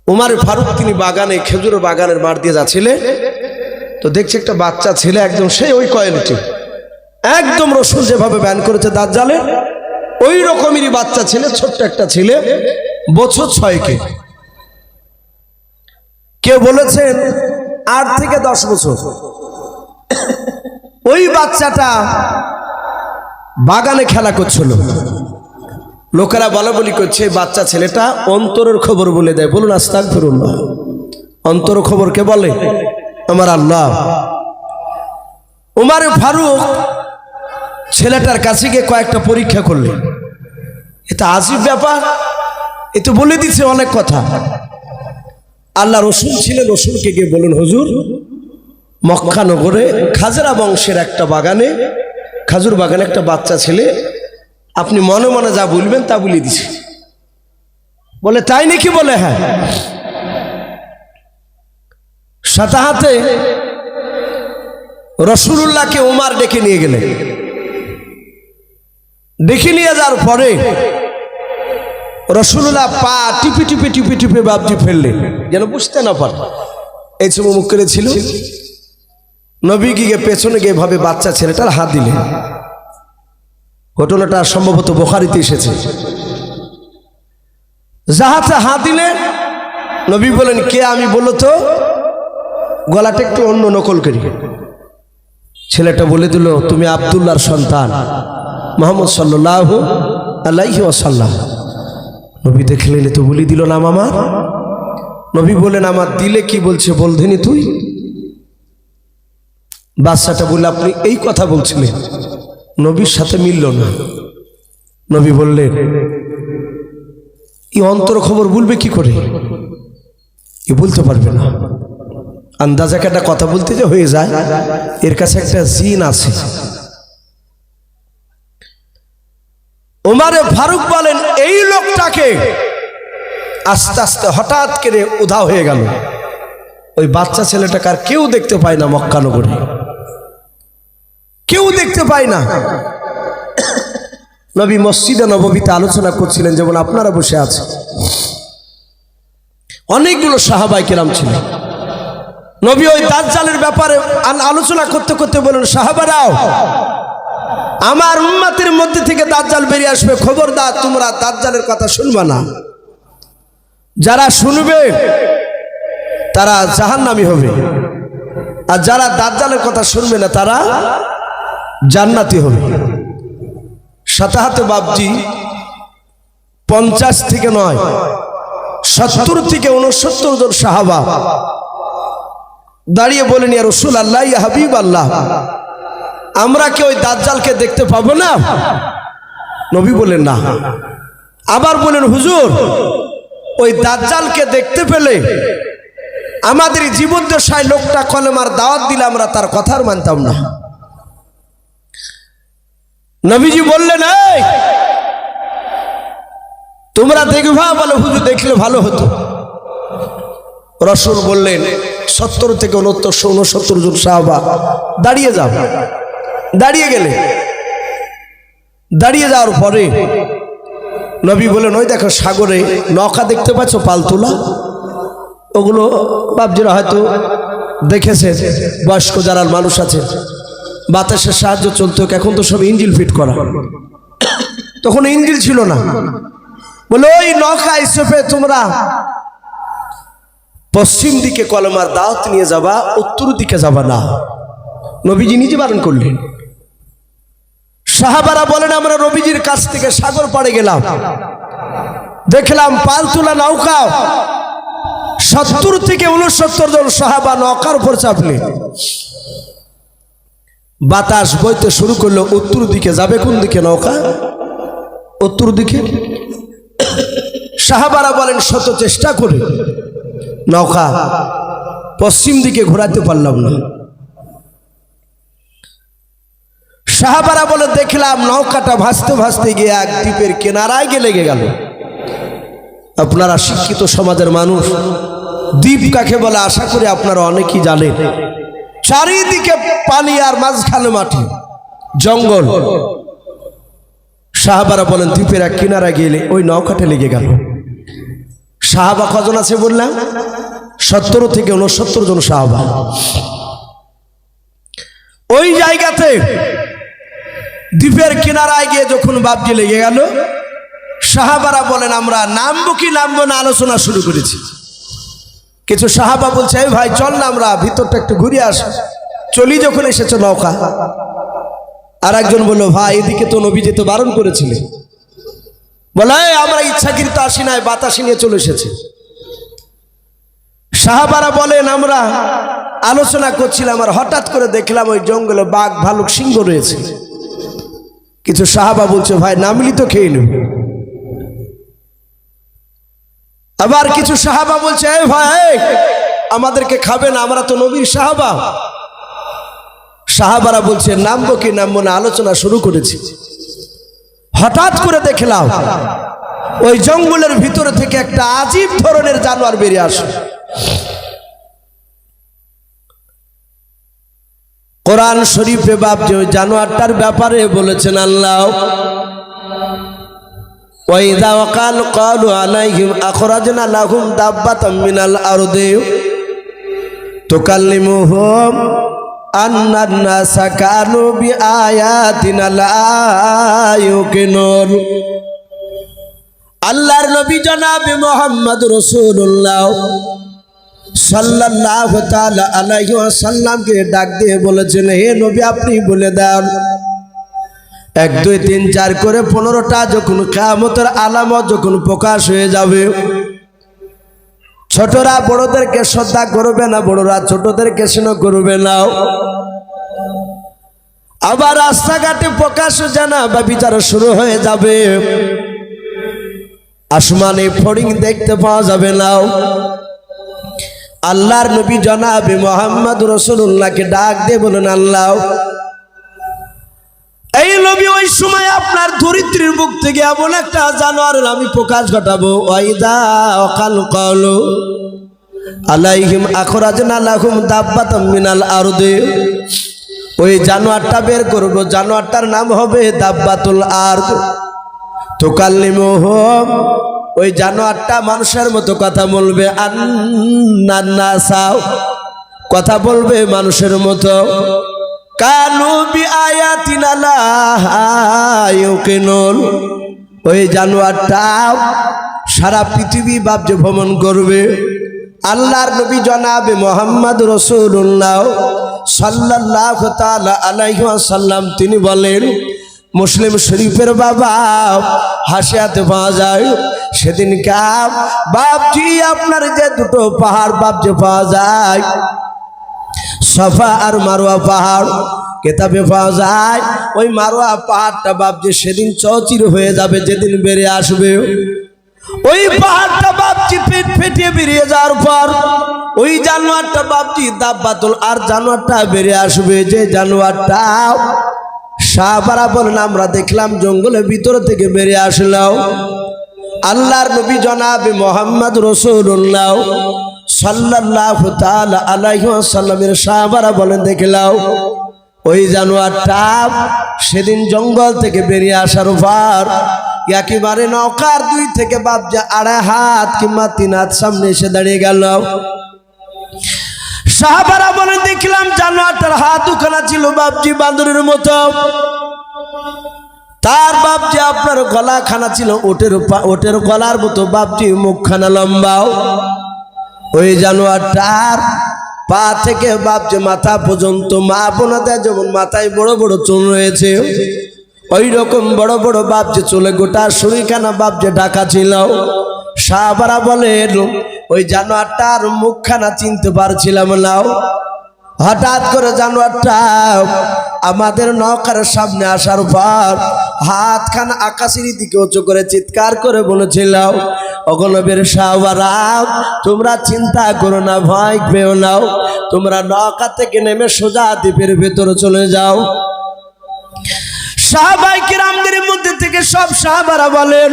উমর ফারুক তিনি বাগানে, খেজুরের বাগানের মাঠ দিয়ে যাচ্ছিলেন, তো দেখছে একটা বাচ্চা ছেলে একদম সেই ওই কোয়ালিটি, একদম রাসূল যেভাবে বয়ান করেছে দাজ্জালের ওই রকমেরই বাচ্চা ছেলে, ছোট্ট একটা ছেলে, বছর 6 কেউ বলেছেন 8 থেকে 10 বছর। ওই বাচ্চাটা বাগানে খেলা করছিল, লোকেরা বলা বলি করছে বাচ্চা ছেলেটা অন্তরের খবর বলে দেয়। বলুন আস্তাগফিরুল্লাহ। অন্তর খবর কে বলে? আমার আল্লাহ। উমর ফারুক ছেলেটার কাছে গিয়ে কয়েকটা পরীক্ষা করলেন। এটা আজীব ব্যাপার, এ তো বলে দিচ্ছে অনেক কথা। আল্লাহ রসুল ছিলেন, রসুলকে গিয়ে বলুন হুজুর, মক্কা নগরে খাজরা বংশের একটা বাগানে, খাজুর বাগানে একটা বাচ্চা ছেলে, আপনি মনে মনে যা বলবেন তা বলে দিছে। বলে তাই নাকি? বলে হ্যাঁ। সাথে হাতে রাসূলুল্লাহকে উমর ডেকে নিয়ে গেলেন। ডেকে নিয়ে যাওয়ার পরে রাসূলুল্লাহ পা টিপে টিপে টিপে টিপে বাপজি ফেললেন, যেন বুঝতে না পারে। এই সময় মুখ করেছিল। নবী গিয়ে পেছনে গিয়ে ভাবে বাচ্চা ছেলেটার হাত দিলেন। ঘটনাটা সম্ভবত বুখারীতে এসেছে। যাহাতে হাত দিলেন, নবী বলেন কে? আমি বলো তো। গলাটা একটু অন্য নকল করি। ছেলেটা বলে দিল তুমি আব্দুল্লাহর সন্তান মুহাম্মদ সাল্লাল্লাহু আলাইহি ওয়াসাল্লাম। নবী দেখলেন তো বলি দিল নাম আমার। নবী বলেন আমার দিলে কি বলছে বলধিনি তুই? বাচ্চাটা বলে আপনি এই কথা বলছিলেন। নবীর সাথে মিলল না। নবী বললেন এই অন্তর খবর বলবে কি করে? এ বলতে পারবে না। আন্দাজে একটা কথা বলতে যে হয়ে যায়, এর কাছে একটা জিন আছে। উমর ফারুক বলেন এই লোকটাকে আস্তে আস্তে হঠাৎ করে উধাও হয়ে গেল। ওই বাচ্চা ছেলেটাকে আর কেউ দেখতে পায় না মক্কা নগরে। কেউ দেখতে পায় না। নবী মসজিদে নববীতে আলোচনা করছিলেন, যেমন আপনারা বসে আছেন। অনেকগুলো সাহাবায়ে কেরাম ছিলেন। নবী ওই দাজ্জালের ব্যাপারে আলোচনা করতে করতে বলেন, সাহাবারাও, আমার উম্মতের মধ্যে থেকে দাজ্জাল বেরিয়ে আসবে, খবরদার তোমরা দাজ্জালের কথা শুনবে না। যারা শুনবে তারা জাহান্নামী হবে, আর যারা দাজ্জালের কথা শুনবে না তারা জান্নাতি হবে। সাথে হাতে বাপজি 50 থেকে নয় 70 থেকে 69 জন সাহাবা দাঁড়িয়ে বলেন, ইয়া রাসূলুল্লাহ, ইয়া হাবিবাল্লাহ, আমরা কি ওই দাজ্জালকে দেখতে পাবো না? নবী বলেন না। আবার বলেন, হুজুর, ওই দাজ্জালকে দেখতে পেলে আমাদের জীবদ্দশায় লোকটা কলেমার দাওয়াত দিলে আমরা তার কথার মানতাম না। নবীজি বললেন, এই তোমরা দেখবা? বলে, হুজুর, দেখলে ভালো হতো। রাসূল বললেন, 70 থেকে 69 জন সাহাবা দাঁড়িয়ে যাও। দাঁড়িয়ে গেলে, দাঁড়িয়ে যাওয়ার পরে নবী বলেন, ওই দেখো সাগরে নৌকা দেখতে পাচ্ছ, পালতোলা? ওগুলো বাপজিরা হয়তো দেখেছে, বয়স্ক যারা মানুষ আছে, বাতাসের সাহায্য চলতো। এখন তো সব ইঞ্জিন ফিট করা, তখন ইঞ্জিন ছিল না। বলে, ওই নৌকায় চেপে তোমরা পশ্চিম দিকে কলেমার দাওয়াত নিয়ে যাবা, উত্তর দিকে যাবা না। নবীজি নিজে বারণ করলেন। সাহাবারা বলেন, আমরা নবীজির কাছ থেকে সাগর পাড়ে গেলাম, দেখলাম পালতোলা নৌকা। 70 থেকে 69 জন সাহাবা নৌকার উপর চাপলে বাতাস বইতে শুরু করলো। উত্তর দিকে যাবে। কোন দিকে নৌকা? উত্তর দিকে। সাহাবারা বলেন, শত চেষ্টা করে নৌকা পশ্চিম দিকে ঘোরাতে পারলাম না। সাহাবারা বলে, দেখলাম নৌকাটা ভাসতে ভাসতে গিয়ে এক দ্বীপের কিনারায় গিয়ে লেগে গেল। আপনারা শিক্ষিত সমাজের মানুষ, দ্বীপ কাকে বলে আশা করি আপনারা অনেকেই জানেন। চারিদিকে পানি আর মাঝখানে মাটি, জঙ্গল। সাহাবারা বলেন, দ্বীপের এক কিনারা গেলে ওই নৌকাটা লেগে গেল। সাহাবা কজন আছে বললাম? 70 থেকে 69 জন সাহাবা। ওই জায়গাতে দ্বীপের কিনারায় গিয়ে যখন বাপজি লেগে গেল, সাহাবারা বলেন, আমরা নামবো কি নামবো না আলোচনা শুরু করেছি। কিছু সাহাবা বলছে, এই ভাই চল না আমরা ভিতরটা একটু ঘুরে আসি, চলি যখন এসেছে নৌকা। আর একজন বললো, ভাই এদিকে তো নবী যেতে বারণ করেছিলেন। বলে, আমরা ইচ্ছাকৃত আসি নাই, বাতাসে নিয়ে চলে এসেছে। সাহাবারা বলেন, আমরা আলোচনা করছিলাম আর হঠাৎ করে দেখলাম ওই জঙ্গলে বাঘ, ভালুক, সিংহ রয়েছে। কিছু সাহাবা বলছে, ভাই নামলি তো খেয়ে নেব। আবার কিছু সাহাবা বলছে, এই ভাই আমাদেরকে খাবে না, আমরা তো নবীর সাহাবা। সাহাবারা বলছে, নামবো কি নামবো না আলোচনা শুরু করেছি। হঠাৎ করে দেখলাম ওই জঙ্গলের ভিতরে থেকে একটা আজীব ধরনের জানোয়ার বেরিয়ে আসে। কোরআন শরীফে বাপ যে ওই জানোয়ারটার ব্যাপারে বলেছেন আল্লাহ, ওয়াইদা ওয়াকাল ক্বালু আলাইহিম আখরাজনা লাহুম দাব্বাতাম মিনাল আরদি তুকাল্লিমুহুম আন্নান নাসা কানু বিআয়াতিনা লা ইউকিনুন। আল্লাহর নবী জনাব মুহাম্মদ রাসূলুল্লাহ সাল্লাল্লাহু তাআলা আলাইহি ওয়াসাল্লামকে ডাক দিয়ে বলেছেন, হে নবী আপনি বলে দেন, 1 2 3 4 করে 15টা যখন কিয়ামতের আলামত যখন প্রকাশ হয়ে যাবে, ছোটরা বড়দেরকে শ্রদ্ধা করবে না, বড়রা ছোটদেরকে স্নেহ করবে না। আবার রাস্তাঘাটে প্রকাশ জানা বা বিচার শুরু হয়ে যাবে, আসমানে ফড়িং দেখতে পাওয়া যাবে না। আল্লাহর নবী জনাবে মুহাম্মদ রাসূলুল্লাহকে ডাক দিয়ে বলেন, আল্লাহ এই নবী ওই সময় আপনার ধরিত্রীর বুক থেকে এমন একটা জানোয়ারের আমি প্রকাশ ঘটাবো, ওয়াইদা ওয়াকাল ক্বালু আলাইহিম আখরাজনা লাহুম দাব্বাতাম মিনাল আরদি, ওই জানোয়ারটা বের করব, জানোয়ারটার নাম হবে দাব্বাতুল আরদ। তুকাল্লিমুহুম, ওই জানোয়ারটা মানুষের মতো কথা বলবে, আন্নান্নাসাও, কথা বলবে মানুষের মতো। কানু বিআয়াতিনা লা ইউকিনুন, ওই জানোয়ারটা সারা পৃথিবী বাপজে ভ্রমণ করবে। আল্লাহর নবী জনাবে মুহাম্মদ রাসূলুল্লাহ সাল্লাল্লাহু তাআলা আলাইহি ওয়াসাল্লাম তিনি বলেন, মুসলিম শরীফের বাবা হাসিয়াতে পাওয়া যায়, সেদিন কাপ বাপজি আপনার যে দুটো পাহাড় বাপজে পাওয়া যায়, সাফা আর মারওয়া পাহাড়, কেতাবে পাওয়া যায় ওই মারওয়া পাহাড়টা বাপজি সেদিন চৌচির হয়ে যাবে, যেদিন বেরিয়ে আসবে ওই পাহাড়টা বাপজি পেট ফেটে বেরিয়ে যাওয়ার পর ওই জানোয়ারটা বাপজি দাব্বাতুল আর জানোয়ারটা বেরিয়ে আসবে। যে জানোয়ারটা সাহাবারা বলেন আমরা দেখলাম জঙ্গলের ভিতর থেকে বেরিয়ে আসলো। আল্লাহর নবী জনাবে মুহাম্মদ রাসূলুল্লাহ সাল্লাল্লাহু তাআলা আলাইহি ওয়াসাল্লামের সাহাবারা বলেন দেখলাম ওই জানোয়ারটা সেদিন জঙ্গল থেকে বেরিয়ে আসার পর একেবারে নৌকার 2 থেকে বাপজা 2.5 হাত কিংবা 3 হাত সামনে এসে দাঁড়িয়ে গেল। সাহাবারা বলেন দেখলাম জানোয়ারটার হাত দুখানা ছিল বাপজি বাঁদরের মতো, তার বাপজি আপনার গলা খানা ছিল ওটের গলার মতো, বাপজি মুখখানা লম্বাও। ওই জানোয়ারটার পা থেকে বাপজি মাথা পর্যন্ত মা বোনাদের যেমন মাথায় বড় বড় চুল রয়েছে ওই রকম বড় বড় বাপজি চুলে গোটা শরীরখানা বাপজি ঢাকা ছিল। সাহাবারা বলেন ওই জানোয়ারটার মুখখানা চিনতে পারছিলাম না। হঠাৎ করে জানোয়ারটা আমাদের নৌকার সামনে আসার পর হাতখানা আকাশের দিকে উঁচু করে চিৎকার করে বলেছিল, ওগো নবীর সাহাবারা তোমরা চিন্তা করো না, ভয় পেও না, তোমরা নৌকা থেকে নেমে সোজা দ্বীপের ভেতরে চলে যাও। সাহাবায়ে কিরামদের মধ্যে থেকে সব সাহাবারা বলেন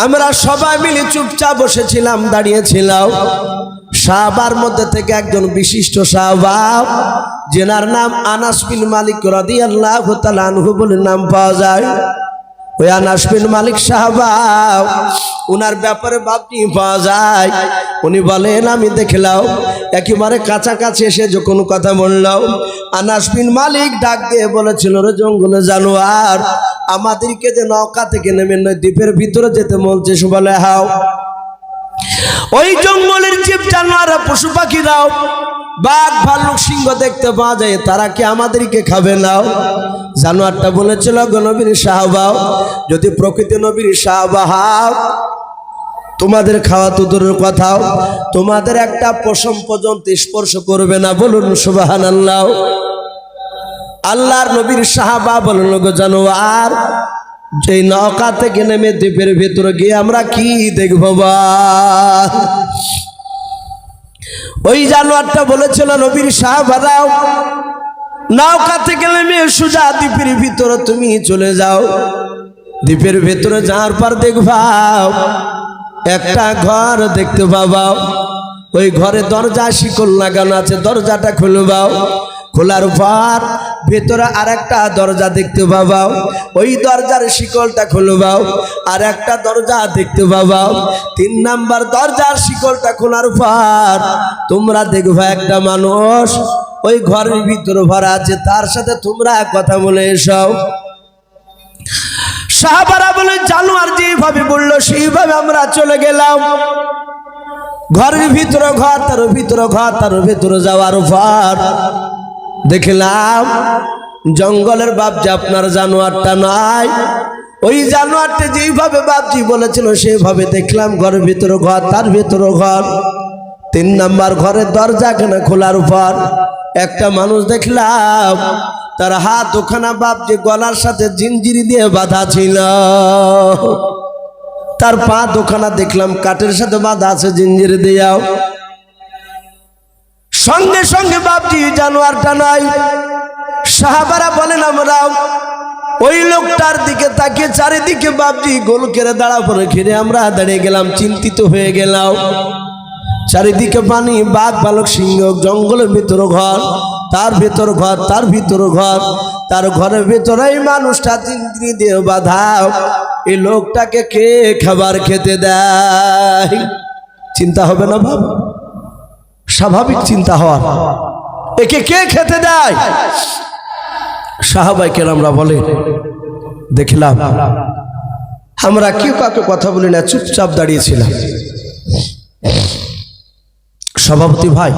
আমরা সবাই মিলে চুপচাপ বসেছিলাম, দাঁড়িয়েছিলাম। সাহাবার মধ্যে থেকে একজন বিশিষ্ট সাহাবা যেনার নাম আনাস বিন মালিক রাদিয়াল্লাহু তাআলা আনহু বলে নাম পাওয়া যায়। ওই আনাস বিন মালিক সাহাবা ওনার ব্যাপারে বাপটি পাওয়া যায়। উনি বলেন আমি দেখলাম একেবারে কাছাকাছি এসে যখন কথা বললাম আনাস বিন মালিক ডাক দিয়ে বলেছিল, রে জঙ্গলে জানোয়ার আমাদেরকে যে নৌকা থেকে নেমে দ্বীপের ভিতরে যেতে বলছে। বলে হাও, ওই জঙ্গলের জীব জানোয়ার পশু পাখিরাও বাঘ ভাল্লুক সিংহ দেখতে পাওয়া যায়, তারা কি আমাদেরকে খাবে না? জানোয়ারটা বলেছিল গো নবীর সাহাবা, যদি প্রকৃতি নবীর সাহাবা হও তোমাদের খাওয়া তো দূরের কথাও, তোমাদের একটা পশম পর্যন্ত স্পর্শ করবে না। বলুন সুবহানাল্লাহ। আল্লাহর নবীর সাহাবা বলল গো জানোয়ার যে নৌকা থেকে নেমে দ্বীপের ভেতরে গিয়ে আমরা কি দেখব? ওই জানোয়ারটা বলেছিল নবীর সাহাবারাও নৌকা থেকে নেমে সোজা দ্বীপের ভিতরে তুমি চলে যাও। দ্বীপের ভেতরে যাওয়ার পর দেখবা একটা ঘর দেখতে পাবা, ওই ঘরে দরজা শিকল লাগানো আছে, দরজাটা খুলবাও। খোলার পর ভেতরে আর একটা দরজা দেখতে পাবা, ওই দরজার শিকলটা খুলবাও। আর একটা দরজা দেখতে পাবা, 3 নাম্বার দরজার শিকলটা খোলার পর তোমরা দেখবা একটা মানুষ ওই ঘরের ভিতরে ভরা আছে, তার সাথে তোমরা কথা বলে এসো। সাহাবারা বলে জানোয়ার যেভাবে বললো সেইভাবে আমরা চলে গেলাম। ঘরের ভিতরে ঘর, তার ভিতরে ঘর, তার ভিতরে যাওয়ার পর দেখলাম জঙ্গলের বাপজি আপনার জানোয়ারটা নাই। ওই জানোয়ারটা যেইভাবে বাপজি বলেছিল সেইভাবে দেখলাম ঘরের ভিতরে ঘর, তার ভিতরে ঘর। 3 নাম্বার ঘরের দরজা কেনা খোলার পর একটা মানুষ দেখলাম তার হাত ওখানা বাপজি গলার সাথে জিঞ্জিরি দিয়ে বাঁধা ছিল, তার পা দোখানা দেখলাম কাঠের সাথে বাঁধা আছে জিঞ্জিরি দিয়াও। সঙ্গে সঙ্গে বাপজি জানোয়ারটা নাই। সাহাবারা বলেন আমরা ওই লোকটার দিকে তাকিয়ে চারিদিকে বাপজি গোল করে দাঁড়া পড়ে ঘিরে আমরা দাঁড়িয়ে গেলাম, চিন্তিত হয়ে গেলাম। চারিদিকে পানি, বাঘ ভালুক সিংহ, জঙ্গলের ভিতরে ঘর, তার ভিতর ঘর, তার ভিতর ঘর, তার ঘরের ভিতরে এই মানুষটা জিন্দ্রি দিয়ে বাঁধা। এই লোকটাকে কে খাবার খেতে দেয়? চিন্তা হবে না বাবা? স্বাভাবিক চিন্তা হওয়ার, একে কে খেতে দেয়? সাহাবায়ে কেরামরা বলে, দেখলাম আমরা কেউ কাউকে কথা বলি না, চুপচাপ দাঁড়িয়েছিলাম। সভাপতি ভাই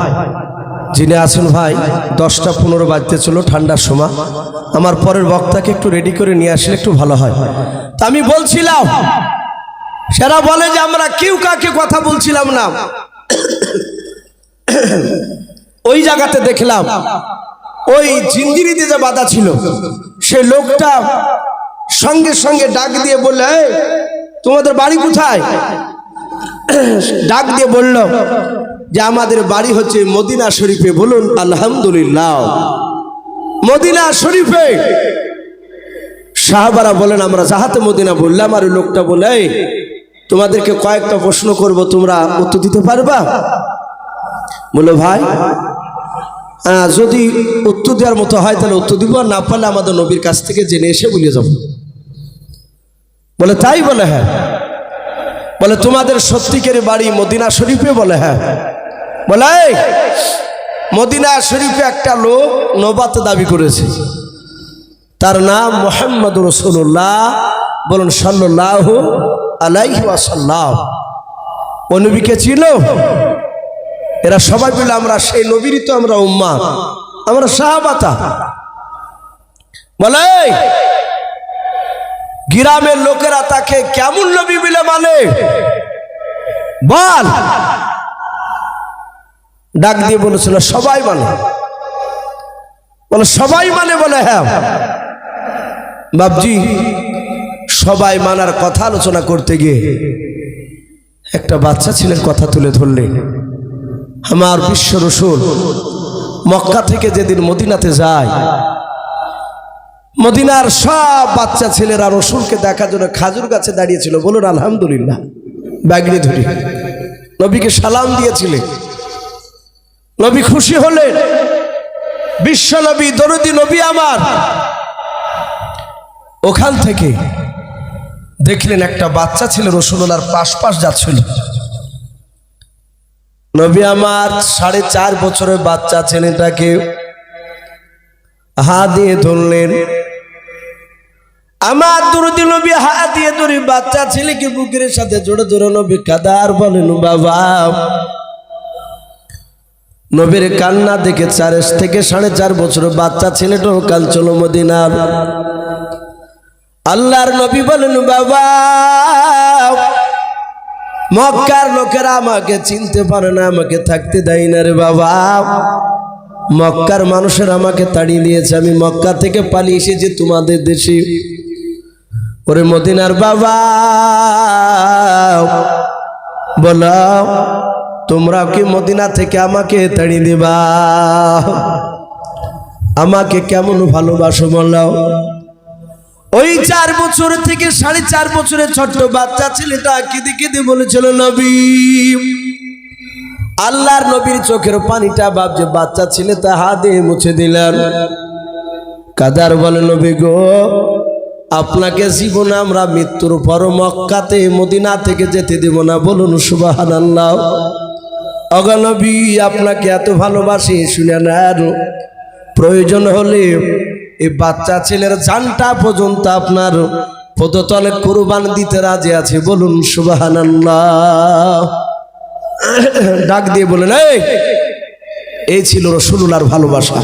যিনি আছেন ভাই, 10টা 15 বাজতে চলো, ঠান্ডার সময়, আমার পরের বক্তাকে একটু রেডি করে নিয়ে আসলে একটু ভালো হয়। তা আমি বলছিলাম, সেরা বলে যে আমরা কেউ কাকে কথা বলছিলাম না। ওই জায়গাতে দেখলাম ওই জিঞ্জিরিতে যে বাধা ছিল, সে লোকটা সঙ্গে সঙ্গে ডাক দিয়ে বললে, তোমাদের বাড়ি কোথায়? ডাক দিয়ে বলল যে আমাদের বাড়ি হচ্ছে মদিনা শরীফে। বলুন আলহামদুলিল্লাহ, মদিনা শরীফে। সাহাবারা বলেন আমরা যাহাতে মদিনা বললাম। আর ওই লোকটা বলে, তোমাদেরকে কয়েকটা প্রশ্ন করব, তোমরা উত্তর দিতে পারবা? বলো ভাই, যদি উত্তর দেওয়ার মতো হয় তাহলে উত্তর দিব, আর না পারলে আমাদের নবীর কাছ থেকে জেনে এসে বলে যাব। বলে তাই? বলে হ্যাঁ। বলে তোমাদের সত্যিকারের বাড়ি মদিনা শরীফে? বলে হ্যাঁ। বলে মদিনা শরীফে একটা লোক নবুয়ত দাবি করেছে, তার নাম মুহাম্মদ রাসূলুল্লাহ। বলুন সাল্লাল্লাহু আলাইহি ওয়াসাল্লাম। ও নবীকে ছিল? এরা সবাই বলে আমরা সেই নবীরই তো আমরা উম্মাহ, আমরা সাহাবাতা। বলে গ্রামের লোকেরা তাকে কেমন নবী বলে মানে? বল। ডাক দিয়ে বলেছিল সবাই মানে। বলে সবাই মানে? বলে হ্যাঁ। বাবজি, সবাই মানার কথা আলোচনা করতে গিয়ে একটা বাচ্চা ছেলের কথা তুলে ধরলেন। আমার বিশ্ব রাসূল মক্কা থেকে যেদিন মদিনাতে যায়, মদিনার সব বাচ্চা ছেলেরা রাসূলকে দেখার জন্য খাজুর গাছে দাঁড়িয়েছিল। বলুন আলহামদুলিল্লাহ। ব্যাগড়ি ধরে নবীকে সালাম দিয়েছিলেন। নবী খুশি হলেন, বিশ্ব নবী, দরদি নবী আমার। ওখান থেকে দেখলেন একটা বাচ্চা ছেলে রাসূলুল্লাহর পাশ যাচ্ছিল। নবী আমার 4.5 বছরের বাচ্চা ছেলেটাকে হাত দিয়ে ধরলেন। আমার দরদি নবী হাত দিয়ে ধরে বাচ্চা ছেলেকে বুকের সাথে জোড়ে জোড়ে নবী কাদার বলেন বাবা। নবীর কান্না দেখে 4 থেকে 4.5 বছরের বাচ্চা ছেলেটাও কাঁদছিল মদিনার। আল্লাহর নবী বলেন বাবা, মক্কার লোকেরা আমাকে চিনতে পারে না, আমাকে থাকতে দেয় না রে বাবা। মক্কার মানুষের আমাকে তাড়িয়ে দিয়েছে, আমি মক্কা থেকে পালিয়ে এসেছি তোমাদের দেশে। ওরে মদিনার বাবা, বলো তোমরা কি মদিনা থেকে আমাকে তাড়িয়ে দিবা? আমাকে কেমন ভালোবাসো বলো? ওই 4 বছর থেকে 4.5 বছরের ছোট্ট বাচ্চা ছেলেটা কেঁদে কেঁদে বলেছিল নবী। আল্লাহর নবীর চোখের পানিটা ভাবছে বাচ্চা ছেলেটা হাত দিয়ে মুছে দিলেন। কাদার বলে নবী গো, আপনাকে জীবনে আমরা মৃত্যুর পর মক্কাতে মদিনা থেকে যেতে দেব না। বলুন সুবহানাল্লাহ। ওগো নবী, আপনাকে এত ভালোবাসি, শুনে নেন, প্রয়োজন হলে এই বাচ্চা ছেলের জানটা পর্যন্ত আপনার পদতলে কুরবান দিতে রাজি আছে। বলুন সুবহানাল্লাহ। ডাক দিয়ে বলেন, এই ছিল রাসূলুল্লাহর ভালোবাসা।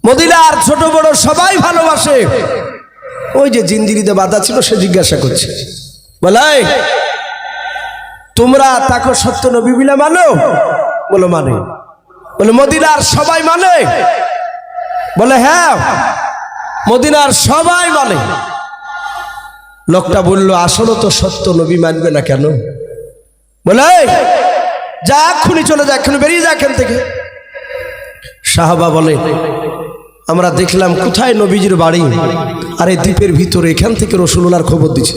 মদিনার ছোট বড় সবাই ভালোবাসে। ওই যে জিঞ্জিরিতে বাঁধা ছিল, সে জিজ্ঞাসা করছে, বলে তোমরা তাকে সত্য নবী বলে মানো? বলো মানে। বলে মদিনার সবাই মানে? বলে হ্যাঁ, মদিনার সবাই মানে। লোকটা বলল, আসলে তো সত্য নবী মানবে না কেন? বলে যা, এক্ষুনি চলে যা, এক্ষুনি বেরিয়ে যা এখান থেকে। সাহাবা বলে, আমরা দেখলাম কোথায় নবীজির বাড়ি, আর এই দ্বীপের ভিতরে, এখান থেকে রাসূলুল্লাহর খবর দিচ্ছে।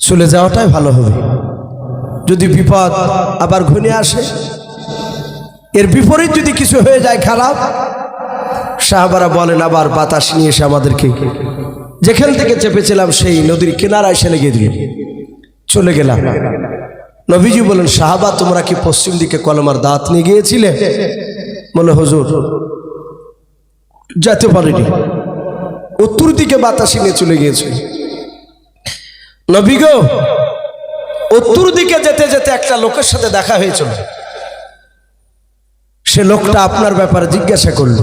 চলে যাওয়াটাই ভালো হবে, যদি বিপদ আবার ঘনিয়ে আসে। এর বিপরীত যদি কিছু হয়ে যায় খারাপ, সাহাবারা বলেন আবার বাতাস নিয়ে এসে আমাদেরকে যেখান থেকে চেপেছিলাম সেই নদীর কিনারায় এসে লেগে দিল, চলে গেলাম। নবীজি বলেন, সাহাবা তোমরা কি পশ্চিম দিকে কলমার দাঁত নিয়ে গিয়েছিলে? বলে, হুজুর যেতে পারিনি, উত্তর দিকে বাতাসি নিয়ে চলে গিয়েছে। নবী গো, উত্তর দিকে যেতে যেতে একটা লোকের সাথে দেখা হয়েছিল, সে লোকটা আপনার ব্যাপারে জিজ্ঞাসা করল।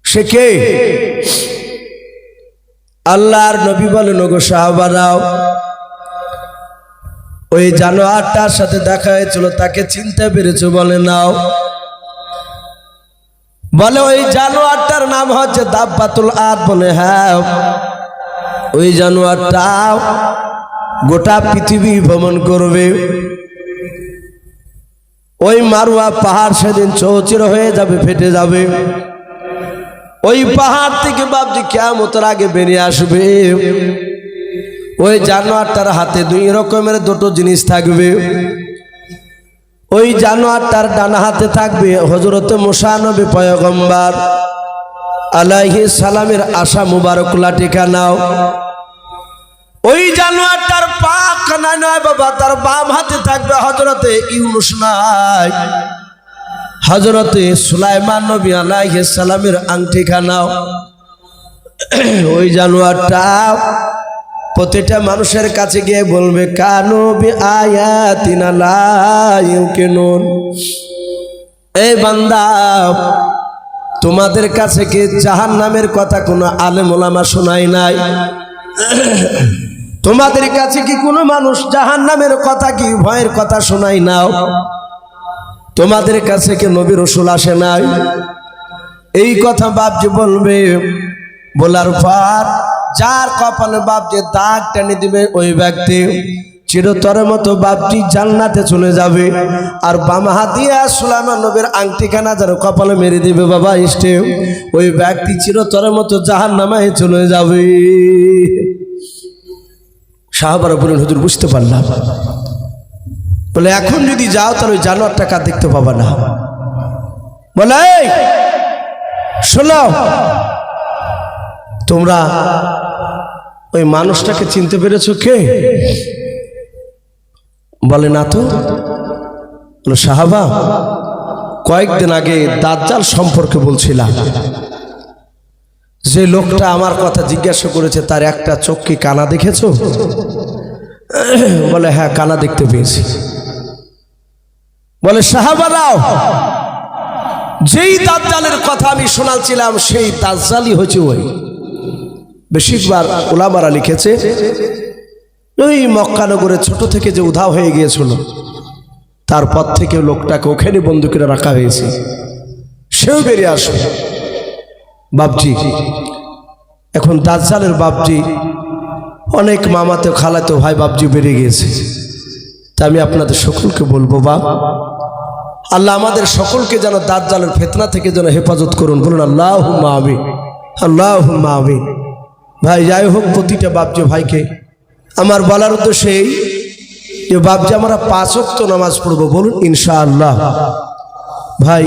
সে কে? আল্লাহর নবী বলেন, ওগো সাহাবারাও, ওই জানোয়ারটার সাথে দেখা হয়েছিল, তাকে চিনতে পেরেছো? বলে, নাও। বলে, ওই জানোয়ারটার নাম হচ্ছে দাব্বাতুল আদ। বলে, হ্যাঁ, ওই জানোয়ারটা গোটা পৃথিবী ভ্রমণ করবে। ওই মারুয়া পাহাড় সেদিন চৌচির হয়ে যাবে, ফেটে যাবে। ওই পাহাড় থেকে বাপজি কিয়ামতের আগে বেরিয়ে আসবে। ওই জানোয়ারটার হাতে দুই রকমের দুটো জিনিস থাকবে। ওই জানোয়ারটার ডান হাতে থাকবে হযরতে মুসা নবী পয়গম্বর আলাইহিস সালামের আশা মুবারক লাঠিকা নাও। ওই জানোয়ারটার পা কানা নয় বাবা, তার বাম হাতে থাকবে হযরতে ইউনুস নাই, হযরতে সুলাইমান নবী আলাইহিস সালামের আংটিকা নাও। ওই জানোয়ারটা প্রতিটা মানুষের কাছে গিয়ে বলবে, কানু বিআয়াতিনা লা ইউকিনুন। এই বান্দা, তোমাদের কাছে কি জাহান্নামের কথা কোনো আলেম ওলামা শোনায় নাই? তোমাদের কাছে কি কোনো মানুষ জাহান্নামের কথা কি ভয়ের কথা শোনায় নাও? তোমাদের কাছে কি নবী রাসূল আসে নাই? এই কথা বাপজি বলবে। বলার পর যার কপালে বাপজি দাগ টেনে দিবে, ওই ব্যক্তি চিরতরের মতো বাপজি জান্নাতে চলে যাবে। আর বাম হাত দিয়ে সুলাইমান নবীর আংটিখানা যার কপালে মেরে দিবে বাবা ইষ্টে, ওই ব্যক্তি চিরতরের মতো জাহান্নামে চলে যাবে। সাহাবারা বলেন, হুজুর বুঝতে পারলাম। বলে, এখন যদি যাও তাহলে ওই জানোয়ারটা কার দেখতে পাবা না। বলে, এই শোনো, তোমরা ওই মানুষটাকে চিনতে পেরেছো কে? বলে, না তো। বলে, সাহাবা, কয়েকদিন আগে দাজ্জাল সম্পর্কে বলছিলাম, যে লোকটা আমার কথা জিজ্ঞাসা করেছে তার একটা চোখ কি কানা দেখেছো? বলে, হ্যাঁ, কানা দেখতে পেয়েছি। বলে, সাহাবারাও, যেই দাজ্জালের কথা আমি শোনাচ্ছিলাম সেই দাজ্জালই হচ্ছে ওই। বেশিরভাগ উলামারা লিখেছে, ওই মক্কানগরে ছোট থেকে যে উধাও হয়ে গিয়েছিল, তারপর থেকে লোকটাকে ওখানে বন্দী করে রাখা হয়েছে, সেও বেরিয়ে আসবে। বাপজি, এখন দাজ্জালের বাপজি অনেক মামাতে খালাতে ভাই বাপজি বেরিয়ে গিয়েছে। তা আমি আপনাদের সকলকে বলবো, বাপ, আল্লাহ আমাদের সকলকে যেন দাজ্জালের ফিতনা থেকে যেন হেফাজত করুন। বলুন আল্লাহুম্মা আমিন, আল্লাহুম্মা আমিন। ভাই, যাই হোক, প্রতিটা বাপজি ভাইকে আমার বলার উদ্দেশ্য এই যে বাপজি আমরা 5 ওয়াক্ত নামাজ পড়বো। বলুন ইনশাআল্লাহ। ভাই,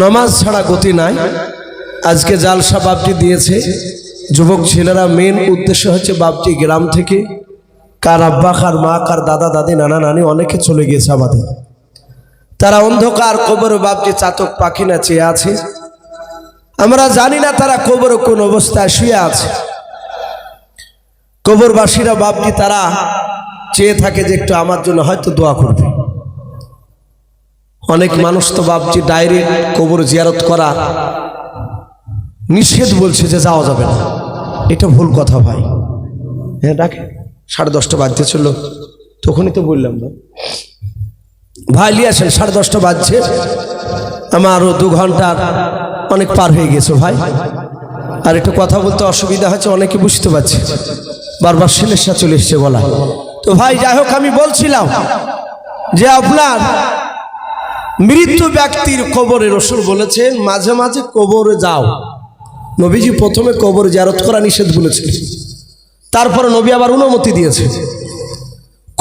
নামাজ ছাড়া গতি নাই। আজকে জালসা বাপজি দিয়েছে, যুবক ছেলেরা মেন উদ্দেশ্য হচ্ছে বাপজি গ্রাম থেকে কার আব্বা, কার মা, কার দাদা দাদি, নানা নানি অনেকে চলে গিয়েছে আমাদের। তারা অন্ধকার কবরে বাপজি চাতক পাখি না চেয়ে আছে। আমরা জানি না তারা কবরে কোন অবস্থায় শুয়ে আছে। কবরবাসীরা বাপজি তারা চেয়ে থাকে যে একটু আমার জন্য হয়তো দোয়া করবে। অনেক মানুষ তো বাপজি ডাইরেক্ট কবর জিয়ারত করা নিষেধ বলছে, যে যাওয়া যাবে না। এটা ভুল কথা ভাই। হ্যাঁ, ডাকে 10:30 বাজতে ছিল, তখনই তো বললাম না ভাই, লিয়ে আসেন। 10:30 বাজছে, আমারও 2 ঘন্টার অনেক পার হয়ে গেছে ভাই। আর একটু কথা বলতে অসুবিধা হচ্ছে, অনেকে বুঝতে পারছে, বারবার শিলেশা চলে এসছে বলা। তো ভাই, যাই হোক, আমি বলছিলাম যে আপনার মৃত্যু ব্যক্তির কবরে রাসূল বলেছেন মাঝে মাঝে কবরে যাও। নবীজি প্রথমে কবর জিয়ারত করা নিষেধ বলেছেন, তারপরে নবী আবার অনুমতি দিয়েছে।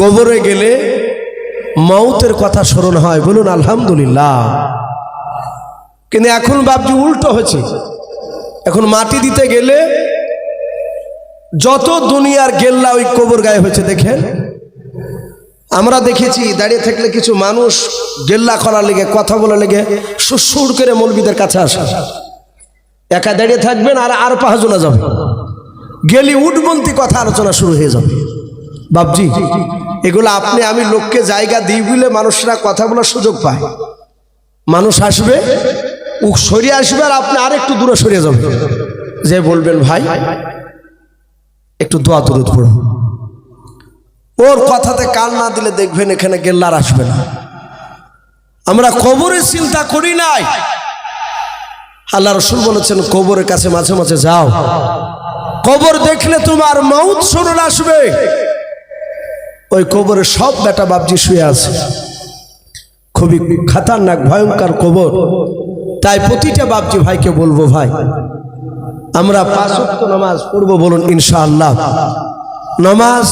কবরে গেলে মৌতের কথা স্মরণ হয়, বলুন আলহামদুলিল্লাহ। কিন্তু এখন বাপজি উল্টো হয়েছে, এখন মাটি দিতে গেলে যত দুনিয়ার গেল্লা ওই কবর গায়ে হয়েছে। দেখেন, আমরা দেখেছি দাঁড়িয়ে থাকলে কিছু মানুষ গেল্লা করার লেগে, কথা বলার লেগে সুর করে মৌলবীদের কাছে আসে। একা দাঁড়িয়ে থাকবেন আর পাহাজনা যাবে, গেলি উঠবন্তি কথা আলোচনা শুরু হয়ে যাবে। বাপজি এগুলো আপনি আমি লোককে জায়গা দিই বলে মানুষরা কথা বলার সুযোগ পায়। মানুষ আসবে, ও সরিয়ে আসবে, আর আপনি আর একটু দূরে সরিয়ে যাবেন, যে বলবেন ভাই একটু দোয়া দরুদ পড়ো। ওর কথাতে কান না দিলে দেখবেন এখানে গেল্লার আসবে না। আমরা কবরের চিন্তা করি নাই। আল্লাহ রাসূল বলেছেন কবরের কাছে মাঝে মাঝে যাও, কবর দেখলে তোমার মউত স্মরণ আসবে। ওই কবরে সব বেটা বাপজি শুয়ে আছে, খুবই খতরনাক ভয়ঙ্কর কবর। তাই প্রতিটা বাপজি ভাইকে বলবো, ভাই আমরা 5 ওয়াক্ত নামাজ পড়বো, বলুন ইনশাআল্লাহ। নামাজ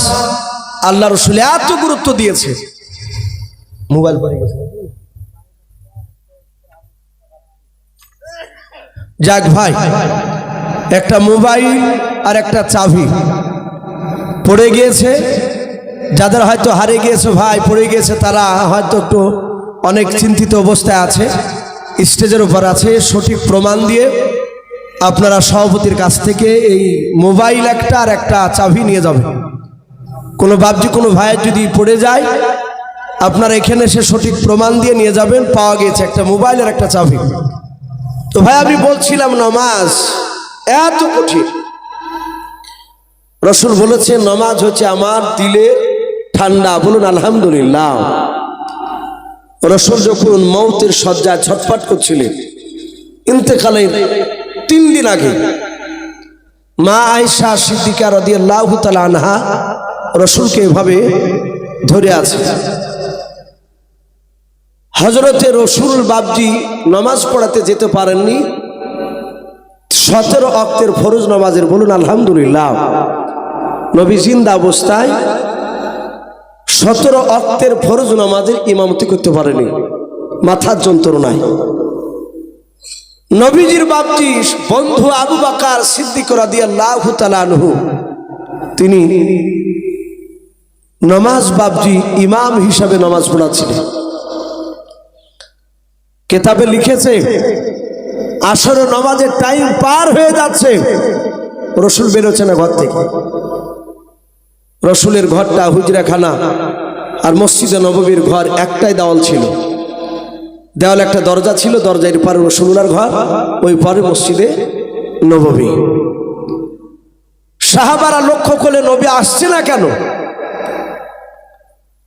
আল্লাহ রাসূল এত গুরুত্ব দিয়েছে। মোবাইল পড়ে গেছে, যাক ভাই, একটা মোবাইল আর একটা চাবি পড়ে গিয়েছে। যাদের হয়তো হারিয়ে গিয়েছে ভাই, পড়ে গিয়েছে, তারা হয়তো একটু অনেক চিন্তিত অবস্থায় আছে, স্টেজের উপর আছে। সঠিক প্রমাণ দিয়ে আপনারা সভাপতির কাছ থেকে এই মোবাইল একটা আর একটা চাবি নিয়ে যাবেন। কোনো বাপজি কোনো ভাইয়ের যদি পড়ে যায়, আপনারা এখানে এসে সঠিক প্রমাণ দিয়ে নিয়ে যাবেন। পাওয়া গিয়েছে একটা মোবাইল আর একটা চাবি। তো ভাই আমি বলছিলাম নামাজ এত কঠিন। রাসূল বলেছেন নামাজ হচ্ছে আমার দিলে ঠান্ডা, বলুন আলহামদুলিল্লাহ। রাসূল যখন মওতের শয্যায় ছটফট করছিলেন, ইন্তেকালের 3 দিন আগে, মা আয়েশা সিদ্দিকা রাদিয়াল্লাহু তাআলা আনহা রাসূলকে এভাবে ধরে আছে। হযরতে রাসূল বাপজি নামাজ পড়াতে যেতে পারেননি 17 ওয়াক্তের ফরজ নামাজের, বলুন আলহামদুলিল্লাহ। নবী জিন্দা অবস্থায় 17 ওয়াক্তের ফরজ নামাজের ইমামতি করতে পারেনি, মাথার যন্ত্রণায়। নবীজির বাপজি বন্ধু আবু বকর সিদ্দিক রাদিয়াল্লাহু তাআলা আনহু, তিনি নামাজ বাপজি ইমাম হিসাবে নামাজ পড়াচ্ছিলেন। কিতাবে লিখেছে আসর নামাজের টাইম পার হয়ে যাচ্ছে, রাসূল বেরোচ্ছে না ঘর থেকে। রাসূলের ঘরটা হুজরাখানা আর মসজিদে নববীর ঘর একটাই দেওয়াল ছিল, দেওয়াল একটা দরজা ছিল, দরজার পারে রাসূলুল্লাহর ঘর, ওই পারে মসজিদে নববী। সাহাবারা লক্ষ্য করলে নবী আসছে না কেন।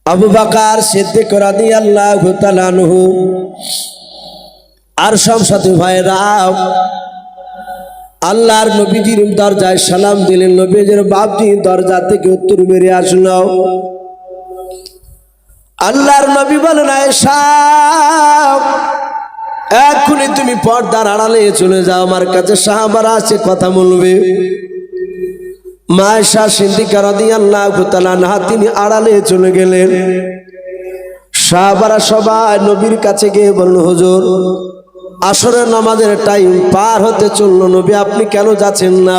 আবু বকর সিদ্দিক রাদিয়াল্লাহু তাআলা আনহু আর সব সাথী ভাইরা আল্লাহর নবীজির দরজায় সালাম দিলেন। নবীজির বাপজি দরজা থেকে উত্তর বেরিয়ে আসলো। আল্লাহর নবী বলেন, আয়েশা এখনই তুমি পর্দার আড়ালে চলে যাও, আমার কাছে সাহাবারা আছে, কথা বলবে। মা আয়েশা সিদ্দিকা রাদিয়াল্লাহু তাআলা আনহা তিনি আড়ালে চলে গেলেন। সাহাবারা সবাই নবীর কাছে গিয়ে বলল, হুজুর আসরের নামাজের টাইম পার হতে চললো, নবী আপনি কেন যাচ্ছেন না?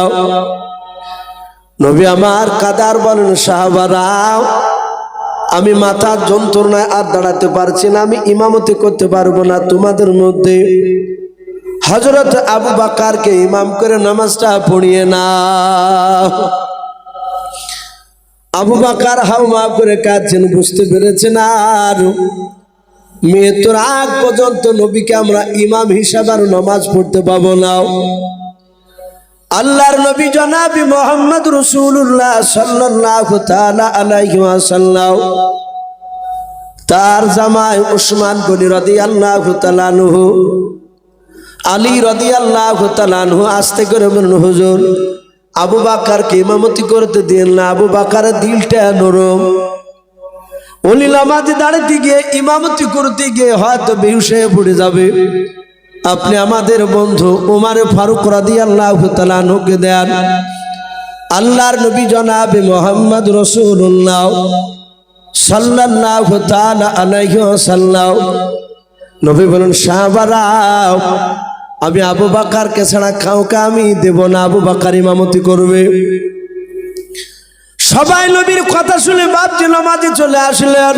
নবী আমার কাদার বলেন, সাহাবারা আমি মাথার যন্ত্রণায় আর দাঁড়াতে পারছি না, আমি ইমামতি করতে পারবো না তোমাদের মধ্যে। হযরত আবু বকরকে ইমাম করে নামাজটা পড়িয়ে না। আবু বকর হাওমা করে কাঁদছেন, বুঝতে পেরেছেন আর মৃত্যুর আগ পর্যন্ত নবীকে আমরা ইমাম হিসাবে আর নামাজ পড়তে পাবো না। আল্লাহর নবী জনাবি মুহাম্মদ রাসূলুল্লাহ সাল্লাল্লাহু তাআলা আলাইহি ওয়াসাল্লাম তার জামাই উসমান গনি রাদিয়াল্লাহু তাআলা আনহু, আলী রাদিয়াল্লাহু তাআলা আনহু আস্তে করে বললেন, হুজুর আবু বকরকে ইমামতি করতে দেন না, আবু বকরের দিলটা নরম, উনি নামাজে দাঁড়াতে গিয়ে ইমামতি করতে গিয়ে হয়তো বেহুশ হয়ে পড়ে যাবে। আপনি আমাদের বন্ধু ওমর ফারুক রাদিয়াল্লাহু তাআলা আনহুকে দেন। আল্লাহর নবী জনাবে মুহাম্মদ রাসূলুল্লাহ সাল্লাল্লাহু তাআলা আলাইহি ওয়াসাল্লাম নবী বলেন, সাহাবারা আমি আবু বকরকে ছাড়া কাউকে আমি দেব না, আবু বকর ইমামতি করবে। সবাই নবীর কথা শুনে বাপজি নামাজে চলে আসলেন।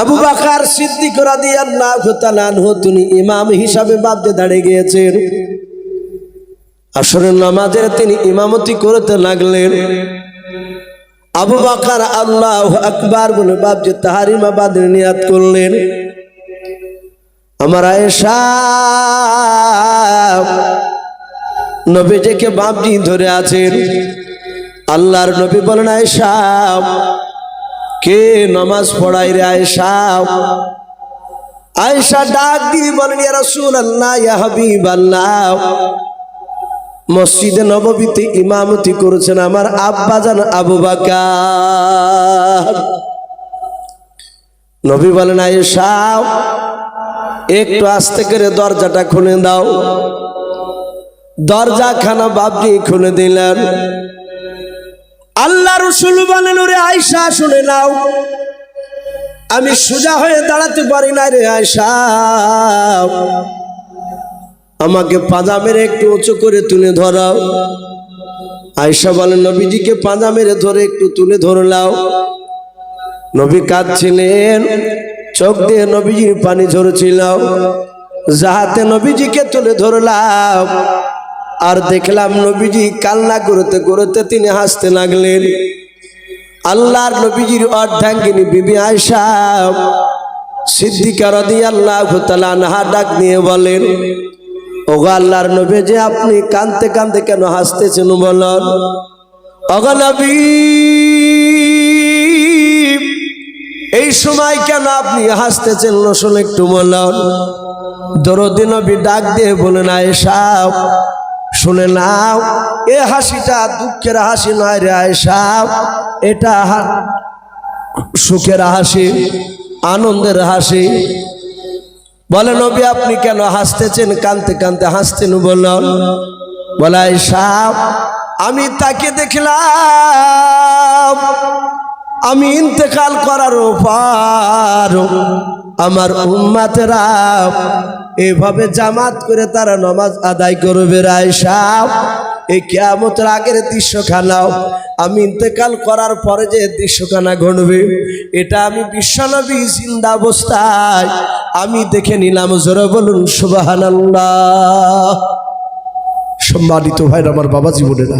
আবু বকর সিদ্দিক রাদিয়াল্লাহু তাআলা আনহু তিনি ইমাম হিসাবে বাপজি দাঁড়িয়ে গিয়েছেন। আসরের নামাজের তিনি ইমামতি করতে লাগলেন। আবু বকর আল্লাহু আকবার বলে বাপজি তাহরিমা বাদের নিয়াত করলেন। আমার আয়েশা নবীজিকে বাপজি ধরে আছেন। আল্লাহর নবী বলেন, আয়েশা কে নামাজ পড়াই রে আয়েশা? আয়েশা ডাক দিয়ে বলেন, ইয়া রাসূলুল্লাহ, ইয়া হাবিবাল্লাহ, মসজিদে নববীতে ইমামতি করেছেন আমার আব্বাজান আবু বকর। নবী বলেন, আয়েশা একটু আস্তে করে দরজাটা খুলে দাও। দরজা খানা বাপজি খুলে দিলেন। আল্লাহ রাসূল বলেন, ওরে আয়েশা শুনে নাও, আমি সোজা হয়ে দাঁড়াতে পারি না রে আয়েশা, আমাকে পাজা মেরে একটু উঁচু করে তুলে ধরাও। আয়েশা বলেন, নবীজিকে পাজা মেরে ধরে একটু তুলে ধরলাও। নবী কাঁদছিলেন, চোখ দিয়ে নবীজির পানি ঝরছিল। যাহাতে নবীজিকে তুলে ধরলাম আর দেখলাম নবীজি কান্না করতে করতে তিনি হাসতে লাগলেন। আল্লাহর নবীজির অর্ধাঙ্গিনী বিবি আয়েশা সিদ্দিকা রাদিয়াল্লাহু তাআলা আনহা ডাক নিয়ে বলেন, ওগো আল্লাহর নবী, যে আপনি কাঁদতে কাঁদতে কেন হাসতেছেন বলেন? ওগো নবী, এই সময় কেন আপনি হাসতেছেন শুনে একটু বলেন। দরদি নবী ডাক দিয়ে বলেন, আয়েশা শুনে নাও, এ হাসিটা দুঃখের হাসি নয় রে আয়েশা, এটা সুখের হাসি, আনন্দের হাসি। বলে, নবী আপনি কেন হাসতেছেন, কাঁদতে কাঁদতে হাসতেন বলেন? বলে, আয়েশা আমি তাকে দেখলাম আমি ইন্তেকাল করার পর আমার উম্মতেরা এভাবে জামাত করে তারা নামাজ আদায় করবে। আয়েশা এই কিয়ামতের আগের দৃশ্যখানাও আমি ইন্তেকাল করার পরে যে দৃশ্যখানা ঘটবে, এটা আমি বিশ্বনবী জিন্দা অবস্থায় আমি দেখে নিলাম। জোরে বলুন সুবহানাল্লাহ। সম্মানিত ভাইরা, আমার বাবা জীবনেরা,